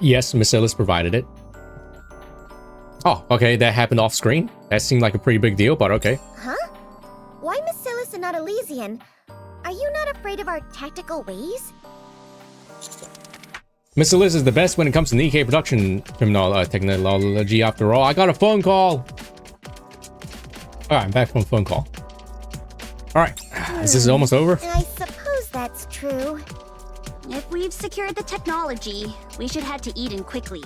Yes, Miss Ellis provided it. Oh, okay, that happened off screen. That seemed like a pretty big deal, but okay. Huh? Why Marcellus and not Elysian? Are you not afraid of our tactical ways? Miss Ellis is the best when it comes to NIKKE production technology after all. I got a phone call. Alright, I'm back from a phone call. Alright, is this almost over? I suppose that's true. If we've secured the technology, we should head to Eden quickly.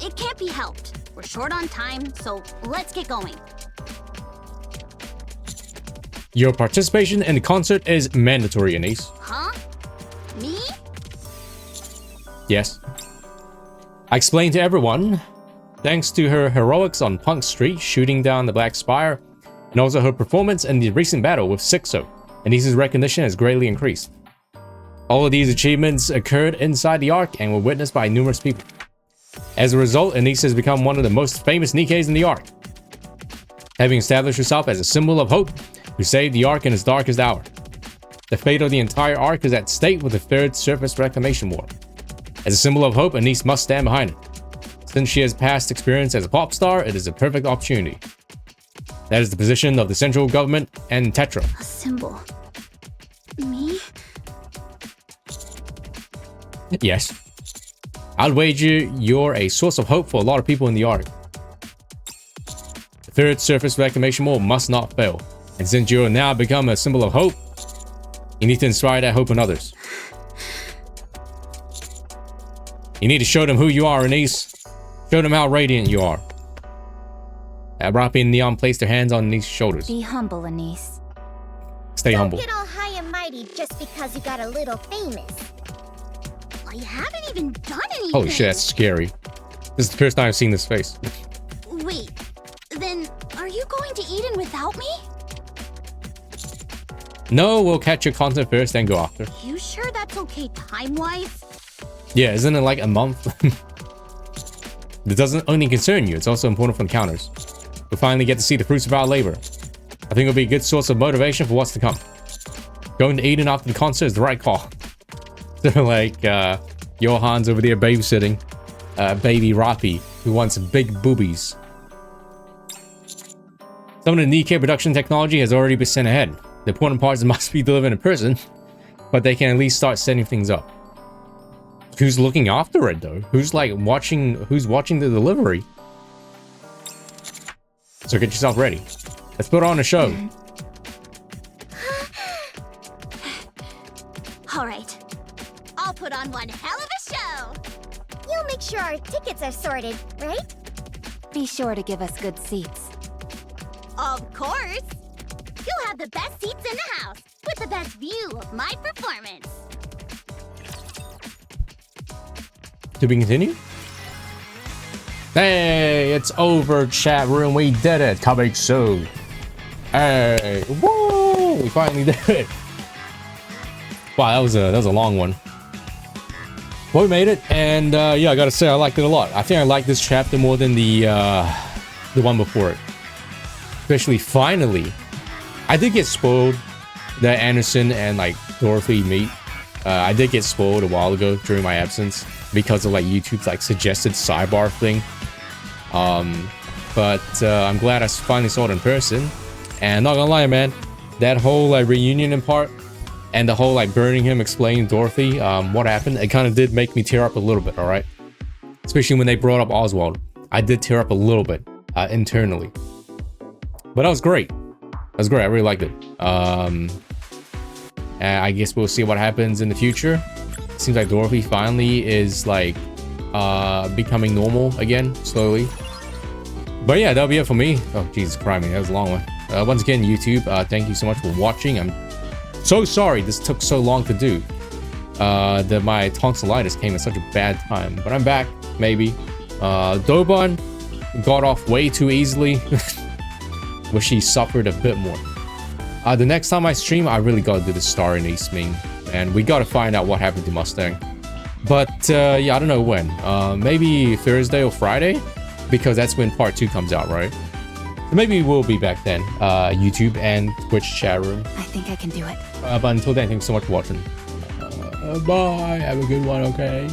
It can't be helped. We're short on time, so let's get going. Your participation in the concert is mandatory, Anise. Huh? Me? Yes. I explained to everyone, thanks to her heroics on Punk Street, shooting down the Black Spire, and also her performance in the recent battle with Sixo, Anise's recognition has greatly increased. All of these achievements occurred inside the Ark and were witnessed by numerous people. As a result, Anise has become one of the most famous NIKKEs in the Ark, having established herself as a symbol of hope who saved the Ark in its darkest hour. The fate of the entire Ark is at stake with the Third Surface Reclamation War. As a symbol of hope, Anise must stand behind it. Since she has past experience as a pop star, it is a perfect opportunity. That is the position of the central government and Tetra. A symbol. Me? Yes. I'd wager you're a source of hope for a lot of people in the Ark. The third surface reclamation mall must not fail. And since you're now become a symbol of hope, you need to inspire that hope in others. You need to show them who you are, Anise. Show them how radiant you are. Rapi and Neon place their hands on Anise's shoulders. Be humble, Anise. Stay humble. Don't get all high and mighty just because you got a little famous. Well, you haven't even done anything. Holy shit, that's scary. This is the first time I've seen this face. Wait, then are you going to Eden without me? No, we'll catch your content first, then go after. You sure that's okay time-wise? Yeah, isn't it like a month? It doesn't only concern you, it's also important for encounters. We'll finally get to see the fruits of our labor. I think it'll be a good source of motivation for what's to come. Going to Eden after the concert is the right call. So like, Johan's over there babysitting baby Rapi, who wants big boobies. Some of the NIKKE production technology has already been sent ahead. The important parts must be delivered in person, but they can at least start setting things up. Who's looking after it though? Who's like watching the delivery? So get yourself ready. Let's put on a show. All right. I'll put on one hell of a show. You'll make sure our tickets are sorted, right? Be sure to give us good seats. Of course. You'll have the best seats in the house, with the best view of my performance. To be continued? Hey, it's over, chat room. We did it. Coming soon. Hey, woo! We finally did it. Wow, that was a long one. But we made it, and yeah, I gotta say I liked it a lot. I think I like this chapter more than the one before it. Especially finally, I did get spoiled that Anderson and like Dorothy meet. I did get spoiled a while ago during my absence because of like YouTube's like suggested sidebar thing. But I'm glad I finally saw it in person. And not gonna lie, man, that whole like reunion part and the whole like burning him explaining Dorothy what happened, it kind of did make me tear up a little bit, all right? Especially when they brought up Oswald. I did tear up a little bit internally. But that was great. That was great. I really liked it. And I guess we'll see what happens in the future. Seems like Dorothy finally is like becoming normal again, slowly. But yeah, that'll be it for me. Oh, Jesus Christ, that was a long one. Once again, YouTube, thank you so much for watching. I'm so sorry this took so long to do. That my tonsillitis came at such a bad time. But I'm back, maybe. Dobon got off way too easily. Wish he suffered a bit more. The next time I stream, I really gotta do the Star and East meme. And we gotta find out what happened to Mustang. But yeah, I don't know when. Maybe Thursday or Friday? Because that's when part 2 comes out, right? So maybe we'll be back then. YouTube and Twitch chat room. I think I can do it. But until then, thanks so much for watching. Bye. Have a good one, okay?